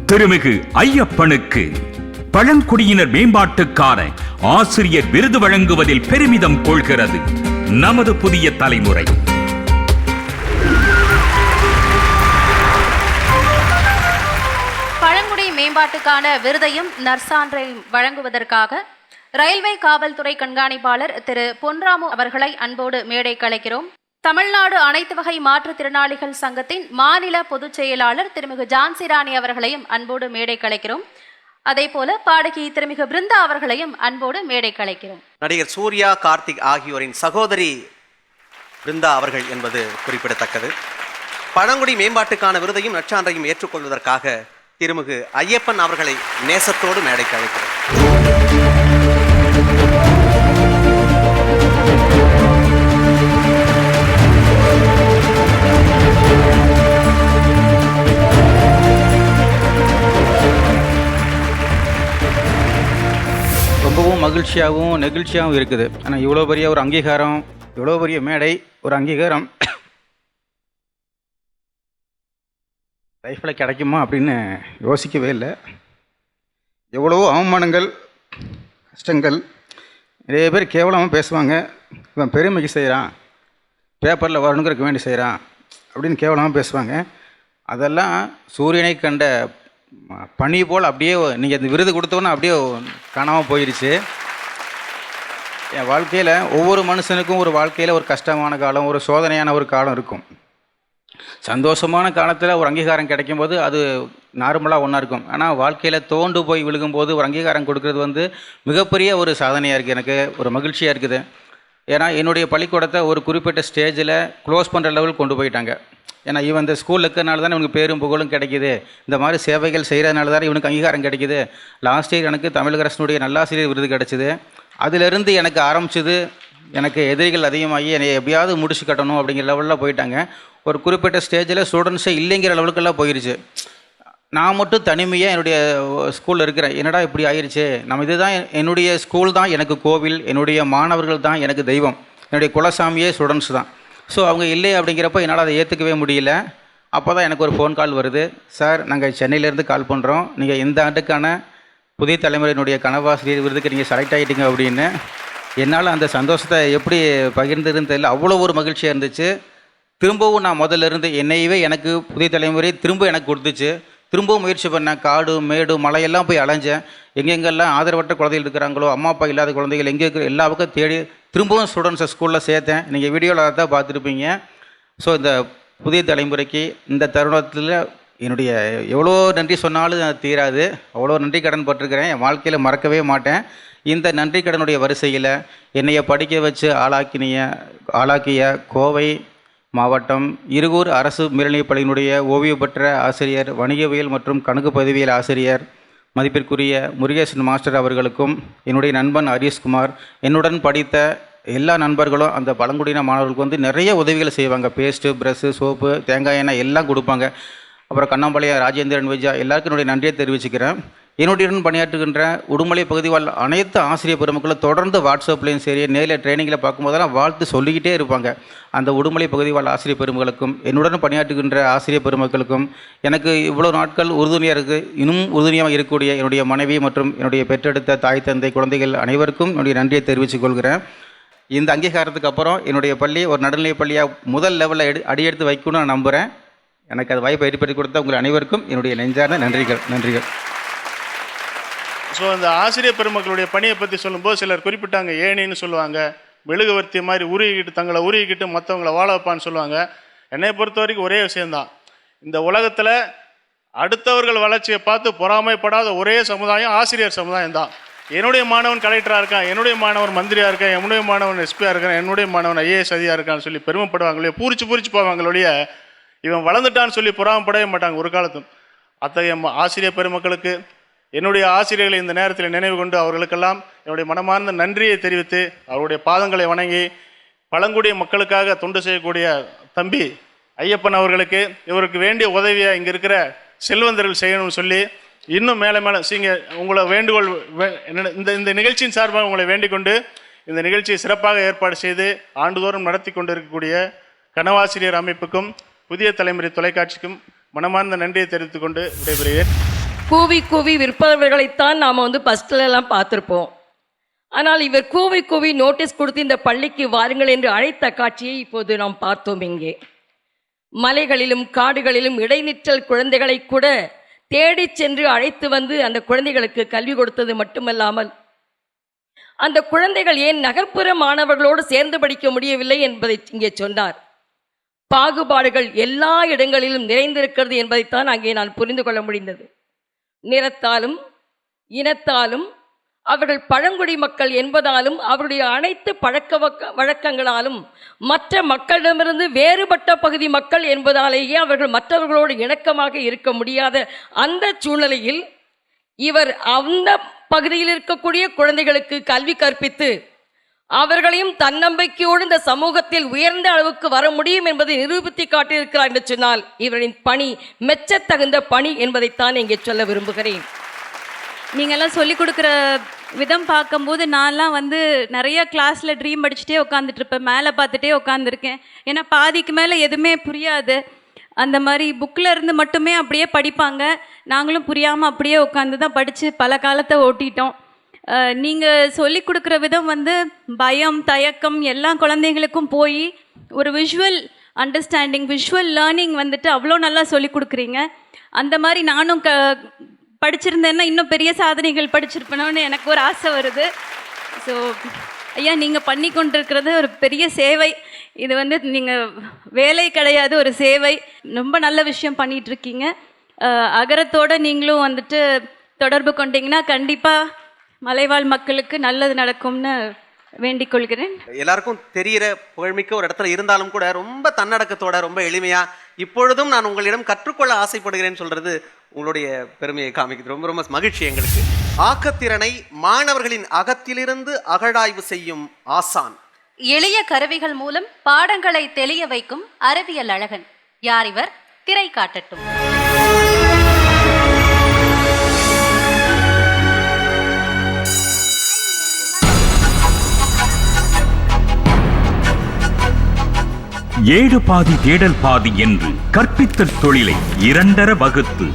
திருமிகு ஐயப்பனுக்கு பழங்குடியினர் மேம்பாட்டுக்கான ஆசிரியர் விருது வழங்குவதில் பெருமிதம் கொள்கிறது நமது புதிய தலைமுறை. பழங்குடி மேம்பாட்டுக்கான விருதையும் நற்சான்றையும் வழங்குவதற்காக ரயில்வே காவல்துறை கண்காணிப்பாளர் திரு பொன்ராமு அவர்களை அன்போடு மேடை கலைக்கிறோம். தமிழ்நாடு அனைத்து வகை மாற்றுத்திறனாளிகள் சங்கத்தின் மாநில பொதுச் செயலாளர் திருமிகு ஜான்சிராணி அவர்களையும் அன்போடு மேடை கலைக்கிறோம். அதே போல பாடகி திருமிகு பிருந்தா அவர்களையும் அன்போடு மேடை கலைக்கிறோம். நடிகர் சூர்யா, கார்த்திக் ஆகியோரின் சகோதரி பிருந்தா அவர்கள் என்பது குறிப்பிடத்தக்கது. பழங்குடி மேம்பாட்டுக்கான விருதையும் நற்சான்றையும் ஏற்றுக்கொள்வதற்காக திருமிகு ஐயப்பன் அவர்களை நேசத்தோடு மேடைக்கு அழைக்கிறோம். ரொம்பவும் மகிழ்ச்சியாகவும் நெகிழ்ச்சியாகவும் இருக்குது. ஆனால் இவ்வளோ பெரிய ஒரு அங்கீகாரம், இவ்வளோ பெரிய மேடை, ஒரு அங்கீகாரம் லைஃப்பில் கிடைக்குமா அப்படின்னு யோசிக்கவே இல்லை. எவ்வளவோ அவமானங்கள், கஷ்டங்கள், நிறைய பேர் கேவலமாக பேசுவாங்க. இவன் பெருமைக்கு செய்கிறான், பேப்பரில் வரணுங்கிறதுக்கு வேண்டி செய்கிறான் அப்படின்னு கேவலமாக பேசுவாங்க. அதெல்லாம் சூரியனை கண்ட பனி போல் அப்படியே நீங்கள் இந்த விருது கொடுத்தோன்னா அப்படியே காணாமல் போயிடுச்சு. என் வாழ்க்கையில் ஒவ்வொரு மனுஷனுக்கும் ஒரு வாழ்க்கையில் ஒரு கஷ்டமான காலம், ஒரு சோதனையான ஒரு காலம் இருக்கும். சந்தோஷமான காலத்தில் ஒரு அங்கீகாரம் கிடைக்கும்போது அது நார்மலாக ஒன்றா இருக்கும். ஆனால் வாழ்க்கையில் தோண்டு போய் விழுகும்போது ஒரு அங்கீகாரம் கொடுக்கறது மிகப்பெரிய ஒரு சாதனையாக இருக்குது. எனக்கு ஒரு மகிழ்ச்சியாக இருக்குது. ஏன்னா என்னுடைய பள்ளிக்கூடத்தை ஒரு குறிப்பிட்ட ஸ்டேஜில் க்ளோஸ் பண்ணுற லெவல் கொண்டு போயிட்டாங்க. ஏன்னா இவன் இந்த ஸ்கூலில் இருக்கிறனால தானே இவனுக்கு பேரும் புகழும் கிடைக்கிது, இந்த மாதிரி சேவைகள் செய்கிறதுனால தானே இவனுக்கு அங்கீகாரம் கிடைக்கிது. லாஸ்ட் இயர் எனக்கு தமிழக அரசினுடைய நல்லாசிரியர் விருது கிடச்சிது. அதிலிருந்து எனக்கு ஆரம்பிச்சது, எனக்கு எதிரிகள் அதிகமாகி என்னை எப்படியாவது முடிச்சு கட்டணும் அப்படிங்கிற லெவலில் போயிட்டாங்க. ஒரு குறிப்பிட்ட ஸ்டேஜில் ஸ்டூடெண்ட்ஸே இல்லைங்கிற லெவலுக்கெல்லாம் போயிடுச்சு. நான் மட்டும் தனிமையாக என்னுடைய ஸ்கூலில் இருக்கிறேன். என்னடா இப்படி ஆயிடுச்சு, நம்ம இதுதான் என்னுடைய ஸ்கூல் தான் எனக்கு கோவில், என்னுடைய மாணவர்கள் தான் எனக்கு தெய்வம், என்னுடைய குலசாமியே ஸ்டூடெண்ட்ஸ் தான். ஸோ அவங்க இல்லை அப்படிங்கிறப்ப என்னால் அதை ஏற்றுக்கவே முடியல. அப்போ தான் எனக்கு ஒரு ஃபோன் கால் வருது. சார், நாங்கள் சென்னையிலேருந்து கால் பண்ணுறோம், நீங்கள் இந்த ஆண்டுக்கான புதிய தலைமுறையினுடைய கனவாசிரியர் விருதுக்கு நீங்கள் செலக்ட் ஆகிட்டீங்க அப்படின்னு என்னால் அந்த சந்தோஷத்தை எப்படி பகிர்ந்ததுன்னு தெரியல. அவ்வளோ ஒரு மகிழ்ச்சியாக இருந்துச்சு. திரும்பவும் நான் முதல்ல இருந்து என்னையவே எனக்கு புதிய தலைமுறை திரும்ப எனக்கு கொடுத்துச்சு. திரும்பவும் முயற்சி பண்ணேன். காடு மேடு மலையெல்லாம் போய் அலைஞ்சேன். எங்கெங்கெல்லாம் ஆதரவற்ற குழந்தைகள் இருக்கிறாங்களோ, அம்மா அப்பா இல்லாத குழந்தைகள் எங்கே இருக்கிற எல்லா பக்கம் தேடி திரும்பவும் ஸ்டூடெண்ட்ஸை ஸ்கூலில் சேர்த்தேன். நீங்கள் வீடியோவில் தான் பார்த்துருப்பீங்க. ஸோ இந்த புதிய தலைமுறைக்கு இந்த தருணத்தில் என்னுடைய எவ்வளோ நன்றி சொன்னாலும் தீராது. அவ்வளோ நன்றி கடன் பட்டிருக்கிறேன். என் வாழ்க்கையில் மறக்கவே மாட்டேன். இந்த நன்றி கடனுடைய வரிசையில் என்னைய படிக்க வச்சு ஆளாக்கிய கோவை மாவட்டம் இருகூர் அரசு மேல்நிலைப் பள்ளியினுடைய ஓய்வு பெற்ற ஆசிரியர், வணிகவியல் மற்றும் கணக்கு பதிவியல் ஆசிரியர் மதிப்பிற்குரிய முருகேசன் மாஸ்டர் அவர்களுக்கும், என்னுடைய நண்பன் ஹரிஷ்குமார், என்னுடன் படித்த எல்லா நண்பர்களும் அந்த பழங்குடியின மாணவர்களுக்கு வந்து நிறைய உதவிகளை செய்வாங்க. பேஸ்ட்டு, ப்ரெஷ்ஷு, சோப்பு, தேங்காய் எண்ணெய் எல்லாம் கொடுப்பாங்க. அப்புறம் கண்ணாம்பாளையம் ராஜேந்திரன், விஜயா எல்லாருக்கும் என்னுடைய நன்றியை தெரிவிச்சுக்கிறேன். என்னுடன் பணியாற்றுகின்ற உடுமலை பகுதி வாழ் அனைத்து ஆசிரியர் பெருமக்களும் தொடர்ந்து வாட்ஸ்அப்லேயும் சரி நேரில் ட்ரைனிங்கில் பார்க்கும்போதெல்லாம் வாழ்த்து சொல்லிக்கிட்டே இருப்பாங்க. அந்த உடுமலை பகுதி வாழ் ஆசிரியர் பெருமக்களுக்கும், என்னுடன் பணியாற்றுகின்ற ஆசிரியர் பெருமக்களுக்கும், எனக்கு இவ்வளோ நாட்கள் உறுதுணையாக இருக்குது, இன்னும் உறுதுணையாக இருக்கக்கூடிய என்னுடைய மனைவி மற்றும் என்னுடைய பெற்றெடுத்த தாய் தந்தை குழந்தைகள் அனைவருக்கும் என்னுடைய நன்றியை தெரிவித்துக் கொள்கிறேன். இந்த அங்கீகாரத்துக்கு அப்புறம் என்னுடைய பள்ளி ஒரு நடுநிலைப் பள்ளியாக முதல் லெவலில் அடியெடுத்து வைக்கணும்னு நான் நம்புகிறேன். எனக்கு அது வாய்ப்பை ஏற்படுத்தி கொடுத்த உங்கள் அனைவருக்கும் என்னுடைய நெஞ்சார்ந்த நன்றிகள். ஸோ அந்த ஆசிரியர் பெருமக்களுடைய பணியை பற்றி சொல்லும்போது சிலர் குறிப்பிட்டாங்க, ஏணின்னு சொல்லுவாங்க, மெழுகுவர்த்தி மாதிரி தங்களை உருகிக்கிட்டு மற்றவங்களை வாழ வைப்பான்னு சொல்லுவாங்க. என்னை பொறுத்த வரைக்கும் ஒரே விஷயந்தான், இந்த உலகத்தில் அடுத்தவர்கள் வளர்ச்சியை பார்த்து பொறாமைப்படாத ஒரே சமுதாயம் ஆசிரியர் சமுதாயம் தான். என்னுடைய மாணவன் கலெக்டராக இருக்கான், என்னுடைய மாணவன் மந்திரியாக இருக்கான், என்னுடைய மாணவன் எஸ்பியாக இருக்கான், என்னுடைய மாணவன் ஐஏஎஸ் அதிகாரியாக இருக்கான்னு சொல்லி பெருமைப்படுவாங்களே, பூரிச்சு போவாங்களோடைய இவன் வளர்ந்துட்டான்னு சொல்லி பொறாமப்படவே மாட்டாங்க ஒரு காலத்தும். அத்தகைய ஆசிரியர் பெருமக்களுக்கு என்னுடைய ஆசிரியர்களை இந்த நேரத்தில் நினைவு கொண்டு அவர்களுக்கெல்லாம் என்னுடைய மனமார்ந்த நன்றியை தெரிவித்து அவருடைய பாதங்களை வணங்கி, பழங்குடிய மக்களுக்காக தொண்டு செய்யக்கூடிய தம்பி ஐயப்பன் அவர்களுக்கு இவருக்கு வேண்டிய உதவியை இங்கே இருக்கிற செல்வந்தர்கள் செய்யணும்னு சொல்லி இன்னும் மேலே உங்களை வேண்டுகோள் இந்த நிகழ்ச்சியின் சார்பாக உங்களை வேண்டிக் கொண்டு இந்த நிகழ்ச்சியை சிறப்பாக ஏற்பாடு செய்து ஆண்டுதோறும் நடத்தி கொண்டு இருக்கக்கூடிய கனவாசிரியர் அமைப்புக்கும் புதிய தலைமுறை தொலைக்காட்சிக்கும் மனமார்ந்த நன்றியை தெரிவித்துக் கொண்டு விடைபெறுகிறேன். கூவி விற்பவர்களைத்தான் நாம் ஃபஸ்ட்டிலலாம் பார்த்துருப்போம். ஆனால் இவர் கூவி நோட்டீஸ் கொடுத்து இந்த பள்ளிக்கு வாருங்கள் என்று அழைத்த காட்சியை இப்போது நாம் பார்த்தோம். இங்கே மலைகளிலும் காடுகளிலும் இடைநிற்றல் குழந்தைகளை கூட தேடி சென்று அழைத்து வந்து அந்த குழந்தைகளுக்கு கல்வி கொடுத்தது மட்டுமல்லாமல், அந்த குழந்தைகள் ஏன் நகர்ப்புற மாணவர்களோடு சேர்ந்து படிக்க முடியவில்லை என்பதை இங்கே சொன்னார். பாகுபாடுகள் எல்லா இடங்களிலும் நிறைந்திருக்கிறது என்பதைத்தான் அங்கே நான் புரிந்து கொள்ள முடிந்தது. நிறத்தாலும் இனத்தாலும் அவர்கள் பழங்குடி மக்கள் என்பதாலும் அவருடைய அனைத்து வழக்கங்களாலும் மற்ற மக்களிடமிருந்து வேறுபட்ட பகுதி மக்கள் என்பதாலேயே அவர்கள் மற்றவர்களோடு இணக்கமாக இருக்க முடியாத அந்த சூழ்நிலையில் இவர் அந்த பகுதியில் இருக்கக்கூடிய குழந்தைகளுக்கு கல்வி கற்பித்து அவர்களையும் தன்னம்பிக்கையோடு இந்த சமூகத்தில் உயர்ந்த அளவுக்கு வர முடியும் என்பதை நிரூபித்து காட்டியிருக்கிறார் என்று சொன்னால் இவரின் பணி மெச்சத்தகுந்த பணி என்பதைத்தான் இங்கே சொல்ல விரும்புகிறேன். நீங்கள்லாம் சொல்லிக் கொடுக்குற விதம் பார்க்கும்போது நான்லாம் நிறைய கிளாஸில் ட்ரீம் படிச்சுட்டே உட்காந்துட்ருப்பேன், மேலே பார்த்துட்டே உட்காந்துருக்கேன். ஏன்னா பாதிக்கு மேலே எதுவுமே புரியாது. அந்த மாதிரி புக்கில் இருந்து மட்டுமே அப்படியே படிப்பாங்க. நாங்களும் புரியாமல் அப்படியே உட்காந்து தான் படித்து பல காலத்தை ஓட்டிட்டோம். நீங்கள் சொல்லி கொடுக்குற விதம் பயம் தயக்கம் எல்லா குழந்தைங்களுக்கும் போய் ஒரு விஷுவல் அண்டர்ஸ்டாண்டிங் விஷுவல் லேர்னிங் அவ்வளோ நல்லா சொல்லி கொடுக்குறீங்க. அந்த மாதிரி நானும் படிச்சிருந்தேன்னா இன்னும் பெரிய சாதனைகள் படிச்சிருப்பேனோன்னு எனக்கு ஒரு ஆசை வருது. ஸோ ஐயா, நீங்கள் பண்ணி கொண்டிருக்கிறது ஒரு பெரிய சேவை. இது நீங்கள் வேலை கிடையாது, ஒரு சேவை. ரொம்ப நல்ல விஷயம் பண்ணிகிட்ருக்கீங்க. அகரத்தோடு நீங்களும் தொடர்பு கொண்டீங்கன்னா கண்டிப்பாக மலைவாழ் மக்களுக்கு நல்லது நடக்கும்னு வேண்டிக் கொள்கிறேன். எல்லாருக்கும் தெரிகிற புகழ்மிக்க ஒரு இடத்துல இருந்தாலும் கூட ரொம்ப தன்னடக்கத்தோட ரொம்ப எளிமையா இப்பொழுதும் நான் உங்களிடம் கற்றுக்கொள்ள ஆசைப்படுகிறேன் சொல்றது உங்களுடைய பெருமையை காமிக்குது. ரொம்ப ரொம்ப மகிழ்ச்சி எங்களுக்கு. ஆக்கத்திறனை மாணவர்களின் அகத்திலிருந்து அகழாய்வு செய்யும் ஆசான், எளிய கருவிகள் மூலம் பாடங்களை தெளிய வைக்கும் அறிவியல் அழகன். யார் இவர்? திரை காட்டட்டும். ஏடு பாதி தேடல் பாதி என்று கற்பித்தல் தொழிலை இரண்டர வகுத்து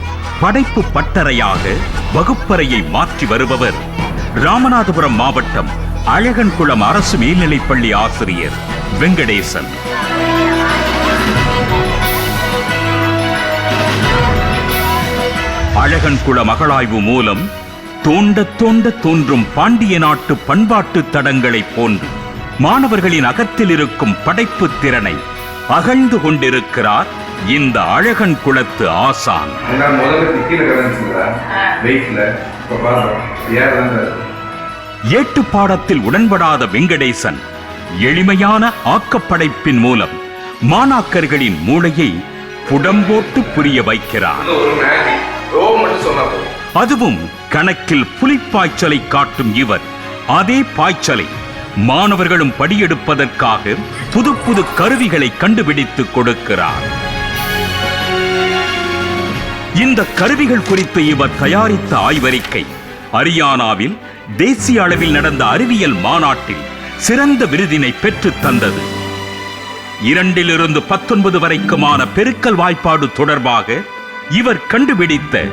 படைப்பு பட்டறையாக வகுப்பறையை மாற்றி வருபவர் ராமநாதபுரம் மாவட்டம் அழகன்குளம் அரசு மேல்நிலைப்பள்ளி ஆசிரியர் வெங்கடேசன். அழகன்குளம் அகழாய்வு மூலம் தோண்ட தோண்ட தோன்றும் பாண்டிய நாட்டு பண்பாட்டு தடங்களை போன்று மாணவர்களின் அகத்தில் இருக்கும் படைப்பு திறனை அகழ்ந்து கொண்டிருக்கிறார் இந்த அழகன் குளத்து ஆசான். ஏட்டு பாடத்தில் உடன்படாத வெங்கடேசன் எளிமையான ஆக்கப்படைப்பின் மூலம் மாணாக்கர்களின் மூளையை புடம்போட்டு புரிய வைக்கிறார். அதுவும் கணக்கில் புலிப்பாய்ச்சலை காட்டும் இவர் அதே பாய்ச்சலை மாணவர்களும் படியெடுப்பதற்காக புது புது கருவிகளை கண்டுபிடித்து கொடுக்கிறார். இந்த கருவிகள் குறித்து இவர் தயாரித்த ஆய்வறிக்கை ஹரியானாவில் தேசிய அளவில் நடந்த அறிவியல் மாநாட்டில் சிறந்த விருதினை பெற்று தந்தது. 2 to 19 வரைக்குமான பெருக்கல் வாய்ப்பாடு தொடர்பாக இவர் கண்டுபிடித்த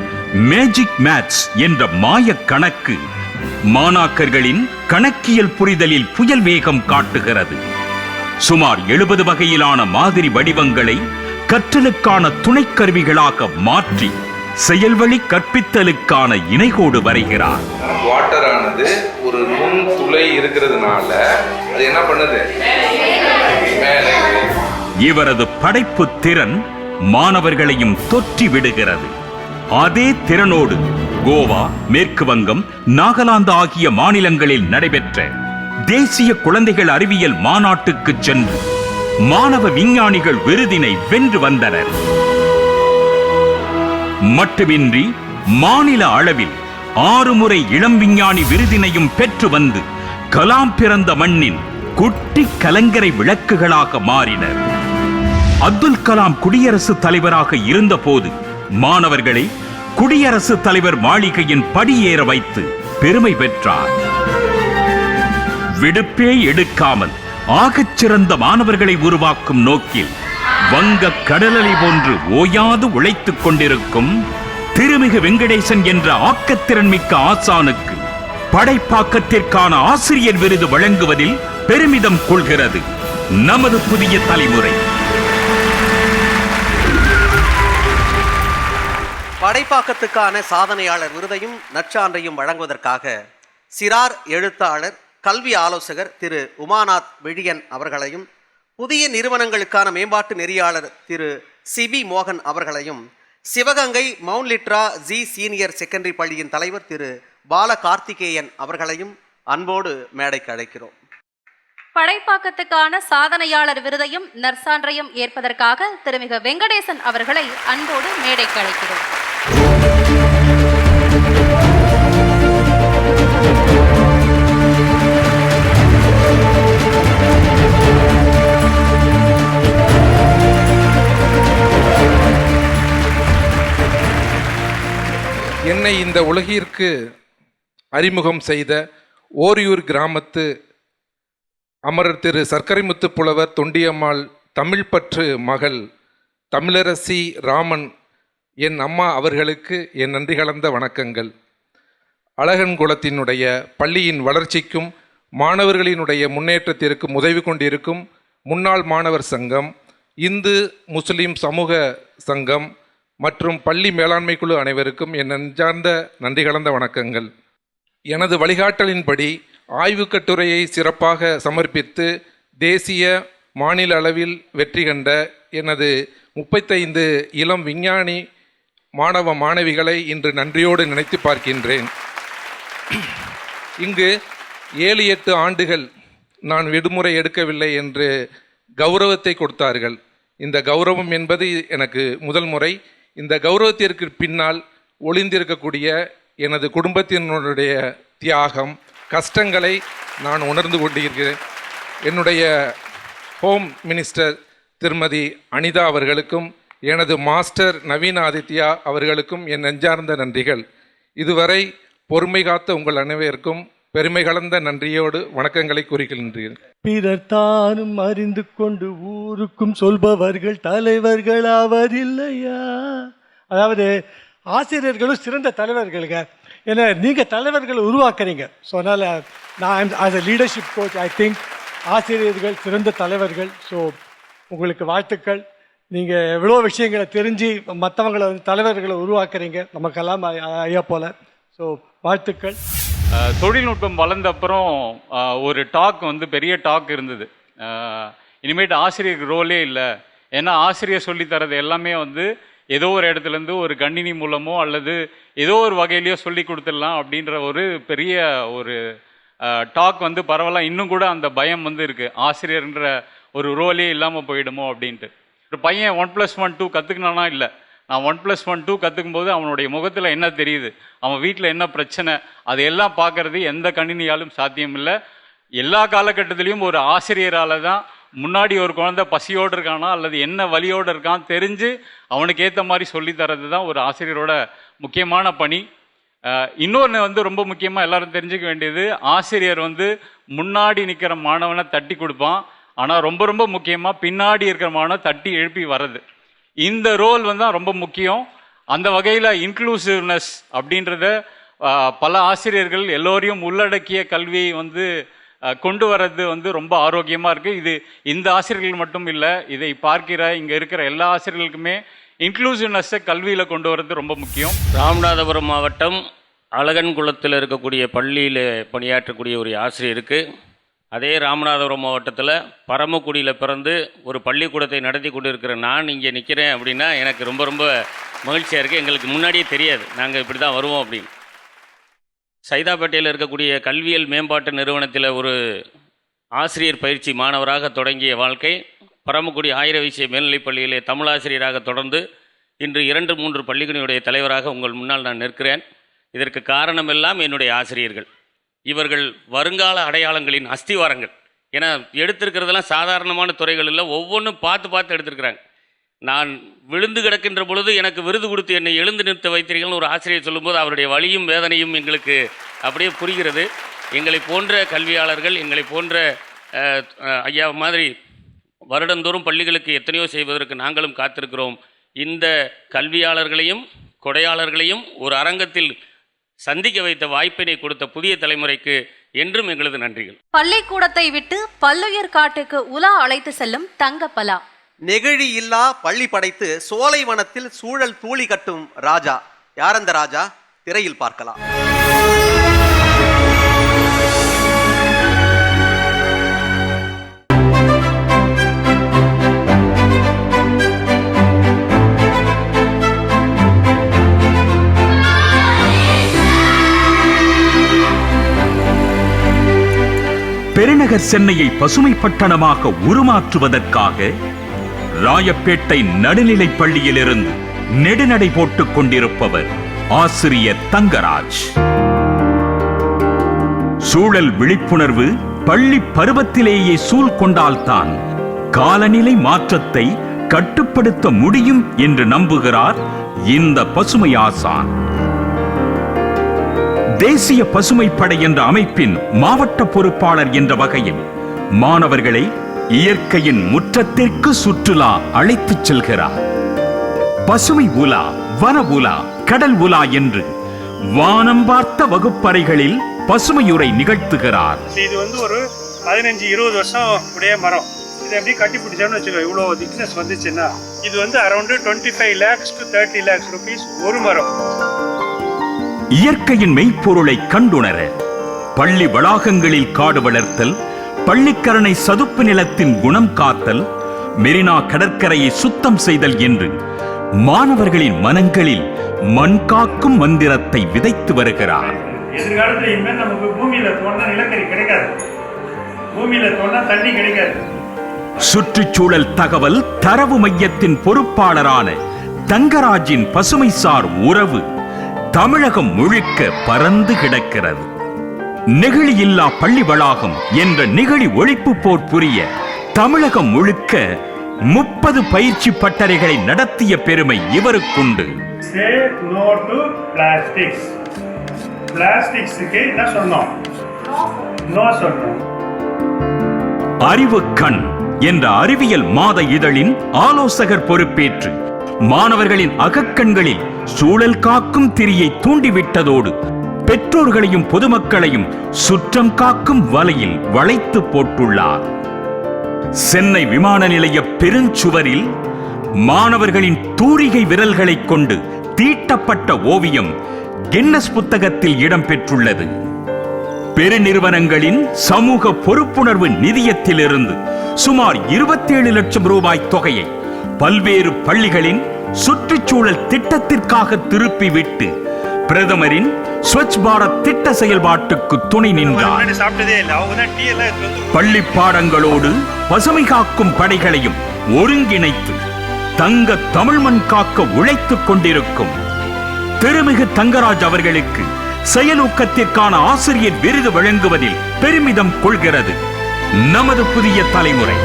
மேஜிக் மேத்ஸ் என்ற மாய கணக்கு மாணாக்கர்களின் கணக்கியல் புரிதலில் புயல் வேகம் காட்டுகிறது. சுமார் 70 வகையிலான மாதிரி வடிவங்களை கற்றலுக்கான துணைக்கருவிகளாக மாற்றி செயல்வழி கற்பித்தலுக்கான இணைகோடு வரைகிறார். வாட்டர் ஆனது ஒரு நுண் துளை இருக்கிறதுனால அது என்ன பண்ணுது? இவரது படைப்பு திறன் மாணவர்களையும் தொற்றி விடுகிறது. அதே திறனோடு கோவா, மேற்கு வங்கம், நாகாலாந்து ஆகிய மாநிலங்களில் நடைபெற்ற தேசிய குழந்தைகள் அறிவியல் மாநாட்டுக்கு சென்று மாணவ விஞ்ஞானிகள் விருதினை வென்று வந்தனர். மட்டுமின்றி மாநில அளவில் 6 முறை இளம் விஞ்ஞானி விருதினையும் பெற்று வந்து கலாம் பிறந்த மண்ணின் குட்டி கலங்கரை விளக்குகளாக மாறினர். அப்துல் கலாம் குடியரசுத் தலைவராக இருந்தபோது மாணவர்களை குடியரசுத் தலைவர் மாளிகையின் படியேற வைத்து பெருமை பெற்றார். விடுப்பே எடுக்காமல் ஆகச்சிறந்த மாணவர்களை உருவாக்கும் நோக்கில் வங்க கடலலை போன்று ஓயாது உழைத்துக் கொண்டிருக்கும் திருமிகு வெங்கடேசன் என்ற ஆக்கத்திறன் மிக்க ஆசானுக்கு படைப்பாக்கத்திற்கான ஆசிரியர் விருது வழங்குவதில் பெருமிதம் கொள்கிறது நமது புதிய தலைமுறை. படைப்பாக்கத்துக்கான சாதனையாளர் விருதையும் நற்சான்றையும் வழங்குவதற்காக சிறார் எழுத்தாளர், கல்வி ஆலோசகர் திரு உமாநாத் விழியன் அவர்களையும், புதிய நிறுவனங்களுக்கான மேம்பாட்டு நெறியாளர் திரு சிபி மோகன் அவர்களையும், சிவகங்கை மவுண்ட் லிட்ரா ஜி சீனியர் செகண்டரி பள்ளியின் தலைவர் திரு பால கார்த்திகேயன் அவர்களையும் அன்போடு மேடைக்கு அழைக்கிறோம். படைப்பாக்கத்துக்கான சாதனையாளர் விருதையும் நற்சான்றையும் ஏற்பதற்காக திருமிகு வெங்கடேசன் அவர்களை அன்போடு மேடைக்கு அழைக்கிறோம். என்னை இந்த உலகிற்கு அறிமுகம் செய்த ஓரியூர் கிராமத்து அமரர் திரு சர்க்கரைமுத்து புலவர் தொண்டியம்மாள் தமிழ் பற்று மகள் தமிழரசி ராமன் என் அம்மா அவர்களுக்கு என் நன்றி கலந்த வணக்கங்கள். அழகன்குளத்தினுடைய பள்ளியின் வளர்ச்சிக்கும் மாணவர்களினுடைய முன்னேற்றத்திற்கும் உதவி கொண்டிருக்கும் முன்னாள் மாணவர் சங்கம், இந்து முஸ்லீம் சமூக சங்கம் மற்றும் பள்ளி மேலாண்மை குழு அனைவருக்கும் என் நெஞ்சார்ந்த நன்றி கலந்த வணக்கங்கள். எனது வழிகாட்டலின்படி ஆய்வு கட்டுரையை சிறப்பாக சமர்ப்பித்து தேசிய மாநில அளவில் வெற்றி கண்ட எனது 35 இளம் விஞ்ஞானி மாணவ மாணவிகளை இன்று நன்றியோடு நினைத்து பார்க்கின்றேன். இங்கு 7-8 ஆண்டுகள் நான் விடுமுறை எடுக்கவில்லை என்று கௌரவத்தை கொடுத்தார்கள். இந்த கௌரவம் என்பது எனக்கு முதல் முறை. இந்த கௌரவத்திற்கு பின்னால் ஒளிந்திருக்கக்கூடிய எனது குடும்பத்தினுடைய தியாகம், கஷ்டங்களை நான் உணர்ந்து கொண்டிருக்கிறேன். என்னுடைய ஹோம் மினிஸ்டர் திருமதி அனிதா அவர்களுக்கும் எனது மாஸ்டர் நவீன் ஆதித்யா அவர்களுக்கும் என் நெஞ்சார்ந்த நன்றிகள். இதுவரை பொறுமை காத்த உங்கள் அனைவருக்கும் பெருமை கலந்த நன்றியோடு வணக்கங்களை கூறுகின்றேன். பிறர் தானும் அறிந்து கொண்டு ஊருக்கும் சொல்பவர்கள் தலைவர்கள் ஆவதில்லையா? அதாவது ஆசிரியர்களும் சிறந்த தலைவர்களுங்க. ஏன்னா நீங்கள் தலைவர்களை உருவாக்குறீங்க. ஸோ அதனால் நான் as a leadership coach I think ஆசிரியர்கள் சிறந்த தலைவர்கள். ஸோ உங்களுக்கு வாழ்த்துக்கள். நீங்கள் எவ்வளோ விஷயங்களை தெரிஞ்சு மற்றவங்களை தலைவர்களை உருவாக்குறீங்க, நமக்கெல்லாம் ஐயா போல. ஸோ வாழ்த்துக்கள். தொழில்நுட்பம் வளர்ந்த அப்புறம் ஒரு டாக் பெரிய டாக் இருந்தது. இனிமேட்டு ஆசிரியர் ரோலே இல்லை. ஏன்னா ஆசிரியர் சொல்லித்தரது எல்லாமே ஏதோ ஒரு இடத்துலேருந்து ஒரு கணினி மூலமோ அல்லது ஏதோ ஒரு வகையிலையோ சொல்லி கொடுத்துடலாம் அப்படின்ற ஒரு பெரிய ஒரு டாக் பரவலாக இன்னும் கூட அந்த பயம் இருக்குது. ஆசிரியர்ன்ற ஒரு ரோலே இல்லாமல் போயிடுமோ அப்படின்ட்டு. ஒரு பையன் 1+1 2 கற்றுக்கினானா இல்லை, நான் 1+1 2 கற்றுக்கும் போது அவனுடைய முகத்தில் என்ன தெரியுது, அவன் வீட்டில் என்ன பிரச்சனை, அதையெல்லாம் பார்க்கறது எந்த கணினியாலும் சாத்தியம் இல்லை. எல்லா காலகட்டத்திலையும் ஒரு ஆசிரியரால் தான் முன்னாடி ஒரு குழந்தை பசியோடு இருக்கானா அல்லது என்ன வலியோடு இருக்கான் தெரிஞ்சு அவனுக்கு ஏற்ற மாதிரி சொல்லித்தரது தான் ஒரு ஆசிரியரோட முக்கியமான பணி. இன்னொன்று ரொம்ப முக்கியமாக எல்லாரும் தெரிஞ்சுக்க வேண்டியது, ஆசிரியர் முன்னாடி நிற்கிற மாணவனை தட்டி கொடுப்பான். ஆனால் ரொம்ப ரொம்ப முக்கியமாக பின்னாடி இருக்கிற மாணவனை தட்டி எழுப்பி வர்றது, இந்த ரோல் தான் ரொம்ப முக்கியம். அந்த வகையில் இன்க்ளூசிவ்னஸ் அப்படின்றத பல ஆசிரியர்கள் எல்லோரையும் உள்ளடக்கிய கல்வியை கொண்டு வர்றது ரொம்ப ஆரோக்கியமாக இருக்குது. இது இந்த ஆசிரியர்கள் மட்டும் இல்லை, இதை பார்க்கிற இங்கே இருக்கிற எல்லா ஆசிரியர்களுக்குமே இன்க்ளூசிவ்னஸை கல்வியில் கொண்டு வர்றது ரொம்ப முக்கியம். ராமநாதபுரம் மாவட்டம் அழகன்குளத்தில் இருக்கக்கூடிய பள்ளியில் பணியாற்றக்கூடிய ஒரு ஆசிரியருக்கு அதே ராமநாதபுரம் மாவட்டத்தில் பரமக்குடியில் பிறந்து ஒரு பள்ளிக்கூடத்தை நடத்தி கொண்டு இருக்கிற நான் இங்கே நிற்கிறேன் அப்படின்னா எனக்கு ரொம்ப ரொம்ப மகிழ்ச்சியாக இருக்குது. எங்களுக்கு முன்னாடியே தெரியாது நாங்கள் இப்படி தான் வருவோம் அப்படின்னு. சைதாப்பேட்டையில் இருக்கக்கூடிய கல்வியல் மேம்பாட்டு நிறுவனத்தில் ஒரு ஆசிரியர் பயிற்சி மாணவராக தொடங்கிய வாழ்க்கை பரமக்குடி ஆயிர வைசிய மேல்நிலைப் பள்ளியிலே தமிழாசிரியராக தொடர்ந்து இன்று 2-3 பள்ளிகளுடைய தலைவராக உங்கள் முன்னால் நான் நிற்கிறேன். இதற்கு காரணமெல்லாம் என்னுடைய ஆசிரியர்கள். இவர்கள் வருங்கால அடையாளங்களின் அஸ்திவாரங்கள். ஏன்னா எடுத்திருக்கிறதெல்லாம் சாதாரணமான துறைகள் இல்லை, ஒவ்வொன்றும் பார்த்து எடுத்திருக்கிறாங்க. நான் விழுந்து கிடக்கின்ற பொழுது எனக்கு விருது கொடுத்து என்னை எழுந்து நிறுத்த வைத்தீர்கள்னு ஒரு ஆசிரியர் சொல்லும்போது அவருடைய வலியும் வேதனையும் எங்களுக்கு அப்படியே புரிகிறது. எங்களை போன்ற கல்வியாளர்கள், எங்களை போன்ற ஐயா மாதிரி வருடந்தோறும் பள்ளிகளுக்கு எத்தனையோ செய்வதற்கு நாங்களும் காத்திருக்கிறோம். இந்த கல்வியாளர்களையும் கொடையாளர்களையும் ஒரு அரங்கத்தில் சந்திக்க வைத்த வாய்ப்பினை கொடுத்த புதிய தலைமுறைக்கு என்றும் எங்களது நன்றிகள். பள்ளிக்கூடத்தை விட்டு பல்லுயிர் காட்டுக்கு உலா அழைத்து செல்லும் தங்கப்பலா. நெகிழி இல்லா பள்ளி படைத்து சோலைவனத்தில் சூழல் தூளி கட்டும் ராஜா. யார் அந்த ராஜா? திரையில் பார்க்கலாம். பெருநகர் சென்னையை பசுமை பட்டணமாக உருமாற்றுவதற்காக ராயப்பேட்டை நடுநிலைப் பள்ளியிலிருந்து நெடுநடை போட்டுக் கொண்டிருப்பவர் ஆசிரியர் தங்கராஜ். சூழல் விழிப்புணர்வு பள்ளி பருவத்திலேயே சூழ் கொண்டால்தான் காலநிலை மாற்றத்தை கட்டுப்படுத்த முடியும் என்று நம்புகிறார் இந்த பசுமை ஆசான். தேசிய பசுமை படை என்ற அமைப்பின் மாவட்ட பொறுப்பாளர் என்ற வகையில் மாணவர்களை இயற்கையின் முற்றத்திற்கு சுற்றுலா அழைத்துச் செல்கிறார். பசுமை உலா, வன உலா, கடல் உலா என்று வானம் பார்த்த வகுப்பறைகளில் பசுமையுரை நிகழ்த்துகிறார். இது ஒரு 15-20 வருஷம் உடைய மரம். இதை எப்படி கட்டி பிடிச்சோம்னு வச்சுக்கோ, இவ்வளோ திக்னஸ் வந்துச்சுன்னா இது around 25 lakhs to 30 lakhs rupees ஒரு மரம். இயற்கையின் மெய்ப்பொருளை கண்டுணர பள்ளி வளாகங்களில் காடு வளர்த்தல், பள்ளிக்கரணை சதுப்பு நிலத்தின் குணம் காத்தல், மெரினா கடற்கரையை சுத்தம் செய்தல் என்று மாணவர்களின் மனங்களில் மண் காக்கும் மந்திரத்தை விதைத்து வருகிறார். எதிர்காலத்தில் இனிமேல் நமக்கு பூமியில தோண்டா நிலக்கரி கிடைக்காது, பூமியில தோண்டா தண்ணி கிடைக்காது. சுற்றுச்சூழல் தகவல் தரவு மையத்தின் பொறுப்பாளரான தங்கராஜின் பசுமைசார் உறவு தமிழகம் முழுக்க பறந்து கிடக்கிறது. நெகிழி இல்லா பள்ளி வளாகம் என்ற நெகிழி ஒழிப்பு போர் புரிய தமிழகம் முழுக்க 30 பயிற்சி பட்டறைகளை நடத்திய பெருமை இவருக்குண்டு. அறிவு கண் என்ற அறிவியல் மாத இதழின் ஆலோசகர் பொறுப்பேற்று மாணவர்களின் அகக்கண்களில் சூழல் காக்கும் திரியை தூண்டிவிட்டதோடு பெற்றோர்களையும் பொதுமக்களையும் சுற்றம் காக்கும் வலையில் வளைத்து போட்டுள்ளார். சென்னை விமான நிலைய பெருஞ்சுவரில் மாணவர்களின் தூரிகை விரல்களைக் கொண்டு தீட்டப்பட்ட ஓவியம் கின்னஸ் புத்தகத்தில் இடம்பெற்றுள்ளது. பெருநிறுவனங்களின் சமூக பொறுப்புணர்வு நிதியத்திலிருந்து சுமார் 27 லட்சம் ரூபாய் தொகையை பல்வேறு பள்ளிகளின் சுற்றுச்சூழல் திட்டத்திற்காக திருப்பிவிட்டு பிரதமரின் ஸ்வச் பாரத் திட்ட செயல்பாட்டுக்கு துணை நின்றார். பள்ளி பாடங்களோடு பசுமை காக்கும் படைகளையும் ஒருங்கிணைத்து தங்க தமிழ்மண் காக்க உழைத்துக் கொண்டிருக்கும் திருமிகு தங்கராஜ் அவர்களுக்கு செயலூக்கத்திற்கான ஆசிரியர் விருது வழங்குவதில் பெருமிதம் கொள்கிறது நமது புதிய தலைமுறை.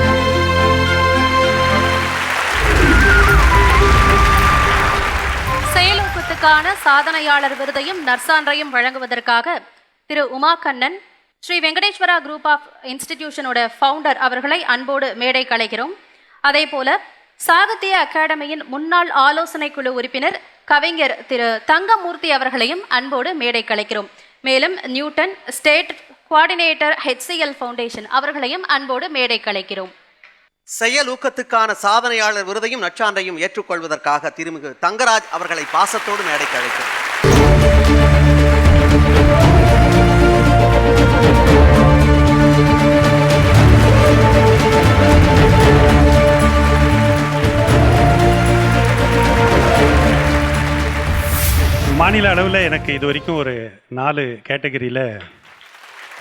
செயலூக்கத்துக்கான சாதனையாளர் விருதையும் நற்சான்றையும் வழங்குவதற்காக திரு உமா கண்ணன், ஸ்ரீ வெங்கடேஸ்வரா குரூப் ஆஃப் இன்ஸ்டிடியூஷனோட ஃபவுண்டர் அவர்களை அன்போடு மேடை கலைக்கிறோம். அதே போல சாகித்ய அகாடமியின் முன்னாள் ஆலோசனை குழு உறுப்பினர் கவிஞர் திரு தங்கமூர்த்தி அவர்களையும் அன்போடு மேடை கலைக்கிறோம். மேலும் Newton state coordinator HCL foundation அவர்களையும் அன்போடு மேடை கலைக்கிறோம். செயலூக்கத்துக்கான சாதனையாளர் விருதையும் நற்சான்றையும் ஏற்றுக்கொள்வதற்காக திருமிகு தங்கராஜ் அவர்களை பாசத்தோடு மேடைக்கு அழைக்கிறோம். மாநில அளவில் எனக்கு இது வரைக்கும் ஒரு 4 கேட்டகரியில்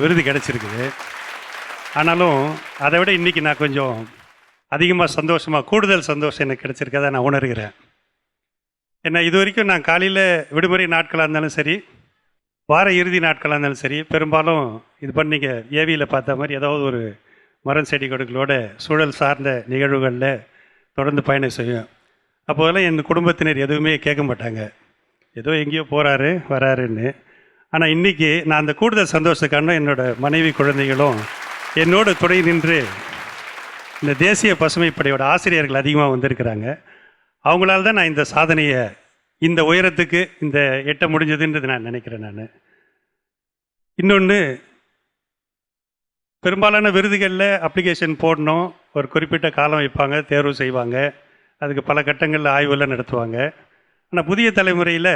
விருது கிடச்சிருக்குது. ஆனாலும் அதை விட இன்றைக்கி நான் கொஞ்சம் அதிகமாக கூடுதல் சந்தோஷம் எனக்கு கிடச்சிருக்கதை நான் உணர்கிறேன். ஏன்னா இது வரைக்கும் நான் காலையில் விடுமுறை நாட்களாக இருந்தாலும் சரி, வார இறுதி நாட்களாக இருந்தாலும் சரி, பெரும்பாலும் இது பண்ணிங்க ஏவியில் பார்த்த மாதிரி ஏதாவது ஒரு மரம் செடி கொடிகளோட சூழல் சார்ந்த நிகழ்வுகளில் தொடர்ந்து பயணம் செய்யும். அப்போதெல்லாம் என் குடும்பத்தினர் எதுவுமே கேட்க மாட்டாங்க, ஏதோ எங்கேயோ போகிறாரு வராருன்னு. ஆனால் இன்றைக்கி நான் அந்த கூடுதல் சந்தோஷத்துக்கான என்னோடய மனைவி குழந்தைகளும் என்னோட துணை நின்று இந்த தேசிய பசுமைப்படையோட ஆசிரியர்கள் அதிகமாக வந்திருக்கிறாங்க. அவங்களால தான் நான் இந்த சாதனையை இந்த உயரத்துக்கு இந்த எட்ட முடிஞ்சதுன்றது நான் நினைக்கிறேன். நான் இன்னொன்று, பெரும்பாலான விருதுகளில் அப்ளிகேஷன் போடணும், ஒரு குறிப்பிட்ட காலம் வைப்பாங்க, தேர்வு செய்வாங்க, அதுக்கு பல கட்டங்களில் ஆய்வெல்லாம் நடத்துவாங்க. ஆனால் புதிய தலைமுறையில்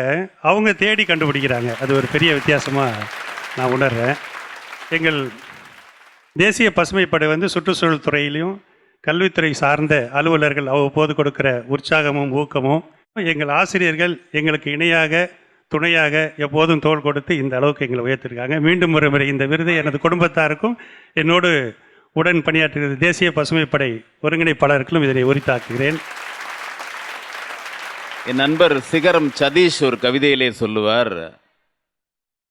அவங்க தேடி கண்டுபிடிக்கிறாங்க. அது ஒரு பெரிய வித்தியாசமாக நான் உணர்கிறேன். எங்கள் தேசிய பசுமைப்படை சுற்றுச்சூழல் துறையிலையும் கல்வித்துறை சார்ந்த அலுவலர்கள் அவ்வப்போது கொடுக்குற உற்சாகமும் ஊக்கமும், எங்கள் ஆசிரியர்கள் எங்களுக்கு இணையாக துணையாக எப்போதும் தோள் கொடுத்து இந்த அளவுக்கு எங்களை உயர்த்திருக்காங்க. மீண்டும் ஒரு முறை இந்த விருதை எனது குடும்பத்தாருக்கும் என்னோடு உடன் பணியாற்றுகிற தேசிய பசுமைப்படை ஒருங்கிணைப்பாளருக்கும் இதனை உரித்தாக்குகிறேன். என் நண்பர் சிகரம் சதீஷ் ஒரு கவிதையிலே சொல்லுவார்,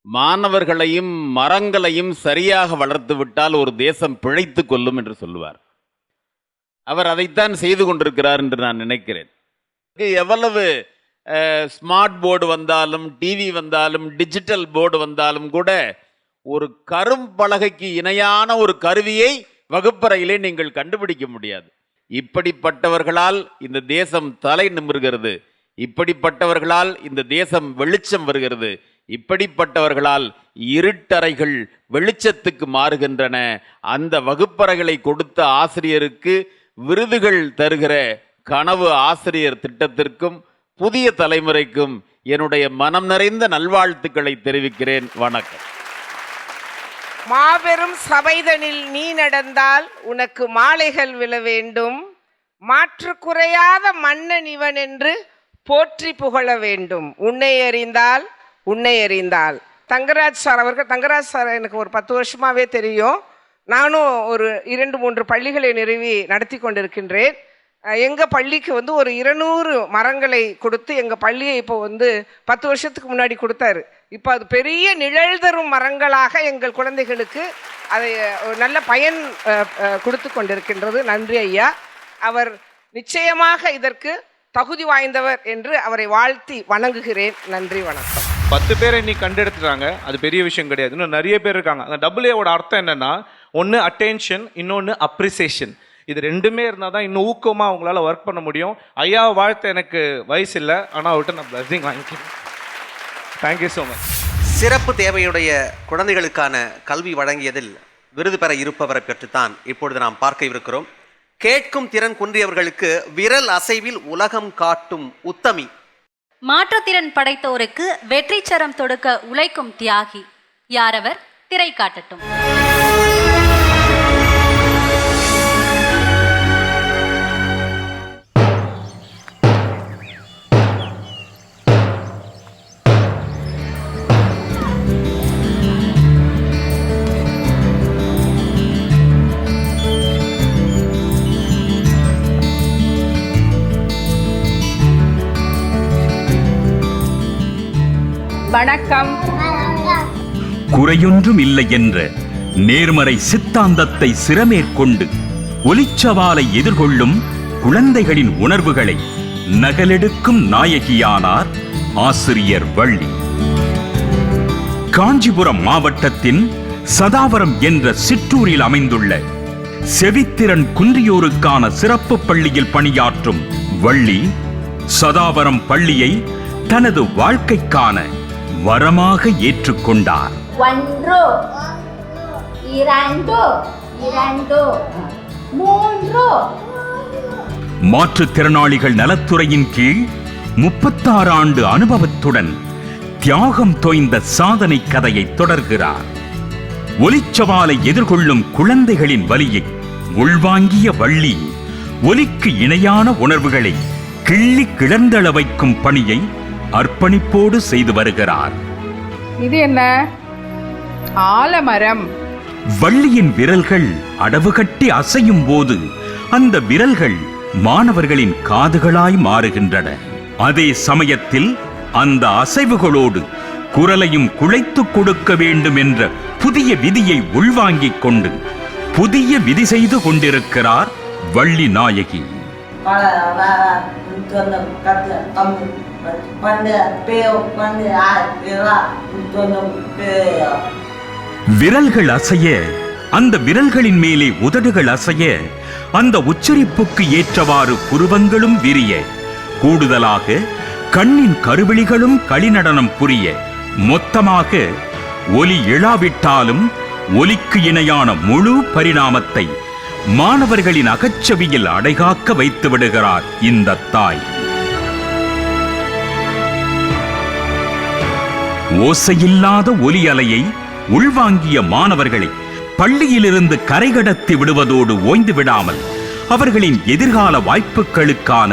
மாணவர்களையும் மரங்களையும் சரியாக வளர்த்து விட்டால் ஒரு தேசம் பிழைத்து கொள்ளும் என்று சொல்லுவார். அவர் அதைத்தான் செய்து கொண்டிருக்கிறார் என்று நான் நினைக்கிறேன். எவ்வளவு ஸ்மார்ட் போர்டு வந்தாலும், டிவி வந்தாலும், டிஜிட்டல் போர்டு வந்தாலும் கூட ஒரு கரும்பலகைக்கு இணையான ஒரு கருவியை வகுப்பறையிலே நீங்கள் கண்டுபிடிக்க முடியாது. இப்படிப்பட்டவர்களால் இந்த தேசம் தலை நிமிர்கிறது, இப்படிப்பட்டவர்களால் இந்த தேசம் வெளிச்சம் வருகிறது, இப்படிப்பட்டவர்களால் இருட்டறைகள் வெளிச்சத்துக்கு மாறுகின்றன. அந்த வகுப்பறைகளை கொடுத்த ஆசிரியருக்கு விருதுகள் தருகிற கனவு ஆசிரியர் திட்டத்திற்கும் புதிய தலைமுறைக்கும் என்னுடைய மனம் நிறைந்த நல்வாழ்த்துக்களை தெரிவிக்கிறேன். வணக்கம். மாபெரும் சபைதனில் நீ நடந்தால் உனக்கு மாலைகள் விழ வேண்டும், மாற்று குறையாத மன்னன் இவன் என்று போற்றி புகழ வேண்டும். உன்னை அறிந்தால் தங்கராஜ் சார் எனக்கு ஒரு 10 வருஷமாகவே தெரியும். நானும் ஒரு 2-3 பள்ளிகளை நிறுவி நடத்தி கொண்டிருக்கின்றேன். எங்கள் பள்ளிக்கு ஒரு 200 மரங்களை கொடுத்து எங்கள் பள்ளியை இப்போ 10 வருஷத்துக்கு முன்னாடி கொடுத்தாரு. இப்போ அது பெரிய நிழல் தரும் மரங்களாக எங்கள் குழந்தைகளுக்கு அதை நல்ல பயன் கொடுத்து கொண்டிருக்கின்றது. நன்றி ஐயா. அவர் நிச்சயமாக இதற்கு தகுதி வாய்ந்தவர் என்று அவரை வாழ்த்தி வணங்குகிறேன். நன்றி, வணக்கம். 10 பேரை இன்னைக்கு கண்டெடுத்துட்டாங்க, அது பெரிய விஷயம் கிடையாது. இன்னும் நிறைய பேர் இருக்காங்க. அந்த AA அர்த்தம் என்னன்னா, ஒன்று அட்டென்ஷன், இன்னொன்று அப்ரிசியேஷன். இது ரெண்டுமே இருந்தால் தான் இன்னும் ஊக்கமாக அவங்களால ஒர்க் பண்ண முடியும். ஐயா வாழ்த்த எனக்கு வயசு இல்லை, ஆனால் அவர்கிட்ட நான் பிளஸிங் வாங்கிக்கிறேன். Thank you so much. சிறப்பு தேவையுடைய குழந்தைகளுக்கான கல்வி வழங்கியதில் விருது பெற இருப்பவரை பற்றித்தான் இப்பொழுது நாம் பார்க்க இருக்கிறோம். கேட்கும் திறன் குன்றியவர்களுக்கு விரல் அசைவில் உலகம் காட்டும் உத்தமி. மாற்றுத்திறன் படைத்தோருக்கு வெற்றி சரம் தொடுக்க உழைக்கும் தியாகி. யாரவர்? திரை காட்டட்டும். வணக்கம். குறையொன்றும் இல்லை என்ற நேர்மறை சித்தாந்தத்தை சிரமேற்கொண்டு ஒலிச்சவாலை எதிர்கொள்ளும் குழந்தைகளின் உணர்வுகளை நகலெடுக்கும் நாயகியானார் ஆசிரியர் வள்ளி. காஞ்சிபுரம் மாவட்டத்தின் சதாவரம் என்ற சிற்றூரில் அமைந்துள்ள செவித்திறன் குன்றியோருக்கான சிறப்பு பள்ளியில் பணியாற்றும் வள்ளி சதாவரம் பள்ளியை தனது வாழ்க்கைக்கான வரமாக ஏற்றுக்கொண்டார். 1 2 2 3. மாற்றுத்திறனாளிகள் நலத்துறையின் கீழ் 36 ஆண்டு அனுபவத்துடன் தியாகம் தோய்ந்த சாதனை கதையை தொடர்கிறார். ஒலிச்சவாலை எதிர்கொள்ளும் குழந்தைகளின் வலியை உள்வாங்கிய வள்ளி ஒலிக்கு இணையான உணர்வுகளை கிள்ளி கிளர்ந்தள வைக்கும் பணியை அர்ப்பணிப்போடு செய்து வருகிறார். இது என்ன? ஆலமரம். வள்ளியின் விரல்கள் அடவு கட்டி அசையும் போது அந்த விரல்கள் மாணவர்களின் காதுகளாய் மாறுகின்றன. அதே சமயத்தில் அந்த அசைவுகளோடு குரலையும் குழைத்துக் கொடுக்க வேண்டும் என்ற புதிய விதியை உள்வாங்கிக் கொண்டு புதிய விதி செய்து கொண்டிருக்கிறார் வள்ளி நாயகி. விரல்கள் அசைய, அந்த விரல்களின் மேலே உதடுகள் அசைய, அந்த உச்சரிப்புக்கு ஏற்றவாறு புருவங்களும் விரிய, கூடுதலாக கண்ணின் கருவிழிகளும் களிநடனம் புரிய, மொத்தமாக ஒலி எழாவிட்டாலும் ஒலிக்கு இணையான முழு பரிணாமத்தை மாணவர்களின் அகச்சவியில் அடைகாக்க வைத்து விடுகிறார் இந்த தாய். ஓசையில்லாத ஒலி அலையை உள்வாங்கிய மாணவர்களை பள்ளியிலிருந்து கரைகடத்தி விடுவதோடு ஓய்ந்து விடாமல் அவர்களின் எதிர்கால வாய்ப்புகளுக்கான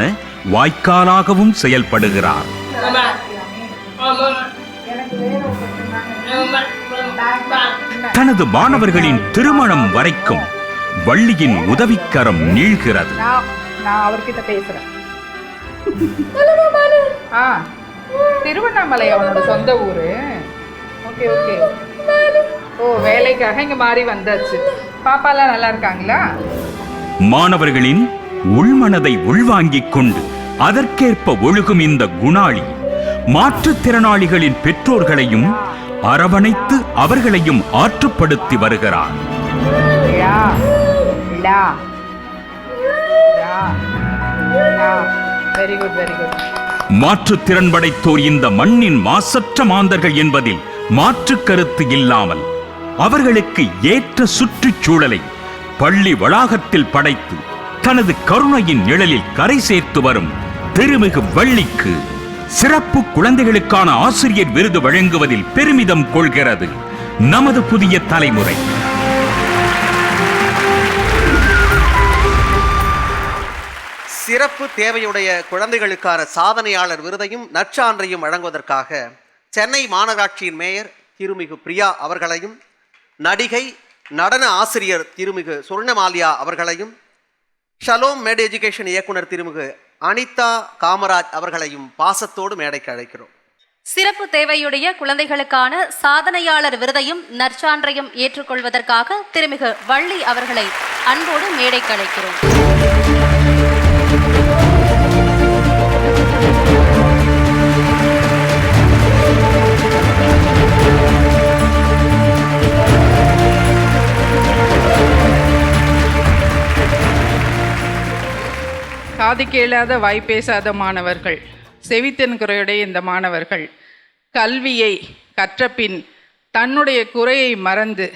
வாய்க்காலாகவும் செயல்படுகிறார். தனது மாணவர்களின் திருமணம் வரைக்கும் வள்ளியின் உதவிக்கரம் நீள்கிறது. நான் அவர்கிட்ட பேசுறேன். திருவண்ணாமலை அவனோட சொந்த ஊரு. Okay okay. ஓ, வேலைக்காக இங்க மாறி வந்தாச்சு. பாப்பாலாம் நல்லா இருக்காங்களா? மாணவர்களின் உள்மனதை உள்வாங்கிக் கொண்டு அதற்கேற்ப ஒழுகும் இந்த குணாளி மாற்றுத்திறனாளிகளின் பெற்றோர்களையும் அரவணைத்து அவர்களையும் ஆற்றுப்படுத்தி வருகிறார். Very good very good. மாற்றுத்திறன் படைத்தோர் இந்த மண்ணின் மாசற்ற மாந்தர்கள் என்பதில் மாற்று கருத்து இல்லாமல் அவர்களுக்கு ஏற்ற சுற்றுச்சூழலை பள்ளி வளாகத்தில் படைத்து தனது கருணையின் நிழலில் கரை சேர்த்து வரும் திருமிகு வள்ளிக்கு சிறப்பு குழந்தைகளுக்கான ஆசிரியர் விருது வழங்குவதில் பெருமிதம் கொள்கிறது நமது புதிய தலைமுறை. சிறப்பு தேவையுடைய குழந்தைகளுக்கான சாதனையாளர் விருதையும் நற்சான்றையும் வழங்குவதற்காக சென்னை மாநகராட்சியின் மேயர் திருமிகு பிரியா அவர்களையும் நடிகை நடன ஆசிரியர் திருமிகு சுர்ணமாலியா அவர்களையும் ஷலோம் மேட் எஜுகேஷன் இயக்குனர் திருமிகு அனிதா காமராஜ் அவர்களையும் பாசத்தோடு மேடைக்கு அழைக்கிறோம். சிறப்பு தேவையுடைய குழந்தைகளுக்கான சாதனையாளர் விருதையும் நற்சான்றையும் ஏற்றுக்கொள்வதற்காக திருமிகு வள்ளி அவர்களை அன்போடு மேடைக்கு அழைக்கிறோம். காது கேளாத வாய் பேசாத மாணவர்கள், செவித்திறன்குறையுடைய இந்த மாணவர்கள் கல்வியை கற்றபின் தன்னுடைய குறையை மறந்து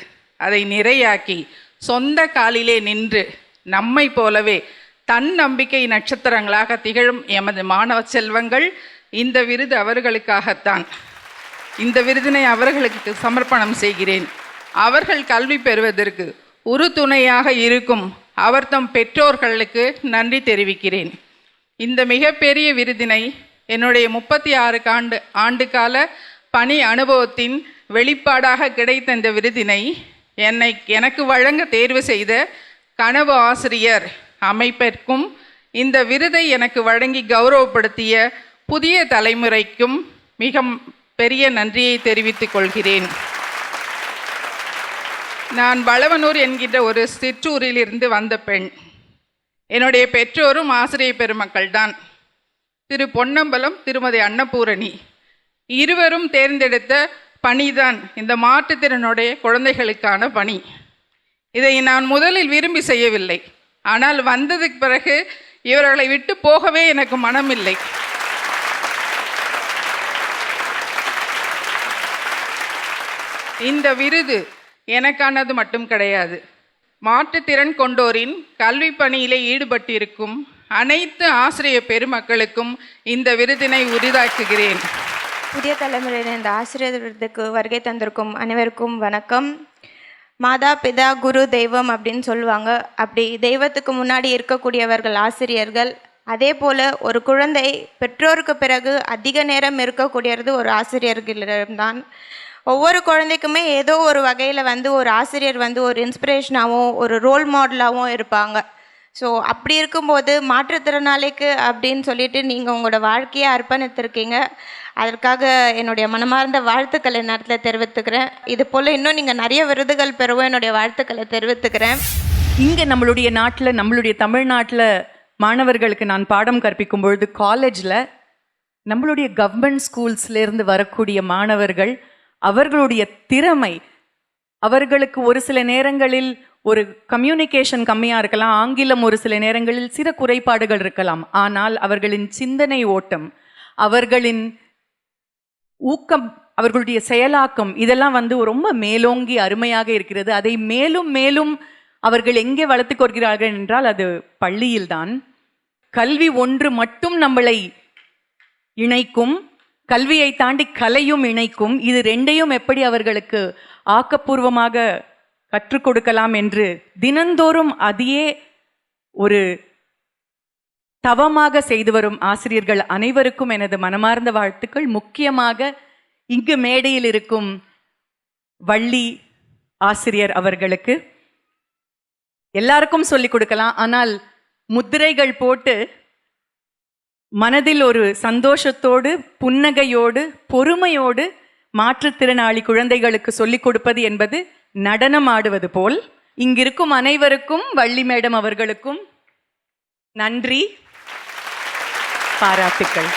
அதை நிறையாக்கி சொந்த காலிலே நின்று நம்மை போலவே தன் நம்பிக்கை நட்சத்திரங்களாக திகழும் எமது மாணவ செல்வங்கள். இந்த விருது அவர்களுக்காகத்தான். இந்த விருதினை அவர்களுக்கு சமர்ப்பணம் செய்கிறேன். அவர்கள் கல்வி பெறுவதற்கு உறுதுணையாக இருக்கும் அவர்தம் பெற்றோர்களுக்கு நன்றி தெரிவிக்கிறேன். இந்த மிகப்பெரிய விருதினை என்னுடைய 36 ஆண்டுகால பணி அனுபவத்தின் வெளிப்பாடாக கிடைத்த இந்த விருதினை எனக்கு வழங்க தேர்வு செய்த கனவு ஆசிரியர் அமைப்பிற்கும் இந்த விருதை எனக்கு வழங்கி கௌரவப்படுத்திய புதிய தலைமுறைக்கும் மிக பெரிய நன்றியை தெரிவித்துக் கொள்கிறேன். நான் வளவனூர் என்கின்ற ஒரு சிற்றூரில் இருந்து வந்த பெண். என்னுடைய பெற்றோரும் ஆசிரியர் பெருமக்கள் தான். திரு பொன்னம்பலம், திருமதி அன்னபூரணி இருவரும் தேர்ந்தெடுத்த பணிதான் இந்த மாற்றுத்திறனுடைய குழந்தைகளுக்கான பணி. இதை நான் முதலில் விரும்பி செய்யவில்லை. ஆனால் வந்ததுக்கு பிறகு இவர்களை விட்டு போகவே எனக்கு மனமில்லை. இந்த விருது எனக்கானது மட்டும் கிடையாது. மாற்றுத்திறன் கொண்டோரின் கல்வி பணியிலே ஈடுபட்டிருக்கும் அனைத்து ஆசிரியர் பெருமக்களுக்கும் இந்த விருதினை உரிதாக்குகிறேன். புதிய தலைமுறையினர் இந்த ஆசிரியர் விருதுக்கு வருகை தந்திருக்கும் அனைவருக்கும் வணக்கம். மாதா பிதா குரு தெய்வம் அப்படின்னு சொல்லுவாங்க. அப்படி தெய்வத்துக்கு முன்னாடி இருக்கக்கூடியவர்கள் ஆசிரியர்கள். அதே போல் ஒரு குழந்தை பெற்றோருக்கு பிறகு அதிக நேரம் இருக்கக்கூடியது ஒரு ஆசிரியர்களிடம்தான். ஒவ்வொரு குழந்தைக்குமே ஏதோ ஒரு வகையில் ஒரு ஆசிரியர் ஒரு இன்ஸ்பிரேஷனாகவும் ஒரு ரோல் மாடலாகவும் இருப்பாங்க. ஸோ அப்படி இருக்கும்போது மாற்றுத்திறனாளிக்கு அப்படின்னு சொல்லிட்டு நீங்கள் உங்களோட வாழ்க்கையை அர்ப்பணித்திருக்கீங்க. அதற்காக என்னுடைய மனமார்ந்த வாழ்த்துக்களை நேரத்தில் தெரிவித்துக்கிறேன். இது போல் இன்னும் நீங்கள் நிறைய விருதுகள் பெறவும் என்னுடைய வாழ்த்துக்களை தெரிவித்துக்கிறேன். இங்கே நம்மளுடைய நாட்டில், நம்மளுடைய தமிழ்நாட்டில் மாணவர்களுக்கு நான் பாடம் கற்பிக்கும் பொழுது காலேஜில் நம்மளுடைய கவர்மெண்ட் ஸ்கூல்ஸ்லேருந்து வரக்கூடிய மாணவர்கள் அவர்களுடைய திறமை, அவர்களுக்கு ஒரு சில நேரங்களில் ஒரு கம்யூனிகேஷன் கம்மியாக இருக்கலாம், ஆங்கிலம் ஒரு சில நேரங்களில் சில குறைபாடுகள் இருக்கலாம். ஆனால் அவர்களின் சிந்தனை ஓட்டம், அவர்களின் ஊக்கம், அவர்களுடைய செயலாக்கம் இதெல்லாம் ரொம்ப மேலோங்கி அருமையாக இருக்கிறது. அதை மேலும் மேலும் அவர்கள் எங்கே வளர்த்து கொள்கிறார்கள் என்றால் அது பள்ளியில்தான். கல்வி ஒன்று மட்டும் நம்மளை இணைக்கும், கல்வியை தாண்டி கலையும் இணைக்கும். இது ரெண்டையும் எப்படி அவர்களுக்கு ஆக்கப்பூர்வமாக கற்றுக் கொடுக்கலாம் என்று தினந்தோறும் அதையே ஒரு தவமாக செய்து வரும் ஆசிரியர்கள் அனைவருக்கும் எனது மனமார்ந்த வாழ்த்துக்கள். முக்கியமாக இங்கு மேடையில் இருக்கும் வள்ளி ஆசிரியர் அவர்களுக்கு. எல்லாருக்கும் சொல்லிக் கொடுக்கலாம், ஆனால் முத்திரைகள் போட்டு மனதில் ஒரு சந்தோஷத்தோடு புன்னகையோடு பொறுமையோடு மாற்றுத்திறனாளி குழந்தைகளுக்கு சொல்லிக் கொடுப்பது என்பது நடனம் ஆடுவது போல். இங்கிருக்கும் அனைவருக்கும், வள்ளி மேடம் அவர்களுக்கும் நன்றி, பாராட்டுக்கள்.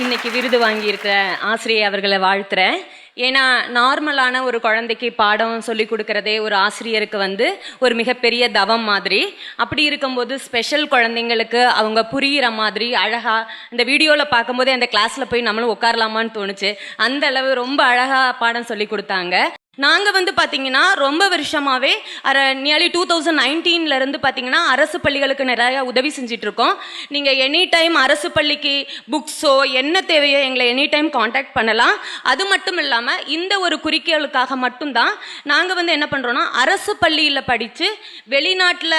இன்னைக்கு விருது வாங்கியிருக்கிற ஆசிரியர் அவர்களை வாழ்த்துறேன். ஏன்னா நார்மலான ஒரு குழந்தைக்கு பாடம் சொல்லி கொடுக்கறதே ஒரு ஆசிரியருக்கு ஒரு மிகப்பெரிய தவம் மாதிரி. அப்படி இருக்கும்போது ஸ்பெஷல் குழந்தைங்களுக்கு அவங்க புரிகிற மாதிரி அழகாக இந்த வீடியோவில் பார்க்கும்போதே அந்த கிளாஸில் போய் நம்மளும் உட்காரலாமான்னு தோணுச்சு. அந்த அளவு ரொம்ப அழகாக பாடம் சொல்லி கொடுத்தாங்க. நாங்கள் பார்த்தீங்கன்னா ரொம்ப வருஷமாகவே நியர்லி 2019 பார்த்தீங்கன்னா அரசு பள்ளிகளுக்கு நிறையா உதவி செஞ்சிட்ருக்கோம். நீங்கள் எனி டைம் அரசு பள்ளிக்கு புக்ஸோ என்ன தேவையோ எங்களை எனி டைம் காண்டாக்ட் பண்ணலாம். அது மட்டும் இல்லாமல் இந்த ஒரு குறிக்கோளுக்காக மட்டும்தான் நாங்கள் என்ன பண்ணுறோன்னா, அரசு பள்ளியில் படித்து வெளிநாட்டில்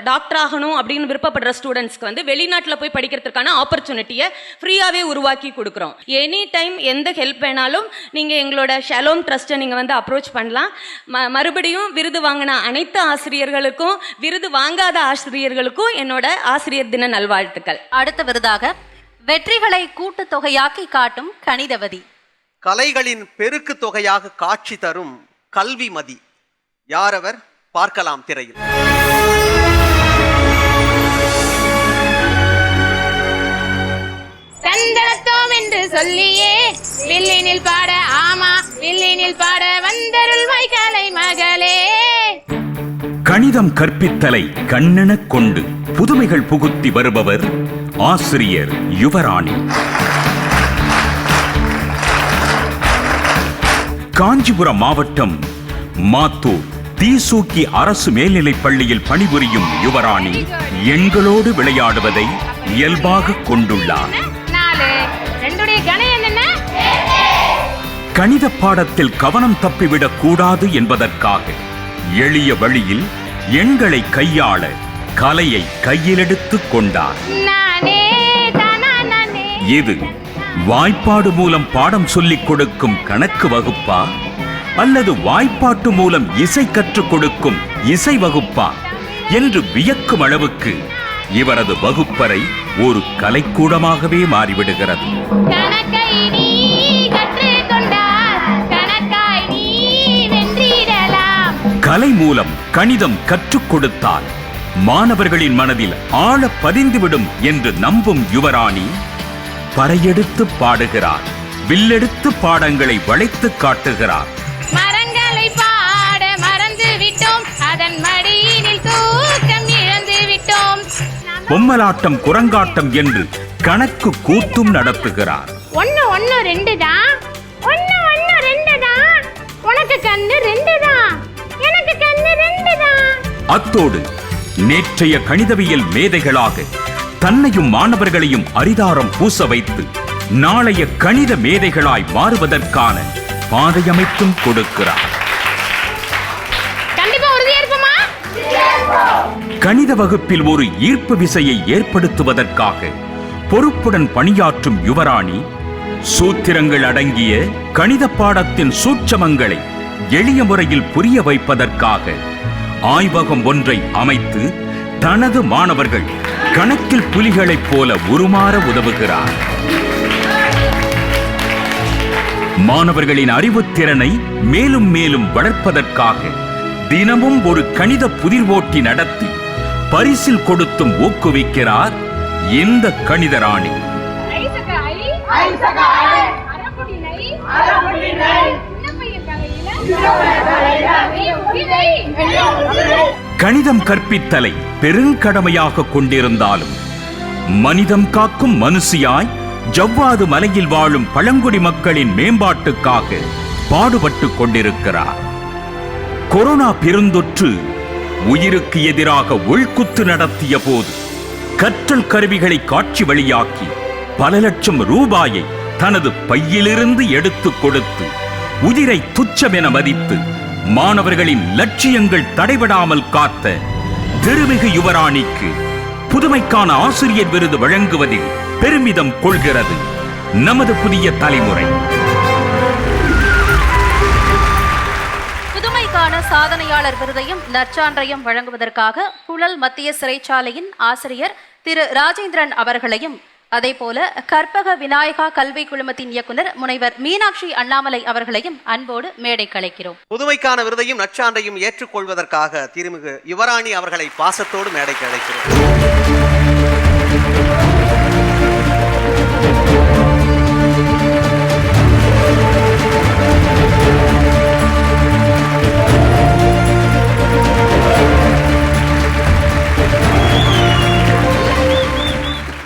டாக்டர் ஆகணும் அப்படின்னு விருப்பப்படுற ஸ்டூடெண்ட்ஸ்க்கு வெளிநாட்டில் போய் படிக்கிறதுக்கான ஆப்பர்ச்சுனிட்டியை ஃப்ரீயாகவே உருவாக்கி கொடுக்குறோம். எனி டைம் எந்த ஹெல்ப் வேணாலும் நீங்கள் எங்களோட ஷலோம் ட்ரஸ்ட்டை நீங்கள் அப்ரோச் பண்ணலாம். மறுபடியும் விருது வாங்கின அனைத்து ஆசிரியர்களுக்கும், விருது வாங்காத ஆசிரியர்களுக்கும் என்னோட ஆசிரியர் தின நல்வாழ்த்துக்கள். அடுத்த விருதாக வெற்றிகளை கூட்டு தொகையாக்கி காட்டும் கணிதவதி, கலைகளின் பெருக்கு தொகையாக காட்சி தரும் கல்விமதி. யாரவர் பார்க்கலாம் திரையில். கண்டனத்தோம் என்று சொல்லியே வில்லினில் பாட, ஆமா வில்லினில் பாட வந்தருள்வாய் கலை மகளே. கணித கணிதம் கற்பித்தலை கண்ணெனக் கொண்டு புதுமைகள் புகுத்தி வருபவர் ஆசிரியர் யுவராணி. காஞ்சிபுரம் மாவட்டம் மாத்தூர் தீசூக்கி அரசு மேல்நிலைப் பள்ளியில் பணிபுரியும் யுவராணி எண்களோடு விளையாடுவதை இயல்பாக கொண்டுள்ளார். கணித பாடத்தில் கவனம் தப்பிவிடக் கூடாது என்பதற்காக எளிய வழியில் எண்களை கையாள கலையை கையிலெடுத்துக் கொண்டார். இது வாய்ப்பாடு மூலம் பாடம் சொல்லிக் கொடுக்கும் கணக்கு வகுப்பா அல்லது வாய்ப்பாட்டு மூலம் இசை கற்றுக் கொடுக்கும் இசை வகுப்பா என்று வியக்கும் அளவுக்கு இவரது வகுப்பறை ஒரு கலைக்கூடமாகவே மாறிவிடுகிறது. கலை மூலம் கணிதம் கற்றுக் கொடுத்தால் மாணவர்களின் மனதில் ஆழ பதிந்துவிடும் என்று நம்பும் யுவராணி பறையெடுத்து பாடுகிறார், வில்லெடுத்து பாடங்களை வளைத்து காட்டுகிறார். மரங்களை பாட மறந்து விட்டோம், அதன் மடியினில் தூக்கம் இழந்து விட்டோம். பொம்மலாட்டம், குரங்காட்டம் என்று கணக்கு கூத்தும் நடத்துகிறார். 1 1 2 தான், 1 1 2 தான், உனக்கு கண்ணு 2 தான், எனக்கு கண்ணு 2 தான். அத்தோடு நேற்றைய கணிதவியல் மேதைகளாக தன்னையும் மாணவர்களையும் அரிதாரம் பூச வைத்து நாளைய கணித மேதைகளாய் மாறுவதற்கான பாதையமைத்தும் கொடுக்கிறார். கணித வகுப்பில் ஒரு ஈர்ப்பு விசையை ஏற்படுத்துவதற்காக பொறுப்புடன் பணியாற்றும் யுவராணி சூத்திரங்கள் அடங்கிய கணித பாடத்தின் சூட்சமங்களை எளிய முறையில் புரிய வைப்பதற்காக ஆய்வகம் ஒன்றை அமைத்து தனது மாணவர்கள் கணக்கில் புலிகளைப் போல உருமாற உதவுகிறார். மாணவர்களின் அறிவுத்திறனை மேலும் மேலும் வளர்ப்பதற்காக தினமும் ஒரு கணித புதிர்வோட்டி நடத்தி பரிசில் கொடுத்தும் ஊக்குவிக்கிறார் இந்த கணித ராணி. கணிதம் கற்பித்தலை பெருங்கடமையாக கொண்டிருந்தாலும் மனிதம் காக்கும் மனுஷியாய் ஜவ்வாது மலையில் வாழும் பழங்குடி மக்களின் மேம்பாட்டுக்காக பாடுபட்டு கொண்டிருக்கிறார். கொரோனா பெருந்தொற்று உயிருக்கு எதிராக உள்குத்து நடத்திய போது கற்றல் கருவிகளை காட்சி வழியாக்கி பல லட்சம் ரூபாயை தனது பையிலிருந்து எடுத்துக் கொடுத்து உயிரை துச்சமென மதித்து மாணவர்களின் லட்சியங்கள் தடைபடாமல் காத்த திருமிகு யுவராணிக்கு புதுமைக்கான ஆசிரியர் விருது வழங்குவதில் பெருமிதம் கொள்கிறது நமது புதிய தலைமுறை. புதுமைக்கான சாதனையாளர் விருதையும் நற்சான்றையும் வழங்குவதற்காக புழல் மத்திய சிறைச்சாலையின் ஆசிரியர் திரு ராஜேந்திரன் அவர்களையும் அதேபோல கற்பக விநாயகா கல்வி குழுமத்தின் இயக்குனர் முனைவர் மீனாட்சி அண்ணாமலை அவர்களையும் அன்போடு மேடைக்கு அழைக்கிறோம். புதுமைக்கான விருதையும் நற்சான்றையும் ஏற்றுக்கொள்வதற்காக திருமிகு யுவராணி அவர்களை பாசத்தோடு மேடைக்கு அழைக்கிறோம்.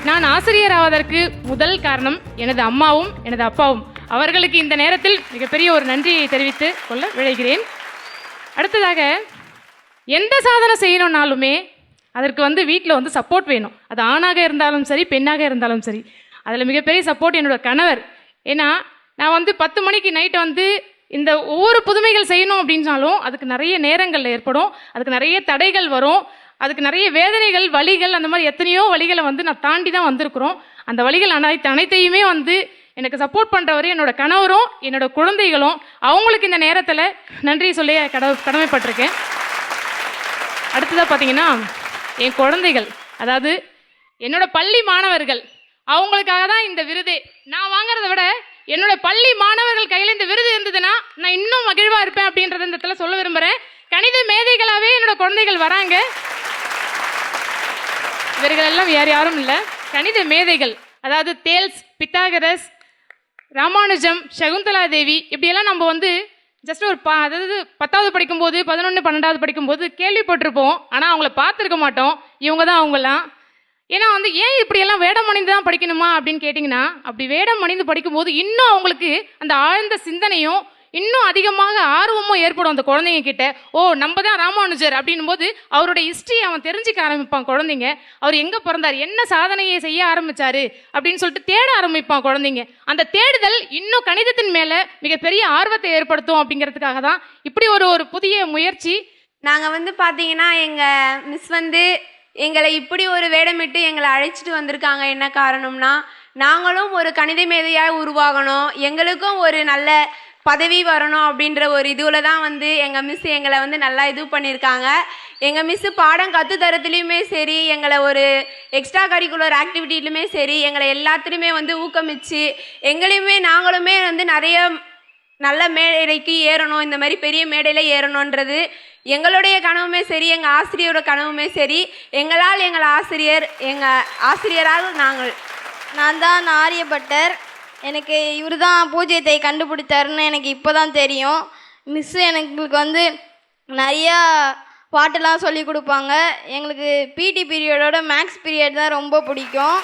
நான் ஆசிரியர் ஆவதற்கு முதல் காரணம் எனது அம்மாவும் எனது அப்பாவும். அவர்களுக்கு இந்த நேரத்தில் மிகப்பெரிய ஒரு நன்றியை தெரிவித்து கொள்ள விழைகிறேன். அடுத்ததாக எந்த சாதனை செய்யணும்னாலுமே அதற்கு வீட்டில் சப்போர்ட் வேணும். அது ஆணாக இருந்தாலும் சரி, பெண்ணாக இருந்தாலும் சரி. அதில் மிகப்பெரிய சப்போர்ட் என்னோட கணவர். ஏன்னா நான் 10 மணிக்கு நைட்டு இந்த ஒவ்வொரு புதுமைகள் செய்யணும் அப்படின்னாலும் அதுக்கு நிறைய நேரங்கள் ஏற்படும், அதுக்கு நிறைய தடைகள் வரும், அதுக்கு நிறைய வேதனைகள், வலிகள், அந்த மாதிரி எத்தனையோ வழிகளை நான் தாண்டி தான் வந்திருக்கிறோம். அந்த வழிகள் அனைத்தையுமே எனக்கு சப்போர்ட் பண்ணுறவர் என்னோட கணவரும் என்னோட குழந்தைகளும். அவங்களுக்கு இந்த நேரத்தில் நன்றி சொல்லி கடமைப்பட்டிருக்கேன். அடுத்ததாக பார்த்தீங்கன்னா என் குழந்தைகள், அதாவது என்னோட பள்ளி மாணவர்கள், அவங்களுக்காக தான் இந்த விருதே. நான் வாங்குறத விட என்னோட பள்ளி மாணவர்கள் கையில் இந்த விருது இருந்ததுன்னா நான் இன்னும் மகிழ்வாக இருப்பேன் அப்படின்றத இந்த இடத்துல சொல்ல விரும்புகிறேன். கணித மேதைகளாகவே என்னோட குழந்தைகள் வராங்க. இவர்கள் எல்லாம் வேறு யாரும் இல்லை, கணித மேதைகள். அதாவது தேல்ஸ், பித்தாகரஸ், ராமானுஜம், சகுந்தலா தேவி, இப்படியெல்லாம் நம்ம ஜஸ்ட் ஒரு அதாவது 10வது படிக்கும்போது 11 12வது படிக்கும்போது கேள்விப்பட்டிருப்போம், ஆனால் அவங்கள பார்த்துருக்க மாட்டோம். இவங்க தான் அவங்களாம். ஏன்னா வந்து ஏன் இப்படியெல்லாம் வேடம் அணிந்து தான் படிக்கணுமா அப்படின்னு கேட்டிங்கன்னா, அப்படி வேடம் அணிந்து படிக்கும்போது இன்னும் அவங்களுக்கு அந்த ஆழ்ந்த சிந்தனையும் இன்னும் அதிகமாக ஆர்வமும் ஏற்படும் அந்த குழந்தைங்க கிட்ட. ஓ, நம்ம தான் ராமானுஜர் அப்படின்னும் போது அவருடைய ஹிஸ்ட்ரி அவன் தெரிஞ்சுக்க ஆரம்பிப்பான் குழந்தைங்க. அவர் எங்கே பிறந்தார், என்ன சாதனையை செய்ய ஆரம்பிச்சாரு அப்படின்னு சொல்லிட்டு தேட ஆரம்பிப்பான் குழந்தைங்க. அந்த தேடுதல் இன்னும் கணிதத்தின் மேலே மிகப்பெரிய ஆர்வத்தை ஏற்படுத்தும் அப்படிங்கிறதுக்காக தான் இப்படி ஒரு புதிய முயற்சி. நாங்கள் வந்து பார்த்தீங்கன்னா எங்கள் மிஸ் வந்து எங்களை இப்படி ஒரு வேடமிட்டு எங்களை அழைச்சிட்டு வந்திருக்காங்க. என்ன காரணம்னா, நாங்களும் ஒரு கணித மேதையாக உருவாகணும், எங்களுக்கும் ஒரு நல்ல பதவி வரணும் அப்படின்ற ஒரு இதுவில் தான் வந்து எங்கள் மிஸ் எங்களை வந்து நல்லா இது பண்ணியிருக்காங்க. எங்கள் மிஸ்ஸு பாடம் கற்றுத்தரத்துலேயுமே சரி, எங்களை ஒரு எக்ஸ்ட்ரா கரிக்குலர் ஆக்டிவிட்டிலுமே சரி, எங்களை எல்லாத்துலேயுமே வந்து ஊக்கமிச்சு எங்களையுமே நாங்களுமே வந்து நிறைய நல்ல மேடைக்கு ஏறணும், இந்த மாதிரி பெரிய மேடையில் ஏறணுன்றது எங்களுடைய கனவுமே சரி, எங்கள் ஆசிரியரோட கனவுமே சரி. எங்களால் எங்கள் ஆசிரியரால் நான் தான் ஆரியப்பட்டர். எனக்கு இவர் தான் பூஜ்ஜியத்தை கண்டுபிடித்தாருன்னு எனக்கு இப்போ தான் தெரியும். மிஸ்ஸு எங்களுக்கு வந்து நிறையா பாட்டெல்லாம் சொல்லி கொடுப்பாங்க. எங்களுக்கு பிடி பீரியடோட மேக்ஸ் பீரியட் தான் ரொம்ப பிடிக்கும்.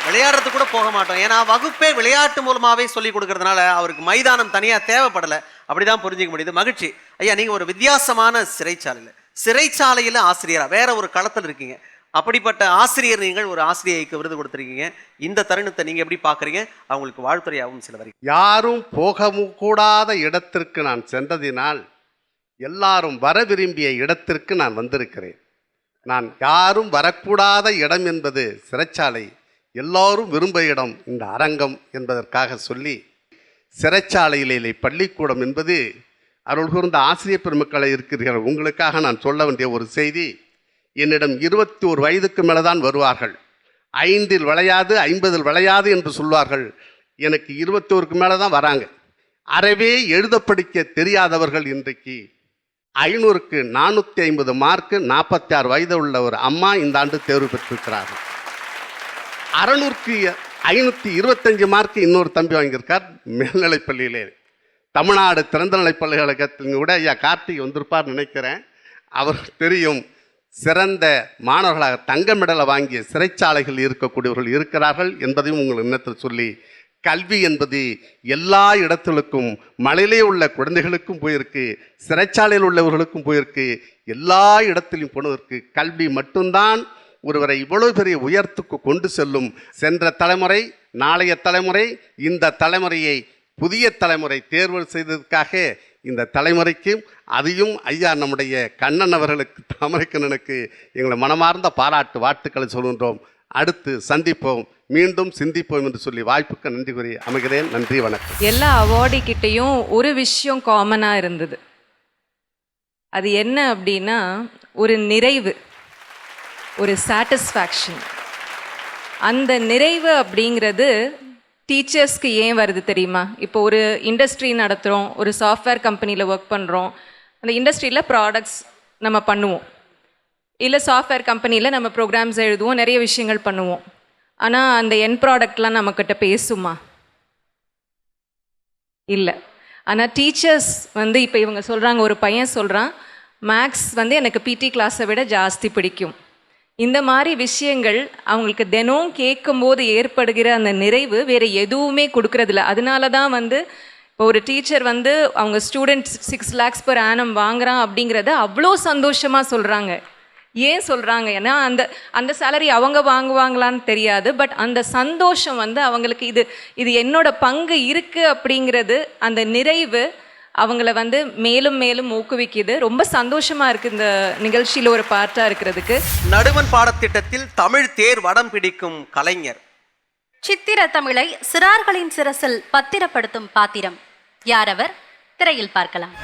விளையாடுறது கூட போக மாட்டோம், ஏன்னா வகுப்பே விளையாட்டு மூலமாகவே சொல்லி கொடுக்கறதுனால அவருக்கு மைதானம் தனியாக தேவைப்படலை. அப்படிதான் புரிஞ்சிக்க முடியுது. மகிழ்ச்சி. ஐயா, நீங்கள் ஒரு வித்தியாசமான சிறைச்சாலையில் ஆசிரியராக வேற ஒரு களத்தில் இருக்கீங்க. அப்படிப்பட்ட ஆசிரியர் நீங்கள் ஒரு ஆசிரியைக்கு விருது கொடுத்துருக்கீங்க. இந்த தருணத்தை நீங்கள் எப்படி பார்க்குறீங்க? அவங்களுக்கு வாழ்த்துறையாகவும் சில வரி. யாரும் போக கூடாத இடத்திற்கு நான் சென்றதினால் எல்லாரும் வர விரும்பிய இடத்திற்கு நான் வந்திருக்கிறேன். நான் யாரும் வரக்கூடாத இடம் என்பது சிறைச்சாலை, எல்லோரும் விரும்பிய இடம் இந்த அரங்கம் என்பதற்காக சொல்லி, சிறைச்சாலையிலே பள்ளிக்கூடம் என்பது அருள் கூர்ந்த ஆசிரியர் பெருமக்களை இருக்கிறீர்கள். உங்களுக்காக நான் சொல்ல வேண்டிய ஒரு செய்தி, என்னிடம் 21 வயதுக்கு மேலே தான் வருவார்கள். 5இல் விளையாது 50இல் விளையாது என்று சொல்வார்கள். எனக்கு 21க்கு மேலே தான் வராங்க. அறவே எழுத படிக்க தெரியாதவர்கள் இன்றைக்கு 500க்கு 450 மார்க்கு 46 வயது உள்ள ஒரு அம்மா இந்த ஆண்டு தேர்வு பெற்றிருக்கிறார்கள். 600க்கு 525 மார்க்கு இன்னொரு தம்பி வாங்கியிருக்கார் மேல்நிலைப்பள்ளியிலே. தமிழ்நாடு திறந்தநிலை பல்கலைக்கழகத்தின் கூட ஐயா கார்த்திக் வந்திருப்பார் நினைக்கிறேன். அவர் தெரியும், சிறந்த மாணவர்களாக தங்க மெடலை வாங்கிய சிறைச்சாலைகள் இருக்கக்கூடியவர்கள் இருக்கிறார்கள் என்பதையும் உங்கள் எண்ணத்தில் சொல்லி, கல்வி என்பது எல்லா இடத்திலுக்கும், மலையிலே உள்ள குழந்தைகளுக்கும் போயிருக்கு, சிறைச்சாலையில் உள்ளவர்களுக்கும் போயிருக்கு, எல்லா இடத்திலும் போனதற்கு கல்வி மட்டும்தான் ஒருவரை இவ்வளவு பெரிய உயர்த்துக்கு கொண்டு செல்லும். சென்ற தலைமுறை, நாளைய தலைமுறை, இந்த தலைமுறையை புதிய தலைமுறை தேர்வு செய்ததற்காக இந்த தலைமுறைக்கு, அதையும் ஐயா நம்முடைய கண்ணன் அவர்களுக்கு, தாமரைக்கண்ணனுக்கு எங்களை மனமார்ந்த பாராட்டு வாழ்த்துக்களை சொல்கின்றோம். அடுத்து சந்திப்போம், மீண்டும் சிந்திப்போம் என்று சொல்லி வாய்ப்புக்கு நன்றி கூறி அமைகிறேன். நன்றி, வணக்கம். எல்லா அவார்டு கிட்டேயும் ஒரு விஷயம் காமனாக இருந்தது. அது என்ன அப்படின்னா, ஒரு நிறைவு, ஒரு சாட்டிஸ்ஃபேக்ஷன். அந்த நிறைவு அப்படிங்கிறது டீச்சர்ஸ்க்கு ஏன் வருது தெரியுமா? இப்போ ஒரு இண்டஸ்ட்ரி நடத்துகிறோம், ஒரு சாஃப்ட்வேர் கம்பெனியில் ஒர்க் பண்ணுறோம், அந்த இண்டஸ்ட்ரியில் ப்ராடக்ட்ஸ் நம்ம பண்ணுவோம், இல்லை சாஃப்ட்வேர் கம்பெனியில் நம்ம ப்ரோக்ராம்ஸ் எழுதுவோம், நிறைய விஷயங்கள் பண்ணுவோம். ஆனால் அந்த என் ப்ராடக்ட்லாம் நம்மக்கிட்ட பேசுமா? இல்லை. ஆனால் டீச்சர்ஸ் வந்து இப்போ இவங்க சொல்கிறாங்க, ஒரு பையன் சொல்கிறான், மேக்ஸ் வந்து எனக்கு பிடி கிளாஸை விட ஜாஸ்தி பிடிக்கும். இந்த மாதிரி விஷயங்கள் அவங்களுக்கு தினம் கேட்கும்போது ஏற்படுகிற அந்த நிறைவு வேறு எதுவுமே கொடுக்கறதில்ல. அதனால தான் வந்து இப்போ ஒரு டீச்சர் வந்து அவங்க ஸ்டூடெண்ட் 6 lakhs per annum வாங்குறான் அப்படிங்கிறத அவ்வளோ சந்தோஷமாக சொல்கிறாங்க. ஏன் சொல்கிறாங்க? ஏன்னா அந்த சேலரி அவங்க வாங்குவாங்களான்னு தெரியாது, பட் அந்த சந்தோஷம் வந்து அவங்களுக்கு இது என்னோட பங்கு இருக்குது அப்படிங்கிறது, அந்த நிறைவு அவங்கள வந்து மேலும் மேலும் ஊக்குவிக்குது. ரொம்ப சந்தோஷமாக இருக்குது இந்த நிகழ்ச்சியில் ஒரு பார்ட்டாக இருக்கிறதுக்கு. நடுவன் பாடத்திட்டத்தில் தமிழ் தேர் வடம் பிடிக்கும் கலைஞர். சித்திர தமிழை சிறார்களின் சிரசில் பத்திரப்படுத்தும் பாத்திரம். யார் அவர்? திரையில் பார்க்கலாம்.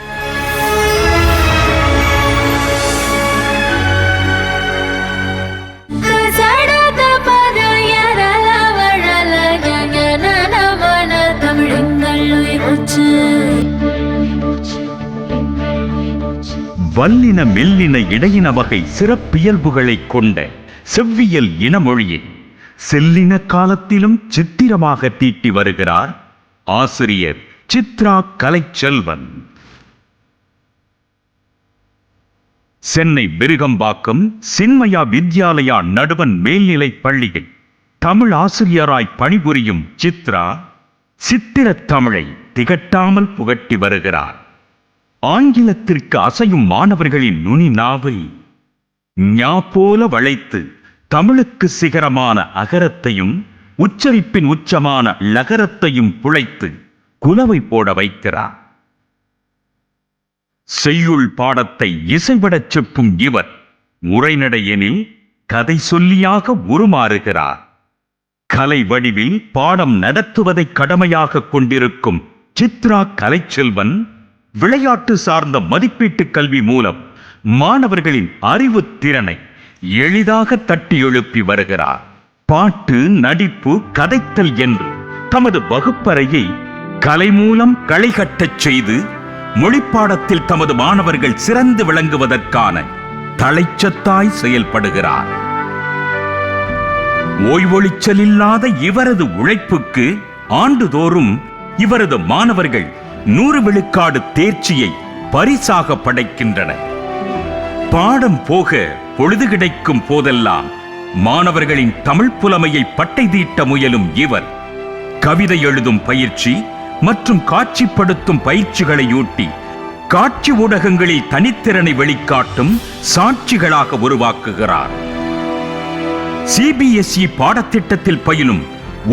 வல்லின மெல்லின இடையின வகை சிறப்பியல்புகளை கொண்ட செவ்வியல் இனமொழியை செல்லின காலத்திலும் சித்திரமாக தீட்டி வருகிறார் ஆசிரியர் சித்ரா கலைச்செல்வன். சென்னை விருகம்பாக்கம் சின்மயா வித்யாலயா நடுவன் மேல்நிலைப் பள்ளியில் தமிழ் ஆசிரியராய் பணிபுரியும் சித்ரா சித்திரத் தமிழை திகட்டாமல் புகட்டி வருகிறார். ஆங்கிலத்திற்கு அசையும் மாணவர்களின் நுனி நாவை ஞா போல வளைத்து தமிழுக்கு சிகரமான அகரத்தையும் உச்சரிப்பின் உச்சமான லகரத்தையும் புழைத்து குலவை போட வைக்கிறார். செய்யுள் பாடத்தை இசைபடச் செப்பும் இவர் உரைநடையெனில் கதை சொல்லியாக உருமாறுகிறார். கலை வடிவில் பாடம் நடத்துவதை கடமையாக கொண்டிருக்கும் சித்ரா கலைச்செல்வன் விளையாட்டு சார்ந்த மதிப்பீட்டு கல்வி மூலம் மாணவர்களின் அறிவு திறனை எளிதாக தட்டி எழுப்பி வருகிறார். பாட்டு, நடிப்பு, கதைத்தல் என்று தமது வகுப்பறையை கலை மூலம் களை கட்டச் செய்து மொழிப்பாடத்தில் தமது மாணவர்கள் சிறந்து விளங்குவதற்கான தலைச்சத்தாய் செயல்படுகிறார். ஓய்வொழிச்சலில்லாத இவரது உழைப்புக்கு ஆண்டுதோறும் இவரது மாணவர்கள் 100 விழுக்காடு தேர்ச்சியை பரிசாக படைக்கின்றனர். பாடம் போக பொழுது கிடைக்கும் போதெல்லாம் மாணவர்களின் தமிழ் புலமையை பட்டை தீட்ட முயலும் இவர் கவிதை எழுதும் பயிற்சி மற்றும் காட்சிப்படுத்தும் பயிற்சிகளை ஊட்டி காட்சி ஊடகங்களில் தனித்திறனை வெளிக்காட்டும் சாட்சிகளாக உருவாக்குகிறார். CBSE பாடத்திட்டத்தில் பயிலும்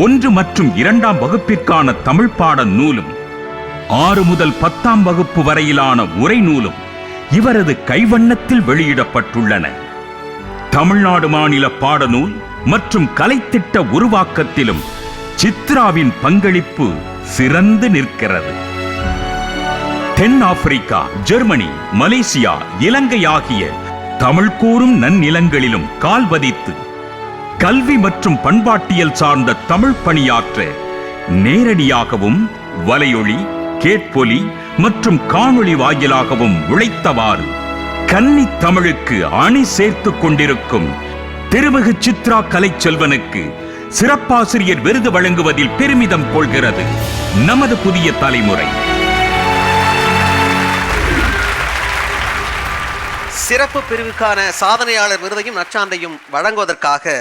1 மற்றும் 2ஆம் வகுப்பிற்கான தமிழ் பாட நூலும் 6 முதல் 10ஆம் வகுப்பு வரையிலான உரை நூலும் இவரது கைவண்ணத்தில் வெளியிடப்பட்டுள்ளன. தமிழ்நாடு மாநில பாடநூல் மற்றும் கலைத்திட்ட உருவாக்கத்திலும் சித்ராவின் பங்களிப்பு சிறந்து நிற்கிறது. தென் ஆப்பிரிக்கா, ஜெர்மனி, மலேசியா, இலங்கை ஆகிய தமிழ் கூறும் நன்னிலங்களிலும் கால் பதித்து கல்வி மற்றும் பண்பாட்டியல் சார்ந்த தமிழ் பணியாற்ற நேரடியாகவும் வலையொலி, கேட்பொலி மற்றும் காணொளி வாயிலாகவும் உழைத்தவாறு கன்னி தமிழுக்கு அணி சேர்த்துக் கொண்டிருக்கும் திருமிகு சித்ரா கலைச்செல்வனுக்கு சிறப்பாசிரியர் விருது வழங்குவதில் பெருமிதம் கொள்கிறது நமது புதிய தலைமுறை. சிறப்பு பிரிவுக்கான சாதனையாளர் விருதையும் நற்சான்றையும் வழங்குவதற்காக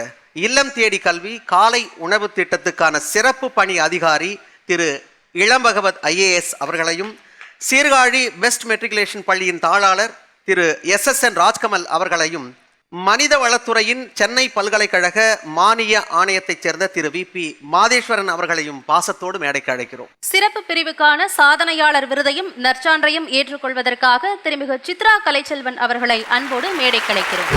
இல்லம் தேடி கல்வி காலை உணவு திட்டத்துக்கான சிறப்பு பணி அதிகாரி திரு இளம்பகவத் IAS அவர்களையும், சீர்காழி பெஸ்ட் மெட்ரிகுலேஷன் பள்ளியின் தாளாளர் திரு SSN ராஜ்கமல் அவர்களையும், மனித வளத்துறையின் சென்னை பல்கலைக்கழக மானிய ஆணையத்தைச் சேர்ந்த திரு VP மாதேஸ்வரன் அவர்களையும் பாசத்தோடு மேடைக்கு அழைக்கிறோம். சிறப்பு பிரிவுக்கான சாதனையாளர் விருதையும் நற்சான்றையும் ஏற்றுக்கொள்வதற்காக திருமிகு சித்ரா கலைச்செல்வன் அவர்களை அன்போடு மேடைக்கு அழைக்கிறோம்.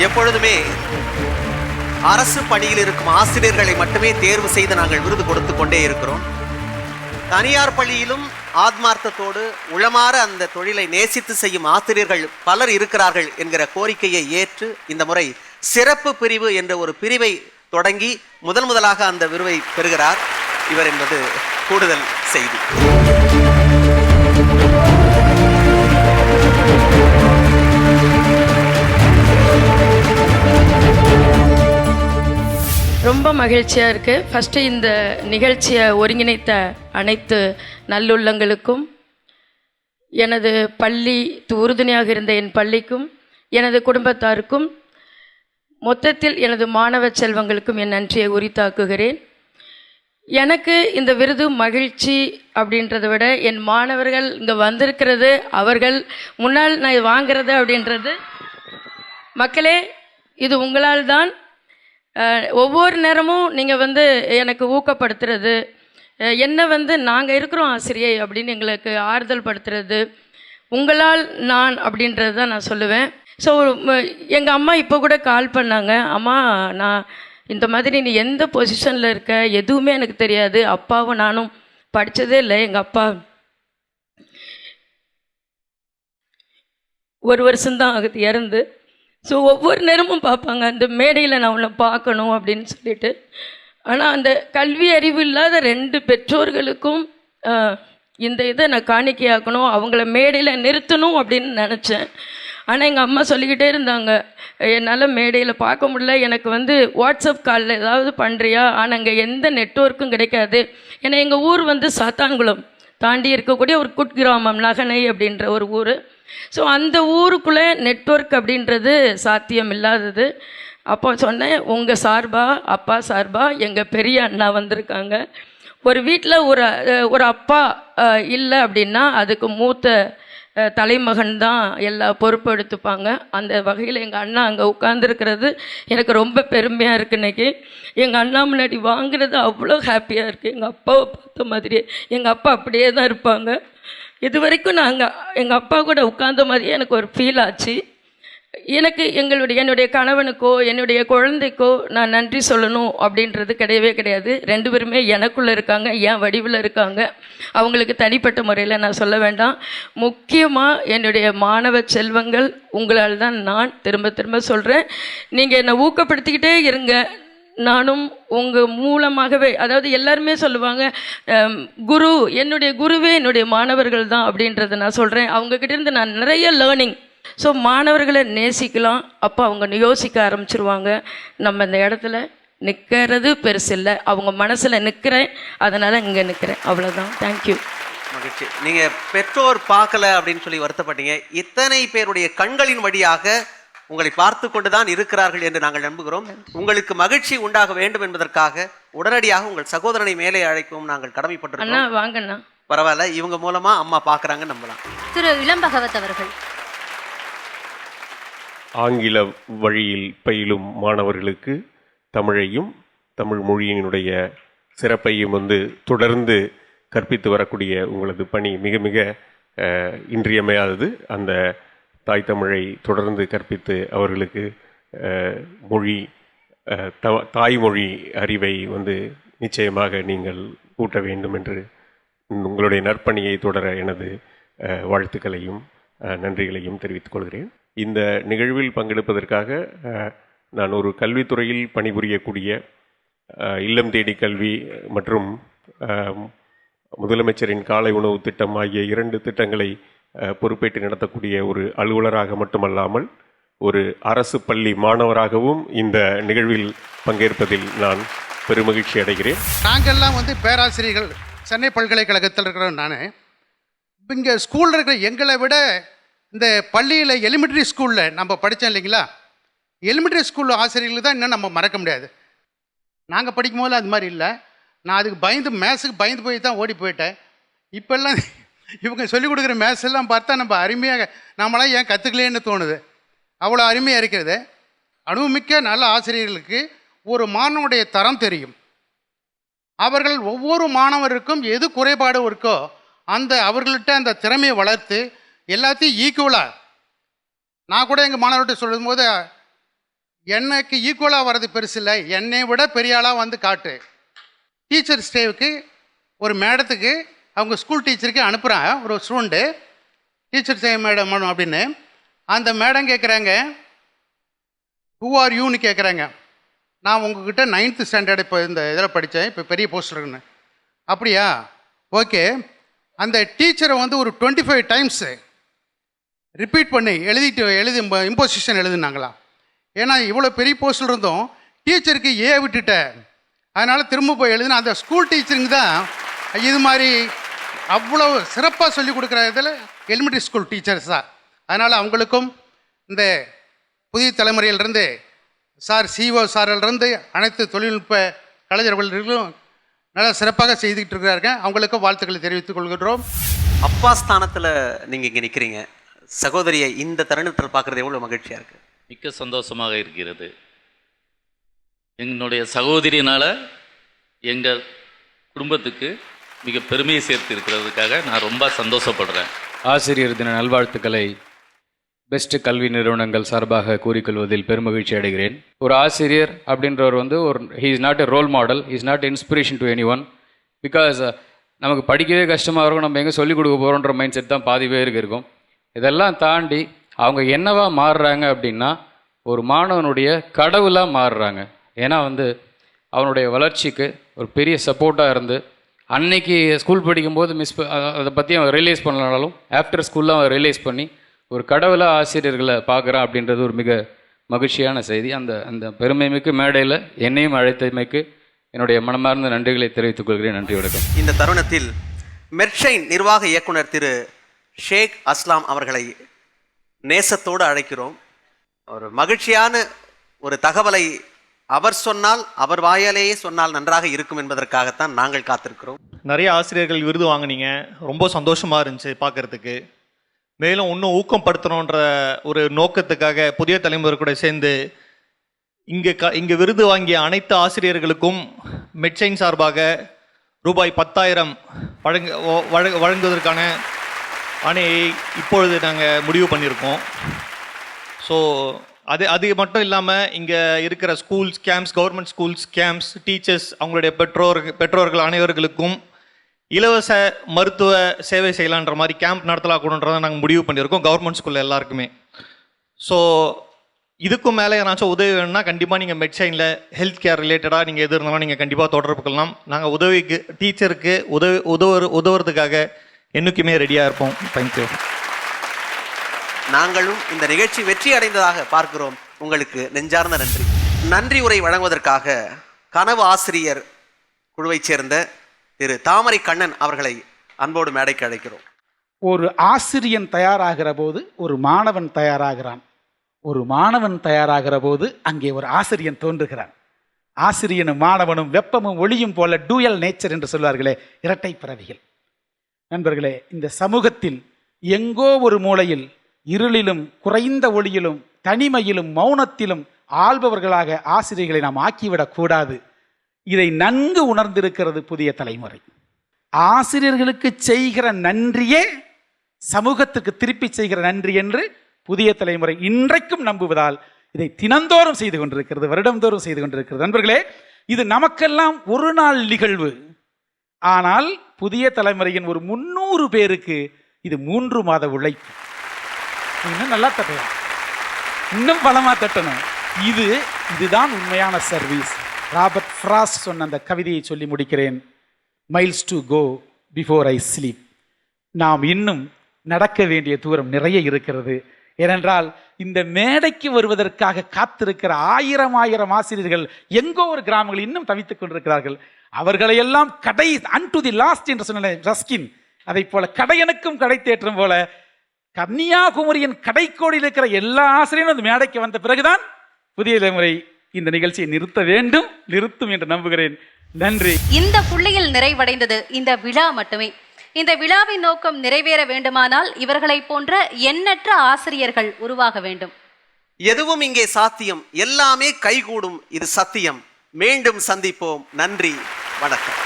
எப்பொழுதுமே அரசு பணியில் இருக்கும் ஆசிரியர்களை மட்டுமே தேர்வு செய்து நாங்கள் விருது கொடுத்து கொண்டே இருக்கிறோம். தனியார் பள்ளியிலும் ஆத்மார்த்தத்தோடு உளமாற அந்த தொழிலை நேசித்து செய்யும் ஆசிரியர்கள் பலர் இருக்கிறார்கள் என்கிற கோரிக்கையை ஏற்று இந்த முறை சிறப்பு பிரிவு என்ற ஒரு பிரிவை தொடங்கி முதலாக அந்த விருதை பெறுகிறார் இவர் என்பது கூடுதல் செய்தி. ரொம்ப மகிழ்ச்சியாக இருக்குது. ஃபஸ்ட்டு இந்த நிகழ்ச்சியை ஒருங்கிணைத்த அனைத்து நல்லுள்ளங்களுக்கும், எனது பள்ளி உறுதுணையாக இருந்த என் பள்ளிக்கும், எனது குடும்பத்தாருக்கும், மொத்தத்தில் எனது மாணவ செல்வங்களுக்கும் என் நன்றியை உரித்தாக்குகிறேன். எனக்கு இந்த விருது மகிழ்ச்சி அப்படின்றத விட என் மாணவர்கள் இங்கே வந்திருக்கிறது, அவர்கள் முன்னால் நான் வாங்கிறது அப்படின்றது, மக்களே இது உங்களால் தான். ஒவ்வொரு நேரமும் நீங்கள் எனக்கு ஊக்கப்படுத்துறது, என்ன நாங்கள் இருக்கிறோம் ஆசிரியை அப்படின்னு எங்களுக்கு ஆறுதல் படுத்துறது, உங்களால் நான் அப்படின்றது தான் நான் சொல்லுவேன். ஸோ எங்கள் அம்மா இப்போ கூட கால் பண்ணாங்க, அம்மா நான் இந்த மாதிரி நீ எந்த பொசிஷனில் இருக்க எதுவுமே எனக்கு தெரியாது, அப்பாவும் நானும் படித்ததே இல்லை, எங்கள் அப்பா 1 வருஷம்தான் ஆகுது இறந்து. ஸோ ஒவ்வொரு நேரமும் பார்ப்பாங்க அந்த மேடையில் நான் உன்னை பார்க்கணும் அப்படின்னு சொல்லிட்டு. ஆனால் அந்த கல்வி அறிவு இல்லாத 2 பெற்றோர்களுக்கும் இந்த இதை நான் காணிக்கையாக்கணும், அவங்கள மேடையில் நிறுத்தணும் அப்படின்னு நினச்சேன். ஆனால் எங்கள் அம்மா சொல்லிக்கிட்டே இருந்தாங்க, என்னால் மேடையில் பார்க்க முடியல, எனக்கு வந்து வாட்ஸ்அப் காலில் ஏதாவது பண்ணுறியா, ஆனால் அங்கே எந்த நெட்வொர்க்கும் கிடைக்காது. ஏன்னா எங்கள் ஊர் வந்து சாத்தான்குளம் தாண்டி இருக்கக்கூடிய ஒரு குட்கிராமம், நகனை அப்படின்ற ஒரு ஊர். ஸோ அந்த ஊருக்குள்ளே நெட்வொர்க் அப்படின்றது சாத்தியம் இல்லாதது. அப்போ சொன்னேன், உங்கள் சார்பாக, அப்பா சார்பாக எங்கள் பெரிய அண்ணா வந்திருக்காங்க. ஒரு வீட்டில் ஒரு அப்பா இல்லை அப்படின்னா அதுக்கு மூத்த தலைமகன் தான் எல்லா பொறுப்பு எடுத்துப்பாங்க. அந்த வகையில் எங்கள் அண்ணா அங்கே உட்காந்துருக்கிறது எனக்கு ரொம்ப பெருமையாக இருக்குது. இன்றைக்கி எங்கள் அண்ணா முன்னாடி வாங்குறது அவ்வளோ ஹாப்பியாக இருக்குது. எங்கள் அப்பாவை பார்த்த மாதிரியே, எங்கள் அப்பா அப்படியே தான் இருப்பாங்க. இது வரைக்கும் நாங்கள் எங்கள் அப்பா கூட உட்கார்ந்த மாதிரியே எனக்கு ஒரு ஃபீல் ஆச்சு. எனக்கு என்னுடைய கணவனுக்கோ என்னுடைய குழந்தைக்கோ நான் நன்றி சொல்லணும் அப்படின்றது கிடையவே கிடையாது. 2 பேருமே எனக்குள்ளே இருக்காங்க, என் வடிவில் இருக்காங்க. அவங்களுக்கு தனிப்பட்ட முறையில் நான் சொல்ல வேண்டாம். முக்கியமாக என்னுடைய மாணவ செல்வங்கள், உங்களால் தான் நான் திரும்ப திரும்ப சொல்கிறேன், நீங்கள் என்னை ஊக்கப்படுத்திக்கிட்டே இருங்க. நானும் உங்கள் மூலமாகவே, அதாவது எல்லாருமே சொல்லுவாங்க குரு, என்னுடைய குருவே என்னுடைய மாணவர்கள் தான் அப்படின்றத நான் சொல்கிறேன். அவங்கக்கிட்டேருந்து நான் நிறைய லேர்னிங். ஸோ மாணவர்களை நேசிக்கலாம். அப்போ அவங்க யோசிக்க ஆரம்பிச்சிருவாங்க, நம்ம இந்த இடத்துல நிற்கிறது பெருசு இல்லை, அவங்க மனசில் நிற்கிறேன், அதனால் இங்கே நிற்கிறேன், அவ்வளோதான். தேங்க்யூ. மகிழ்ச்சி. நீங்கள் பெற்றோர் பார்க்கல அப்படின்னு சொல்லி வருத்தப்பட்டீங்க. இத்தனை பேருடைய கண்களின் வழியாக உங்களை பார்த்து கொண்டு தான் இருக்கிறார்கள் என்று நாங்கள் நம்புகிறோம். உங்களுக்கு மகிழ்ச்சி உண்டாக வேண்டும் என்பதற்காக உடனடியாக உங்கள் சகோதரனை மேலே அழைக்கவும் நாங்கள் கடமைப்பட்டிருக்கோம். அண்ணா வாங்கண்ணா. பரவாயில்ல, இவங்க மூலமா அம்மா பார்க்குறாங்க, நம்பலாம். திரு இளம்பகவத் அவர்கள். ஆங்கில வழியில் பயிலும் மாணவர்களுக்கு தமிழையும் தமிழ் மொழியினுடைய சிறப்பையும் தொடர்ந்து கற்பித்து வரக்கூடிய உங்களது பணி மிக மிக இன்றியமையாதது. அந்த தாய் தமிழை தொடர்ந்து கற்பித்து அவர்களுக்கு மொழி தாய்மொழி அறிவை நிச்சயமாக நீங்கள் ஊட்ட வேண்டும் என்று உங்களுடைய நற்பணியை தொடர எனது வாழ்த்துக்களையும் நன்றிகளையும் தெரிவித்துக் கொள்கிறேன். இந்த நிகழ்வில் பங்கெடுப்பதற்காக நான் ஒரு கல்வித்துறையில் பணிபுரியக்கூடிய இல்லம் தேடி கல்வி மற்றும் முதலமைச்சரின் காலை உணவு திட்டம் ஆகிய 2 திட்டங்களை பொறுப்பேற்று நடத்தக்கூடிய ஒரு அலுவலராக மட்டுமல்லாமல் ஒரு அரசு பள்ளி மாணவராகவும் இந்த நிகழ்வில் பங்கேற்பதில் நான் பெருமகிழ்ச்சி அடைகிறேன். நாங்கள்லாம் பேராசிரியர்கள் சென்னை பல்கலைக்கழகத்தில் இருக்கிறோம். நான் இங்கே ஸ்கூலில் இருக்கிற எங்களை விட இந்த பள்ளியில் எலிமெண்ட்ரி ஸ்கூலில் நம்ம படித்தோம் இல்லைங்களா, எலிமெண்ட்ரி ஸ்கூல் ஆசிரியர்களுக்கு தான் இன்னும் நம்ம மறக்க முடியாது. நாங்கள் படிக்கும் போது அது மாதிரி இல்லை. நான் அதுக்கு மேத்ஸுக்கு பயந்து போய் தான் ஓடி போயிட்டேன். இப்போல்லாம் இவங்க சொல்லிக் கொடுக்குற மேத்ஸ் எல்லாம் பார்த்தா நம்ம அருமையாக நம்மளாம் ஏன் கற்றுக்கலேன்னு தோணுது. அவ்வளோ அருமையாக இருக்கிறது. அனுபவமிக்க நல்ல ஆசிரியர்களுக்கு ஒரு மாணவனுடைய தரம் தெரியும். அவர்கள் ஒவ்வொரு மாணவருக்கும் எது குறைபாடு இருக்கோ அவர்கள்ட்ட அந்த திறமையை வளர்த்து எல்லாத்தையும் ஈக்குவலாக, நான் கூட எங்கள் மாணவர்கிட்ட சொல்லும் போது, எனக்கு ஈக்குவலாக வர்றது பெருசு இல்லை, என்னை விட பெரிய ஆளாக காட்டு. டீச்சர்ஸ் டேவுக்கு ஒரு மேடத்துக்கு அவங்க ஸ்கூல் டீச்சருக்கு அனுப்புகிறாங்க ஒரு ஸ்டூடெண்ட்டு, டீச்சர்ஸ் டே மேடம் அப்படின்னு. அந்த மேடம் கேட்குறாங்க, ஹூ ஆர் யூன்னு கேட்குறாங்க. நான் உங்ககிட்ட 9th ஸ்டாண்டர்டு இப்போ இந்த இதில் படித்தேன், இப்போ பெரிய போஸ்ட் இருக்குன்னு. அப்படியா, ஓகே. அந்த டீச்சரை ஒரு 25 டைம்ஸு ரிப்பீட் பண்ணி எழுதி இம்போசிஷன் எழுதுனாங்களா. ஏன்னா இவ்வளோ பெரிய போஸ்டில் இருந்தோம், டீச்சருக்கு ஏ விட்டுட்டேன், அதனால் திரும்ப போய் எழுதுனா. அந்த ஸ்கூல் டீச்சருங்க தான் இது மாதிரி அவ்வளோ சிறப்பாக சொல்லிக் கொடுக்குற இதில் எலிமெண்ட்ரி ஸ்கூல் டீச்சர்ஸ் தான். அதனால் அவங்களுக்கும் இந்த புதிய தலைமுறையிலிருந்து சிஓ சாரிலிருந்து அனைத்து தொழில்நுட்ப கலைஞர்களும் நல்லா சிறப்பாக செய்துக்கிட்டு இருக்கிறார்கள். அவங்களுக்கும் வாழ்த்துக்களை தெரிவித்துக் கொள்கின்றோம். அப்பா ஸ்தானத்தில் நீங்கள் இங்கே நிற்கிறீங்க, சகோதரியை இந்த தருணத்தில் பார்க்குறது எவ்வளோ மகிழ்ச்சியாக இருக்குது? மிக்க சந்தோஷமாக இருக்கிறது. என்னுடைய சகோதரியினால் எங்கள் குடும்பத்துக்கு மிக பெருமையை சேர்த்து இருக்கிறதுக்காக நான் ரொம்ப சந்தோஷப்படுறேன். ஆசிரியர் தின நல்வாழ்த்துக்களை பெஸ்ட் கல்வி நிறுவனங்கள் சார்பாக கூறிக்கொள்வதில் பெருமகிழ்ச்சி அடைகிறேன். ஒரு ஆசிரியர் அப்படின்றவர் he is not a role model, he is not inspiration to any one. Because நமக்கு படிக்கவே கஷ்டமாக இருக்கும், நம்ம எங்கே சொல்லிக் கொடுக்க போகிறோன்ற மைண்ட் செட் தான் பாதி பேருக்கு இருக்கும். இதெல்லாம் தாண்டி அவங்க என்னவா மாறுறாங்க அப்படின்னா ஒரு மாணவனுடைய கடவுளாக மாறுறாங்க. ஏன்னா அவனுடைய வளர்ச்சிக்கு ஒரு பெரிய சப்போர்ட்டாக இருந்து, அன்னைக்கு ஸ்கூல் படிக்கும்போது அதை பற்றி அவன் ரியலைஸ் பண்ணலனாலும் ஆஃப்டர் ஸ்கூலில் அவன் ரியலைஸ் பண்ணி ஒரு கடவுளாக ஆசிரியர்களை பார்க்குறேன் அப்படின்றது ஒரு மிக மகிழ்ச்சியான செய்தி. அந்த அந்த பெருமைமிக்கு மேடையில் என்னையும் அழைத்தமைக்கு என்னுடைய மனமார்ந்த நன்றிகளை தெரிவித்துக் கொள்கிறேன். நன்றி, வணக்கம். இந்த தருணத்தில் மெர்ஷைன் நிர்வாக இயக்குனர் திரு ஷேக் அஸ்லாம் அவர்களை நேசத்தோடு அழைக்கிறோம். ஒரு மகிழ்ச்சியான ஒரு தகவலை அவர் சொன்னால், அவர் வாயாலேயே சொன்னால் நன்றாக இருக்கும் என்பதற்காகத்தான் நாங்கள் காத்திருக்கிறோம். நிறைய ஆசிரியர்கள் விருது வாங்கினீங்க, ரொம்ப சந்தோஷமாக இருந்துச்சு பார்க்குறதுக்கு. மேலும் இன்னும் ஊக்கப்படுத்தணுன்ற ஒரு நோக்கத்துக்காக புதிய தலைமுறை கூட சேர்ந்து இங்கே விருது வாங்கிய அனைத்து ஆசிரியர்களுக்கும் மெட்சைன் சார்பாக ரூபாய் 10,000 வழங்குவதற்கான ஆணையை இப்பொழுது நாங்கள் முடிவு பண்ணியிருக்கோம். ஸோ அது மட்டும் இல்லாமல் இங்கே இருக்கிற schools camps, government schools camps, teachers, அவங்களுடைய பெற்றோர்கள் அனைவர்களுக்கும் இலவச மருத்துவ சேவை செய்யலான்ற மாதிரி கேம்ப் நடத்தலாம் கூடன்றதை நாங்கள் முடிவு பண்ணியிருக்கோம் கவர்மெண்ட் ஸ்கூலில் எல்லாருக்குமே. ஸோ இதுக்கும் மேலே ஏதாச்சும் உதவி வேணும்னா கண்டிப்பாக நீங்கள் மெட்சைனில் ஹெல்த் கேர் ரிலேட்டடாக நீங்கள் எது இருந்தாலும் நீங்கள் கண்டிப்பாக தொடர்பு கொள்ளலாம். நாங்கள் உதவிக்கு டீச்சருக்கு உதவுறதுக்காக என்னைக்குமே ரெடியாக இருப்போம். தேங்க்யூ. நாங்களும் இந்த நிகழ்ச்சி வெற்றி அடைந்ததாக பார்க்கிறோம். உங்களுக்கு நெஞ்சார்ந்த நன்றி. நன்றி உரை வழங்குவதற்காக கனவு ஆசிரியர் குழுவைச் சேர்ந்த திரு தாமரை கண்ணன் அவர்களை அன்போடு மேடைக்கு அழைக்கிறோம். ஒரு ஆசிரியன் தயாராகிற போது ஒரு மாணவன் தயாராகிறான். ஒரு மாணவன் தயாராகிற போது அங்கே ஒரு ஆசிரியன் தோன்றுகிறான். ஆசிரியனும் மாணவனும் வெப்பமும் ஒளியும் போல டூயல் நேச்சர் என்று சொல்வார்களே, இரட்டை பிறவிகள். நண்பர்களே, இந்த சமூகத்தில் எங்கோ ஒரு மூலையில் இருளிலும் குறைந்த ஒளியிலும் தனிமையிலும் மௌனத்திலும் ஆள்பவர்களாக ஆசிரியர்களை நாம் ஆக்கிவிடக் கூடாது. இதை நன்கு உணர்ந்திருக்கிறது புதிய தலைமுறை. ஆசிரியர்களுக்கு செய்கிற நன்றியே சமூகத்துக்கு திருப்பி செய்கிற நன்றி என்று புதிய தலைமுறை இன்றைக்கும் நம்புவதால் இதை தினந்தோறும் செய்து கொண்டிருக்கிறது, வருடந்தோறும் செய்து கொண்டிருக்கிறது. நண்பர்களே, இது நமக்கெல்லாம் ஒரு நாள் நிகழ்வு. ஆனால் புதிய தலைமுறையின் ஒரு 300 பேருக்கு இது 3 மாத உழைப்பு. இன்னும் நல்லா தட்டலாம், இன்னும் பலமா தட்டணும். இதுதான் உண்மையான சர்வீஸ். ராபர்ட் ஃப்ராஸ்ட் சொன்ன அந்த கவிதையை சொல்லி முடிக்கிறேன். Miles to go before I sleep. நாம் இன்னும் நடக்க வேண்டிய தூரம் நிறைய இருக்கிறது. ஏனென்றால் இந்த மேடைக்கு வருவதற்காக காத்திருக்கிற ஆயிரம் ஆசிரியர்கள் எங்கோ ஒரு கிராமங்கள் இன்னும் தவித்துக் கொண்டிருக்கிறார்கள். அவர்களையெல்லாம் கடை அன்டு தி லாஸ்ட் என்று சொன்ன ரஸ்கின், அதை போல கடையனுக்கும் கடை தேற்றம் போல கன்னியாகுமரியின் கடைக்கோடியில் இருக்கிற எல்லா ஆசிரியரும் அந்த மேடைக்கு வந்த பிறகுதான் புதிய தலைமுறை இந்த நிகழ்ச்சியை நிறுத்தும் என்று நம்புகிறேன். நன்றி. இந்த புள்ளியில் நிறைவடைந்தது இந்த விழா மட்டுமே. இந்த விழாவின் நோக்கம் நிறைவேற வேண்டுமானால் இவர்களை போன்ற எண்ணற்ற ஆசிரியர்கள் உருவாக வேண்டும். எதுவும் இங்கே சாத்தியம், எல்லாமே கைகூடும், இது சத்தியம். மீண்டும் சந்திப்போம். நன்றி, வணக்கம்.